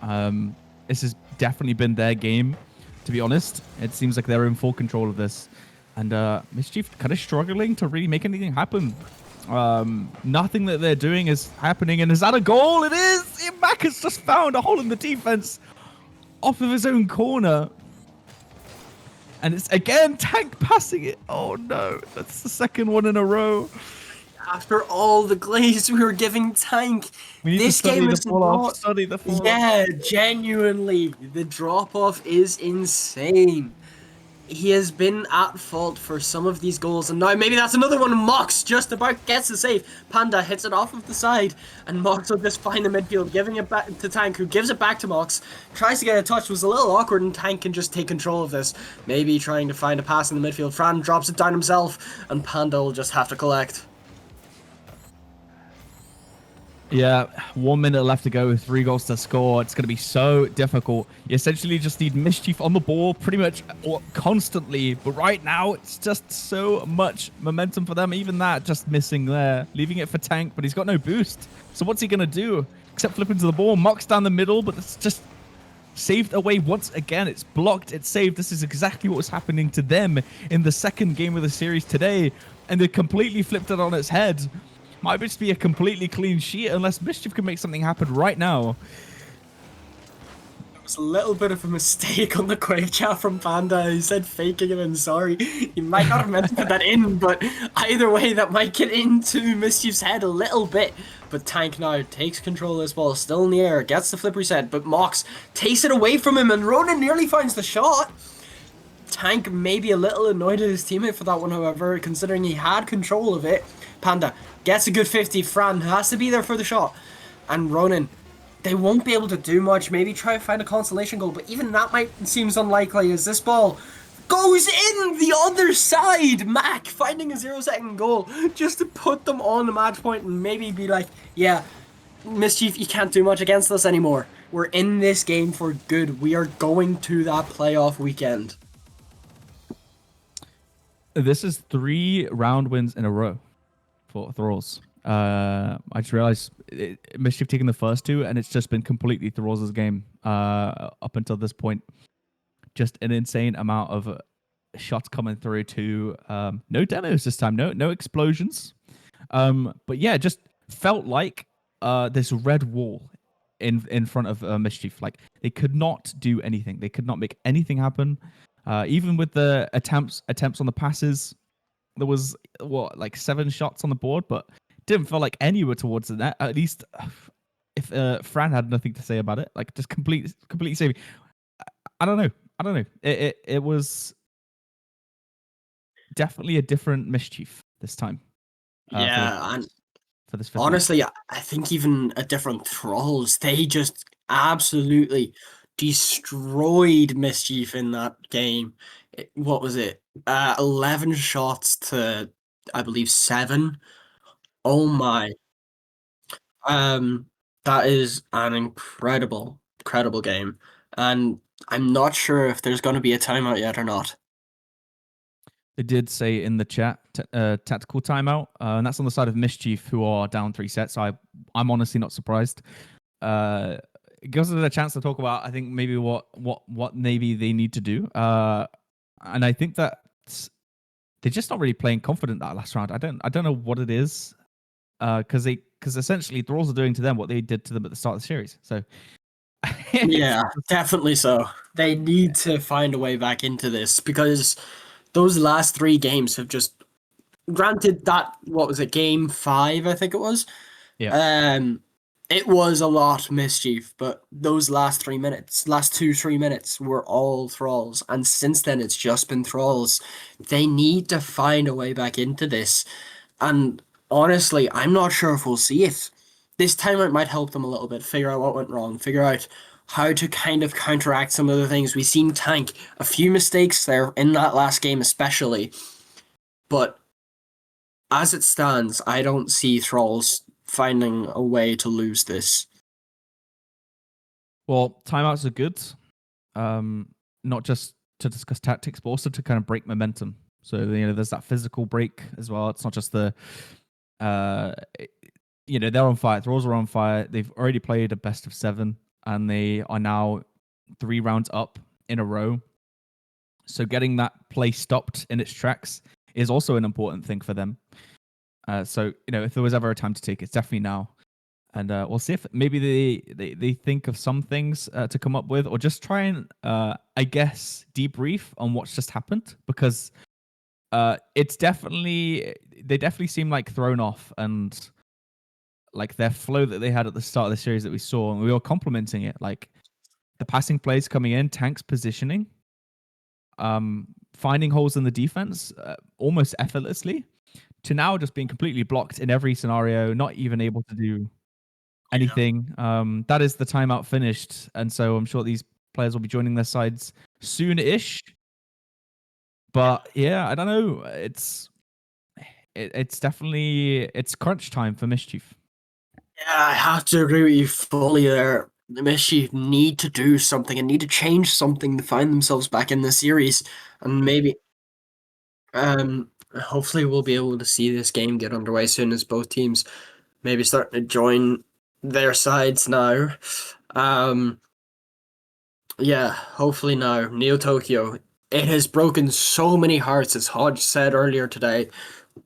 This has definitely been their game, to be honest. It seems like they're in full control of this. And Mischief kind of struggling to really make anything happen. Nothing that they're doing is happening. And is that a goal? It is! Mac has just found a hole in the defense off of his own corner. And it's again Tank passing it. Oh no, that's the second one in a row. After all the glaze we were giving Tank, this game is not... Study the fall off. Yeah, genuinely, the drop-off is insane. He has been at fault for some of these goals, and now maybe that's another one. Mox just about gets the save. Panda hits it off of the side, and Mox will just find the midfield, giving it back to Tank, who gives it back to Mox. Tries to get a touch, was a little awkward, and Tank can just take control of this. Maybe trying to find a pass in the midfield. Fran drops it down himself, and Panda will just have to collect. Yeah, 1 minute left to go, 3 goals to score. It's going to be so difficult. You essentially just need Mischief on the ball pretty much constantly. But right now, it's just so much momentum for them. Even that just missing there. Leaving it for Tank, but he's got no boost. So what's he going to do? Except flip into the ball. Mox down the middle, but it's just saved away once again. It's blocked, it's saved. This is exactly what was happening to them in the second game of the series today. And they completely flipped it on its head. Might just be a completely clean sheet unless Mischief can make something happen right now. was a little bit of a mistake on the quick chat from Panda. He said faking it and sorry. You might not have meant to put that in, but either way, that might get into Mischief's head a little bit. But Tank now takes control of this ball, still in the air, gets the flip reset, but Mox takes it away from him, and Ronan nearly finds the shot. Tank may be a little annoyed at his teammate for that one, however, considering he had control of it. Panda gets a good 50. Fran has to be there for the shot. And Ronan, they won't be able to do much. Maybe try to find a consolation goal, but even that seems unlikely as this ball goes in the other side. Mac finding a 0-second goal just to put them on the match point and maybe be like, yeah, Mischief, you can't do much against us anymore. We're in this game for good. We are going to that playoff weekend. This is 3 round wins in a row for Thralls. I just realized Mischief taking the first 2, and it's just been completely Thralls' game up until this point. Just an insane amount of shots coming through too. No demos this time, no explosions. But yeah, just felt like this red wall in front of Mischief. Like they could not do anything. They could not make anything happen. Even with the attempts on the passes, there was like 7 shots on the board, but didn't feel like any were towards the net. At least if Fran had nothing to say about it, like just completely saving. I don't know. It was definitely a different Mischief this time. Yeah, and for this honestly, I think even a different Thralls, they just absolutely destroyed Mischief in that game. What was it? 11 shots to, I believe, 7. Oh my. That is an incredible game. And I'm not sure if there's going to be a timeout yet or not. They did say in the chat, tactical timeout, and that's on the side of Mischief, who are down 3 sets. I'm honestly not surprised. It gives us a chance to talk about, I think, maybe what maybe they need to do. And I think that they're just not really playing confident that last round. I don't know what it is, because essentially Thralls are doing to them what they did to them at the start of the series. So yeah, definitely so. They need to find a way back into this, because those last 3 games have just, granted that, what was it, game 5, I think it was? Yeah. It was a lot Mischief, but those last 3 minutes were all Thralls, and since then it's just been Thralls. They need to find a way back into this, and honestly, I'm not sure if we'll see it. This time it might help them a little bit, figure out what went wrong, figure out how to kind of counteract some of the things. We've seen Tank, a few mistakes there in that last game especially, but as it stands, I don't see Thralls finding a way to lose this. Well, timeouts are good, not just to discuss tactics, but also to kind of break momentum. So there's that physical break as well. It's not just the they're on fire. Thralls are on fire. They've already played a best of 7, and they are now 3 rounds up in a row. So getting that play stopped in its tracks is also an important thing for them. So if there was ever a time to take, it's definitely now. And we'll see if maybe they think of some things to come up with, or just try and I guess debrief on what's just happened, because they definitely seem like thrown off, and like their flow that they had at the start of the series that we saw, and we were complimenting it, like the passing plays coming in, Tank's positioning, finding holes in the defense almost effortlessly, to now just being completely blocked in every scenario, not even able to do anything. That is the timeout finished, and so I'm sure these players will be joining their sides soon-ish. But yeah, I don't know. It's definitely crunch time for Mischief. Yeah, I have to agree with you fully there. The Mischief need to do something and need to change something to find themselves back in the series, and maybe hopefully we'll be able to see this game get underway soon, as both teams maybe starting to join their sides now. Yeah, hopefully now. Neo Tokyo, it has broken so many hearts, as Hodge said earlier today,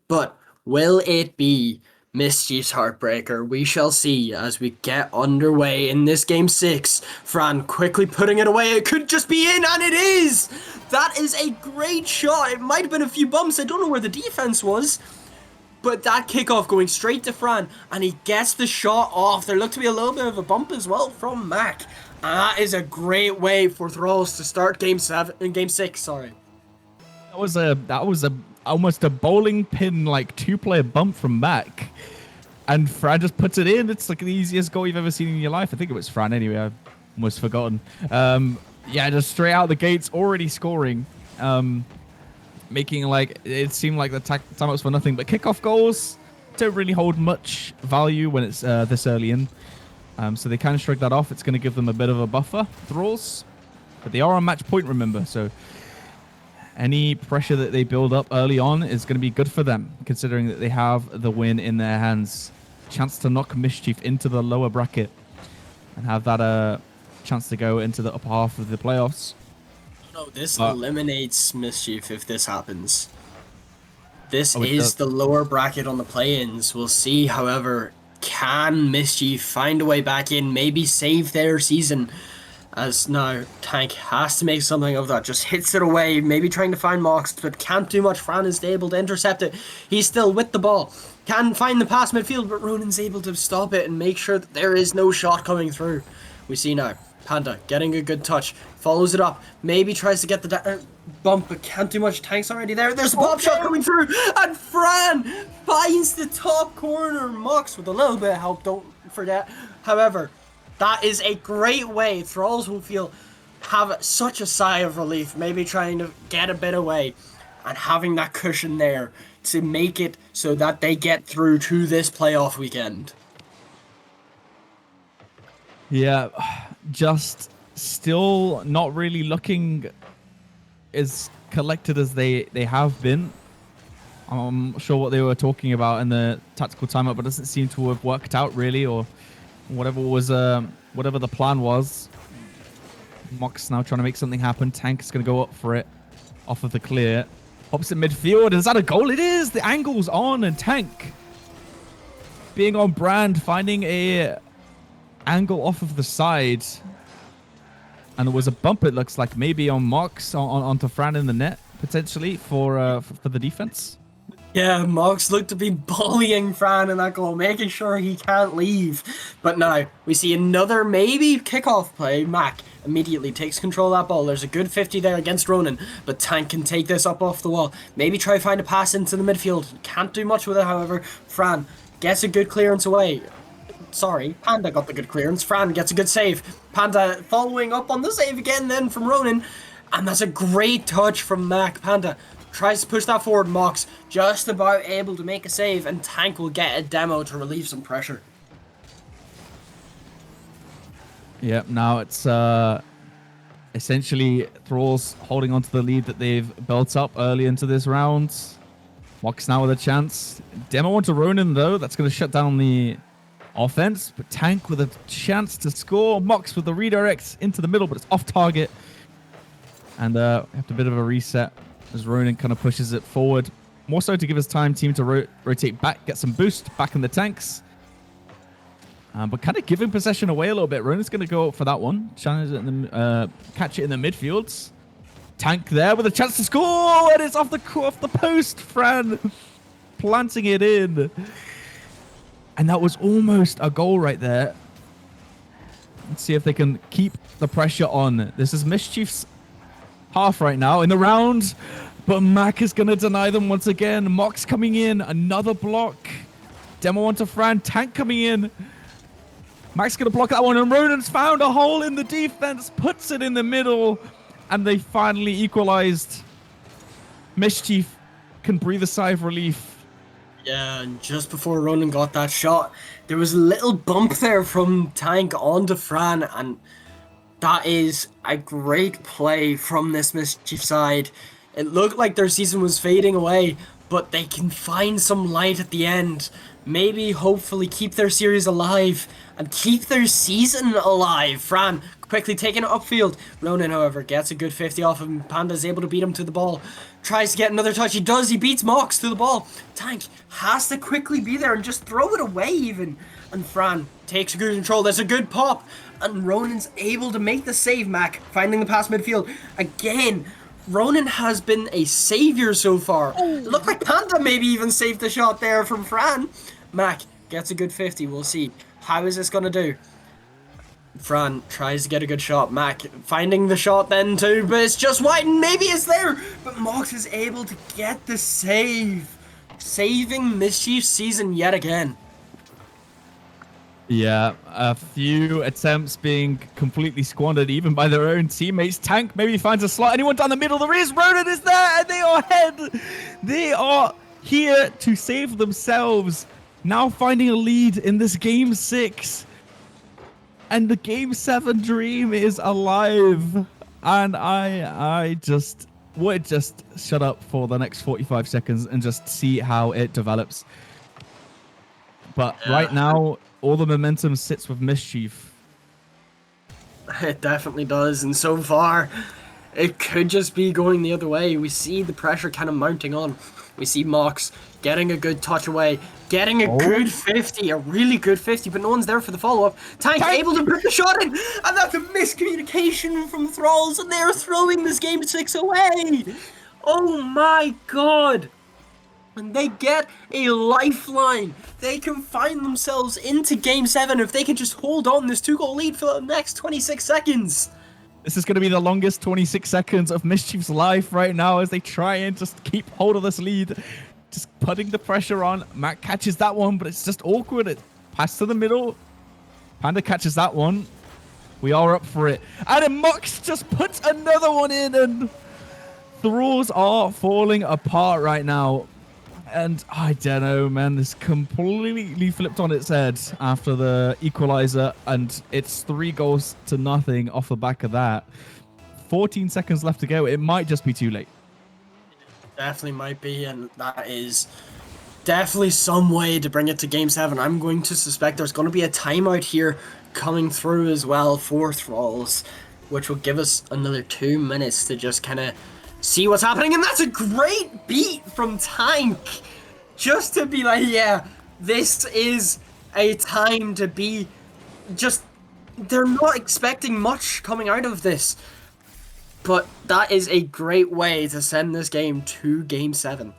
but will it be Mischief's heartbreaker. We shall see as we get underway in this game 6. Fran quickly putting it away. It could just be in, and it is! That is a great shot. It might have been a few bumps. I don't know where the defense was. But that kickoff going straight to Fran, and he gets the shot off. There looked to be a little bit of a bump as well from Mac. And that is a great way for Thralls to start game 6, sorry. That was almost a bowling pin, like 2-player bump from Mac. And Fran just puts it in. It's like the easiest goal you've ever seen in your life. I think it was Fran anyway. I've almost forgotten. Yeah, just straight out the gates, already scoring. Making like it seemed like the timeouts for nothing. But kickoff goals don't really hold much value when it's this early in. So they kind of shrug that off. It's going to give them a bit of a buffer, Thralls. But they are on match point, remember. So any pressure that they build up early on is going to be good for them, considering that they have the win in their hands. Chance to knock Mischief into the lower bracket and have that chance to go into the upper half of the playoffs. No, this eliminates Mischief if this happens. This it is does. the lower bracket on the play-ins. We'll see, however, can Mischief find a way back in, maybe save their season? As now, Tank has to make something of that. Just hits it away, maybe trying to find Mox, but can't do much. Fran is able to intercept it. He's still with the ball. Can find the pass midfield, but Ronan's able to stop it and make sure that there is no shot coming through. We see now, Panda getting a good touch. Follows it up. Maybe tries to get the bump, but can't do much. Tank's already there. There's a pop shot coming through, and Fran finds the top corner. Mox with a little bit of help, don't forget. However, that is a great way. Thralls will have such a sigh of relief, maybe trying to get a bit away and having that cushion there to make it so that they get through to this playoff weekend. Yeah, just still not really looking as collected as they have been. I'm not sure what they were talking about in the tactical timeout, but it doesn't seem to have worked out really, or whatever the plan was. Mox now trying to make something happen. Tank is going to go up for it off of the clear. Opposite midfield. Is that a goal? It is. The angle's on, and Tank being on brand, finding a angle off of the side. And there was a bump, it looks like, maybe on Mox onto Fran in the net, potentially, for the defense. Yeah, Mox looked to be bullying Fran in that goal, making sure he can't leave. But now, we see another maybe kickoff play. Mac immediately takes control of that ball. There's a good 50 there against Ronan, but Tank can take this up off the wall. Maybe try to find a pass into the midfield. Can't do much with it, however. Fran gets a good clearance away. Sorry, Panda got the good clearance. Fran gets a good save. Panda following up on the save again then from Ronan. And that's a great touch from Mac. Panda tries to push that forward. Mox just about able to make a save, and Tank will get a demo to relieve some pressure. Yep, now it's essentially Thralls holding on to the lead that they've built up early into this round. Mox now with a chance. Demo onto Ronan though, that's going to shut down the offense, but Tank with a chance to score. Mox with the redirect into the middle, but it's off target. And have a bit of a reset as Ronan kind of pushes it forward. More so to give us team to rotate back, get some boost back in the tanks. But kind of giving possession away a little bit. Ronan's going to go for that one. Challenge it in the, catch it in the midfields. Tank there with a chance to score, and it's off the post. Fran planting it in. And that was almost a goal right there. Let's see if they can keep the pressure on. This is Mischief's half right now in the round, but Mac is going to deny them once again. Mox coming in, another block. Demo onto Fran, Tank coming in. Mac's going to block that one, and Ronan's found a hole in the defense, puts it in the middle, and they finally equalized. Mischief can breathe a sigh of relief. Yeah, and just before Ronan got that shot, there was a little bump there from Tank onto Fran, and that is a great play from this Mischief side. It looked like their season was fading away, but they can find some light at the end. Maybe, hopefully, keep their series alive and keep their season alive. Fran quickly taking it upfield. Ronan, however, gets a good 50 off him. Panda's able to beat him to the ball. Tries to get another touch. He does. He beats Mox to the ball. Tank has to quickly be there and just throw it away even. And Fran takes good control. There's a good pop. And Ronan's able to make the save, Mac. Finding the pass midfield. Again, Ronan has been a savior so far. It looked like Panda maybe even saved the shot there from Fran. Mac gets a good 50. We'll see. How is this going to do? Fran tries to get a good shot. Mac finding the shot then too, but it's just wide and maybe it's there. But Mox is able to get the save. Saving Mischief's season yet again. Yeah, a few attempts being completely squandered even by their own teammates. Tank maybe finds a slot. Anyone down the middle? There is. Ronan is there and they are ahead. They are here to save themselves. Now finding a lead in this game 6. And the game 7 dream is alive. And I just would just shut up for the next 45 seconds and just see how it develops. But right now, all the momentum sits with Mischief. It definitely does, and so far, it could just be going the other way. We see the pressure kind of mounting on. We see Mox getting a good touch away, getting a good 50, a really good 50, but no one's there for the follow-up. Tank able to put the shot in, and that's a miscommunication from Thralls, and they're throwing this game 6 away. Oh my god. And they get a lifeline. They can find themselves into game 7 if they can just hold on this 2-goal lead for the next 26 seconds. This is going to be the longest 26 seconds of Mischief's life right now as they try and just keep hold of this lead. Just putting the pressure on. Matt catches that one, but it's just awkward. It passed to the middle. Panda catches that one. We are up for it. And then Mox just puts another one in, and the rules are falling apart right now. And I don't know, man, this completely flipped on its head after the equalizer, and it's 3-0 off the back of that. 14 seconds left to go. It might just be too late. Definitely might be, and that is definitely some way to bring it to game 7. I'm going to suspect there's going to be a timeout here coming through as well for Thralls, which will give us another 2 minutes to just kind of see what's happening. And that's a great beat from Tank, just to be like, yeah, this is a time to be just, they're not expecting much coming out of this, but that is a great way to send this game to game 7.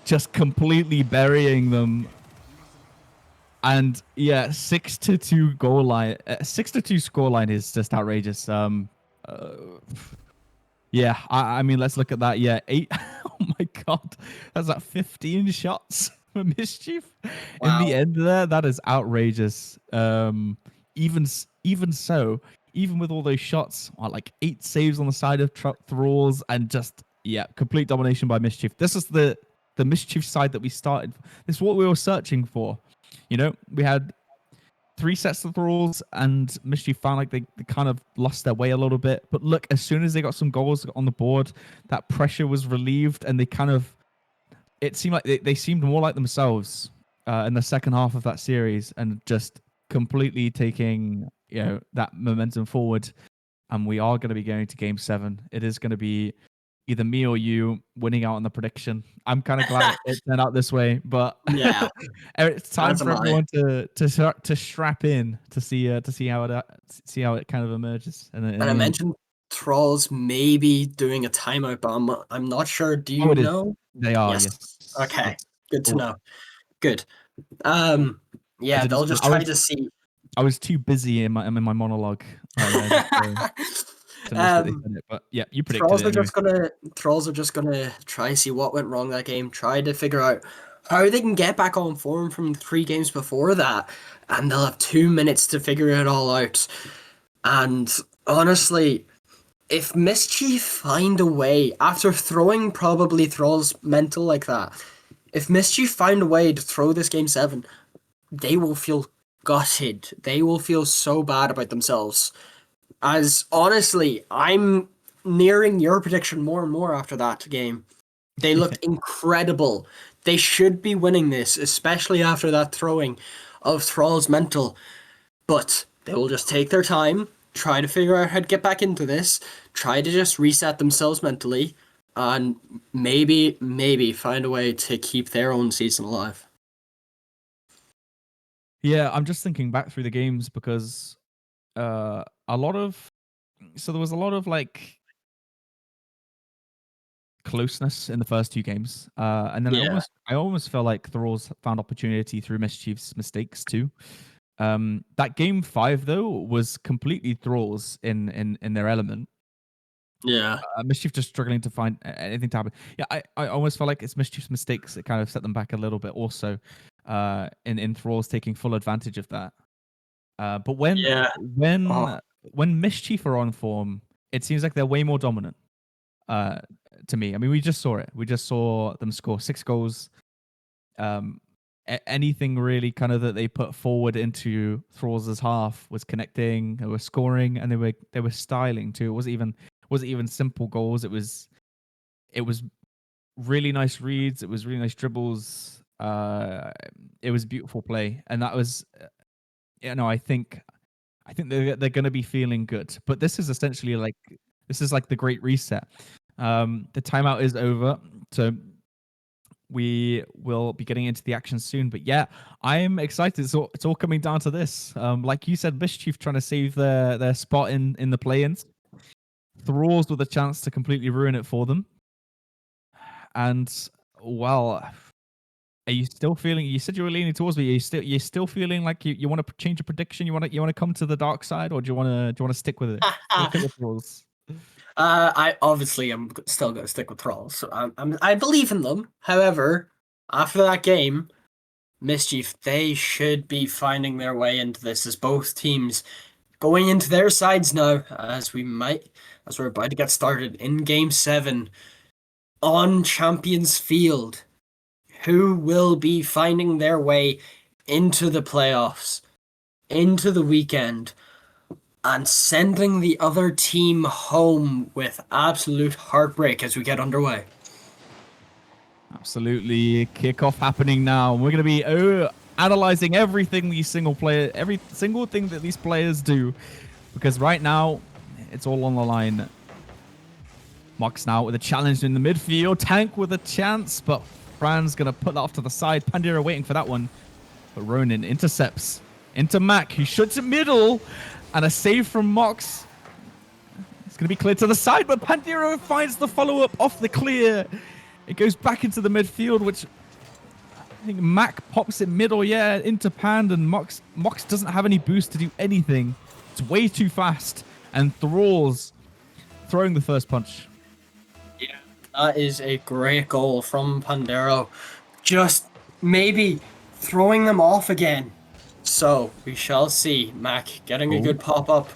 Just completely burying them. And yeah, 6-2 goal line, 6-2 score line is just outrageous. Yeah, I mean, let's look at that. Yeah, 8. Oh my god, that's like 15 shots for Mischief in the end there. That is outrageous. Even so, even with all those shots, like 8 saves on the side of Thralls, and just complete domination by Mischief. This is the Mischief side that we started. This is what we were searching for. You know, we had 3 sets of Thralls, and Mischief found like they kind of lost their way a little bit. But look, as soon as they got some goals on the board, that pressure was relieved, and it seemed like they seemed more like themselves in the second half of that series, and just completely taking that momentum forward. And we are going to be going to game 7. It is going to be either me or you winning out on the prediction. I'm kind of glad it turned out this way, but yeah, it's time for everyone to strap in to see how it kind of emerges. And I mentioned Thralls maybe doing a timeout, but I'm not sure. Do you know? They are. Yes. Okay. Good to know. Good. Yeah, they'll just try to see. I was too busy in my monologue. But yeah, you predicted Thralls are just gonna try to see what went wrong that game, try to figure out how they can get back on form from 3 games before that, and they'll have 2 minutes to figure it all out. And honestly, if Mischief find a way, after throwing probably Thralls mental like that, if Mischief find a way to throw this game 7, they will feel gutted. They will feel so bad about themselves. As honestly, I'm nearing your prediction more and more after that game. They looked incredible. They should be winning this, especially after that throwing of Thrall's mental. But they will just take their time, try to figure out how to get back into this, try to just reset themselves mentally, and maybe find a way to keep their own season alive. Yeah, I'm just thinking back through the games because there was a lot of like closeness in the first two games, and then Yeah. I almost felt like Thralls found opportunity through Mischief's mistakes too. That game 5 though was completely Thralls in their element. Yeah. Mischief just struggling to find anything to happen. Yeah, I almost felt like it's Mischief's mistakes that kind of set them back a little bit. Also, in Thralls taking full advantage of that. But Yeah. when Mischief are on form, it seems like they're way more dominant. To me, I mean, we just saw it. We just saw them score 6 goals. Anything really kind of that they put forward into Thralls' half was connecting. They were scoring, and they were styling too. It wasn't even simple goals. It was really nice reads. It was really nice dribbles. It was beautiful play, and that was, I think they're going to be feeling good. But this is essentially like the great reset. The timeout is over, so we will be getting into the action soon. But yeah, I'm excited. So it's all coming down to this. Like you said, Mischief trying to save their spot in the play-ins. Thralls with a chance to completely ruin it for them. And well, are you still feeling? You said you were leaning towards me. You're still feeling like you want to change a prediction? You want to come to the dark side, or do you want to stick with it? Stick with Thralls. I obviously am still going to stick with Thralls. So I believe in them. However, after that game, Mischief, they should be finding their way into this as both teams going into their sides now, as we're about to get started in Game 7 on Champions Field. Who will be finding their way into the playoffs, into the weekend, and sending the other team home with absolute heartbreak as we get underway? Absolutely. Kickoff happening now. We're going to be analyzing every single thing that these players do. Because right now, it's all on the line. Mox now with a challenge in the midfield. Tank with a chance, but Fran's going to put that off to the side. Pandira waiting for that one. But Ronin intercepts into Mac, who shoots it middle. And a save from Mox. It's going to be cleared to the side, but Pandira finds the follow-up off the clear. It goes back into the midfield, which I think Mac pops it middle, into Pand, and Mox doesn't have any boost to do anything. It's way too fast, and Thralls throwing the first punch. Yeah, that is a great goal from Pandero. Just maybe throwing them off again. So we shall see. Mac getting a good pop-up.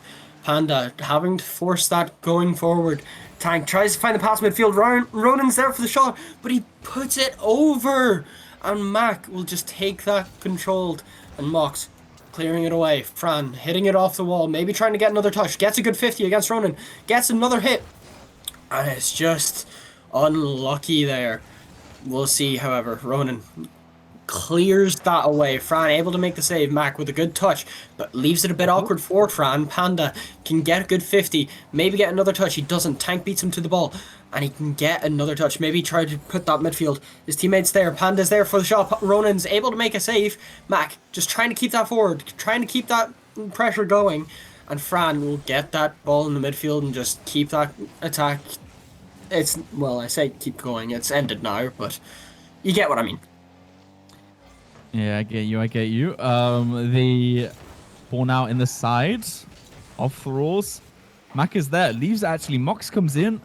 Panda having to force that going forward. Tank tries to find the pass midfield. Ronin's there for the shot, but he puts it over. And Mac will just take that controlled. And Mox clearing it away. Fran hitting it off the wall. Maybe trying to get another touch. Gets a good 50 against Ronin. Gets another hit. And it's just unlucky there. We'll see, however. Ronin clears that away. Fran able to make the save. Mac with a good touch, but leaves it a bit awkward for Fran. Panda can get a good 50. Maybe get another touch. He doesn't. Tank beats him to the ball. And he can get another touch. Maybe try to put that midfield. His teammate's there. Panda's there for the shot. Ronin's able to make a save. Mac just trying to keep that forward. Trying to keep that pressure going. And Fran will get that ball in the midfield and just keep that attack. I say keep going. It's ended now, but you get what I mean. Yeah, I get you. The ball now in the side of Thralls. Mac is there. Leaves actually. Mox comes in.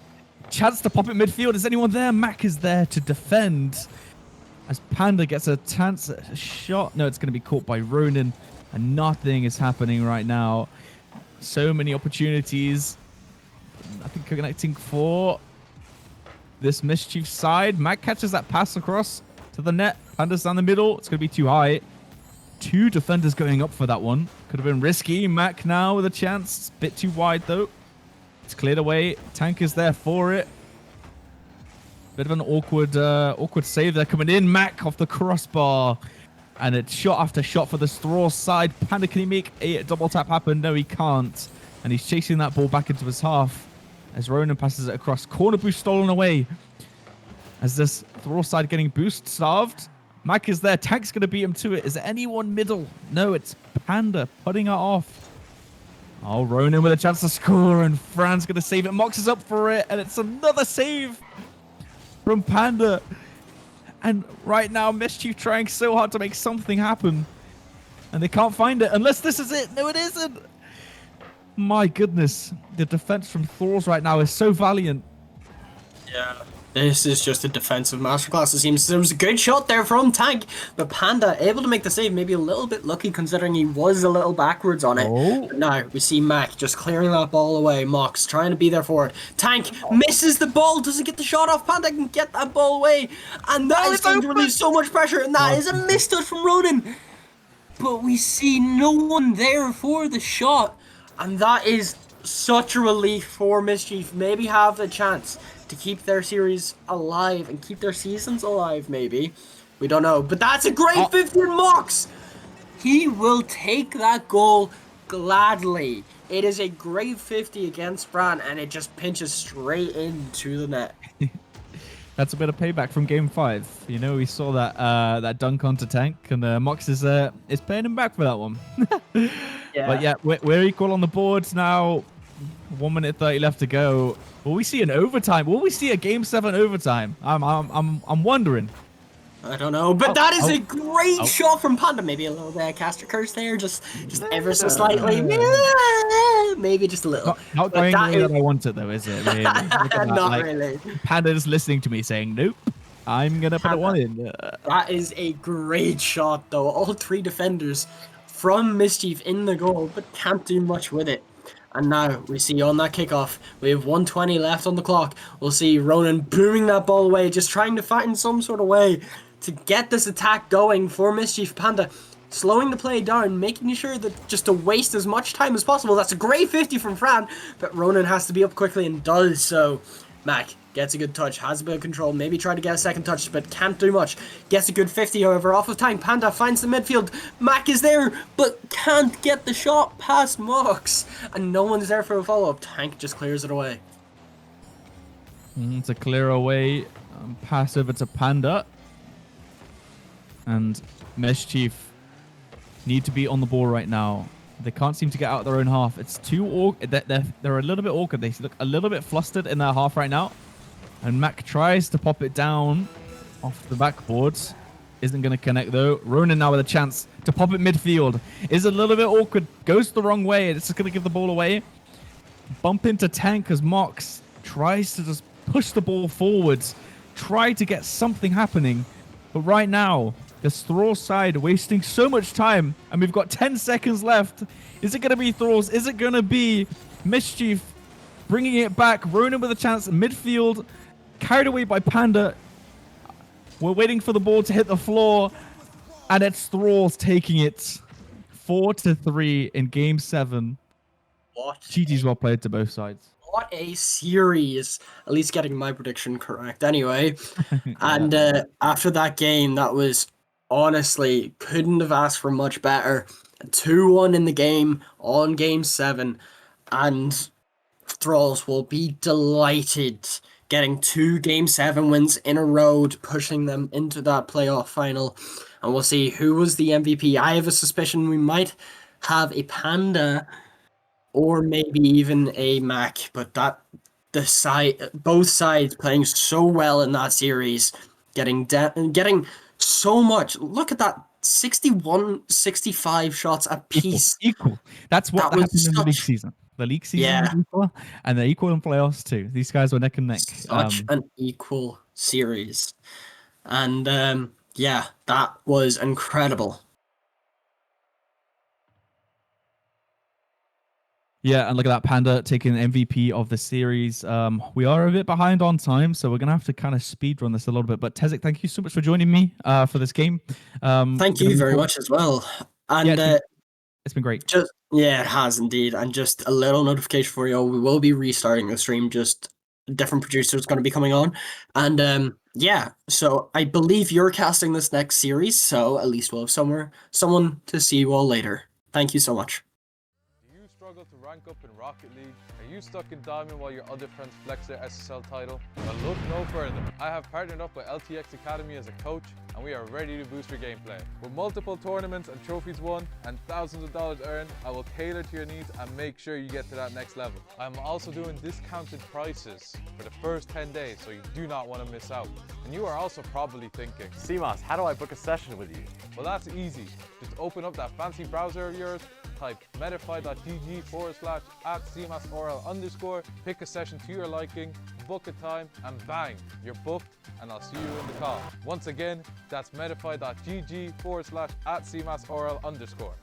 Chance to pop it midfield. Is anyone there? Mac is there to defend. As Panda gets a chance at a shot. No, it's going to be caught by Ronin. And nothing is happening right now. So many opportunities. Nothing connecting for this Mischief side. Mac catches that pass across to the net. Panda's down the middle. It's going to be too high. 2 defenders going up for that one. Could have been risky. Mac now with a chance. Bit too wide though. It's cleared away. Tank is there for it. Bit of an awkward save there coming in. Mac off the crossbar. And it's shot after shot for the Straw side. Panda, can he make a double tap happen? No, he can't. And he's chasing that ball back into his half as Ronan passes it across. Corner boost stolen away. As this Thrall side getting boost starved. Mac is there. Tank's going to beat him to it. Is there anyone middle? No, it's Panda putting it off. Oh, Ronan with a chance to score, and Fran's going to save it. Mox is up for it, and it's another save from Panda. And right now, Mischief trying so hard to make something happen. And they can't find it unless this is it. No, it isn't. My goodness. The defense from Thralls right now is so valiant. Yeah. This is just a defensive masterclass, it seems. There was a good shot there from Tank, but Panda able to make the save, maybe a little bit lucky considering he was a little backwards on it. Oh. But now we see Mac just clearing that ball away. Mox trying to be there for it. Tank misses the ball, doesn't get the shot off. Panda can get that ball away, and that is going to release so much pressure, and that is a missed touch from Ronan. But we see no one there for the shot, and that is such a relief for Mischief. Maybe have the chance to keep their series alive and keep their seasons alive, maybe. We don't know. But that's a great 15 Mox! He will take that goal gladly. It is a great 50 against Fran, and it just pinches straight into the net. That's a bit of payback from Game 5. You know, we saw that that dunk onto Tank, and Mox is paying him back for that one. Yeah. But yeah, we're equal on the boards now. 1 minute 30 left to go. Will we see an overtime? Will we see a Game 7 overtime? I'm wondering. I don't know, but that is a great shot from Panda. Maybe a little bit of caster curse there, just ever so slightly. Maybe just a little. Not going the way that I want it, though, is it? Really? Not really. Panda's listening to me saying, nope, I'm going to put one in. That is a great shot, though. All three defenders from Mischief in the goal, but can't do much with it. And now we see on that kickoff, we have 1:20 left on the clock. We'll see Ronan booming that ball away, just trying to find some sort of way to get this attack going for Mischief. Panda slowing the play down, making sure that just to waste as much time as possible. That's a great 50 from Fran, but Ronan has to be up quickly and does so. Mac gets a good touch, has a bit of control, maybe try to get a second touch, but can't do much. Gets a good 50, however, off of Tank. Panda finds the midfield. Mac is there, but can't get the shot past Mox. And no one's there for a follow-up. Tank just clears it away. It's a clear away. Pass over to Panda. And Mischief need to be on the ball right now. They can't seem to get out of their own half. It's too awkward. They're a little bit awkward. They look a little bit flustered in their half right now. And Mac tries to pop it down off the backboards. Isn't going to connect, though. Ronan now with a chance to pop it midfield. Is a little bit awkward. Goes the wrong way. It's just going to give the ball away. Bump into Tank as Mox tries to just push the ball forwards. Try to get something happening. But right now, the Thrall side wasting so much time. And we've got 10 seconds left. Is it going to be Thralls? Is it going to be Mischief bringing it back? Ronan with a chance at midfield. Carried away by Panda. We're waiting for the ball to hit the floor. And it's Thralls taking it 4-3 in Game 7. What? GG's well played to both sides. What a series. At least getting my prediction correct anyway. Yeah. And after that game, that was honestly, couldn't have asked for much better. 2-1 in the game on Game 7. And Thralls will be delighted getting 2 Game 7 wins in a row, pushing them into that playoff final. And we'll see who was the MVP. I have a suspicion we might have a Panda or maybe even a Mac, but both sides playing so well in that series, getting so much. Look at that, 61-65 shots a piece. Equal. That's what happened in the league season. The league season was equal, and they're equal in playoffs too. These guys were neck and neck. Such an equal series. And yeah, that was incredible. Yeah, and look at that, Panda taking MVP of the series. We are a bit behind on time, so we're going to have to kind of speed run this a little bit. But Tezek, thank you so much for joining me for this game. Thank you very much as well. And yeah, it's been great. Yeah, it has indeed. And just a little notification for you all. We will be restarting the stream just different producer is going to be coming on. And yeah, so I believe you're casting this next series, so at least we'll have someone to see you all later. Thank you so much. Do you struggle to rank up in Rocket League? Are you stuck in Diamond while your other friends flex their SSL title? Well, look no further. I have partnered up with LTXAcademy as a coach, and we are ready to boost your gameplay. With multiple tournaments and trophies won and thousands of dollars earned, I will cater to your needs and make sure you get to that next level. I'm also doing discounted prices for the first 10 days, so you do not want to miss out. And you are also probably thinking, CMOS, how do I book a session with you? well, that's easy. Just open up that fancy browser of yours, type medify.gg/@cmasorl_, pick a session to your liking, book a time, and bang, you're booked, and I'll see you in the call. Once again, that's medify.gg/@cmasorl_.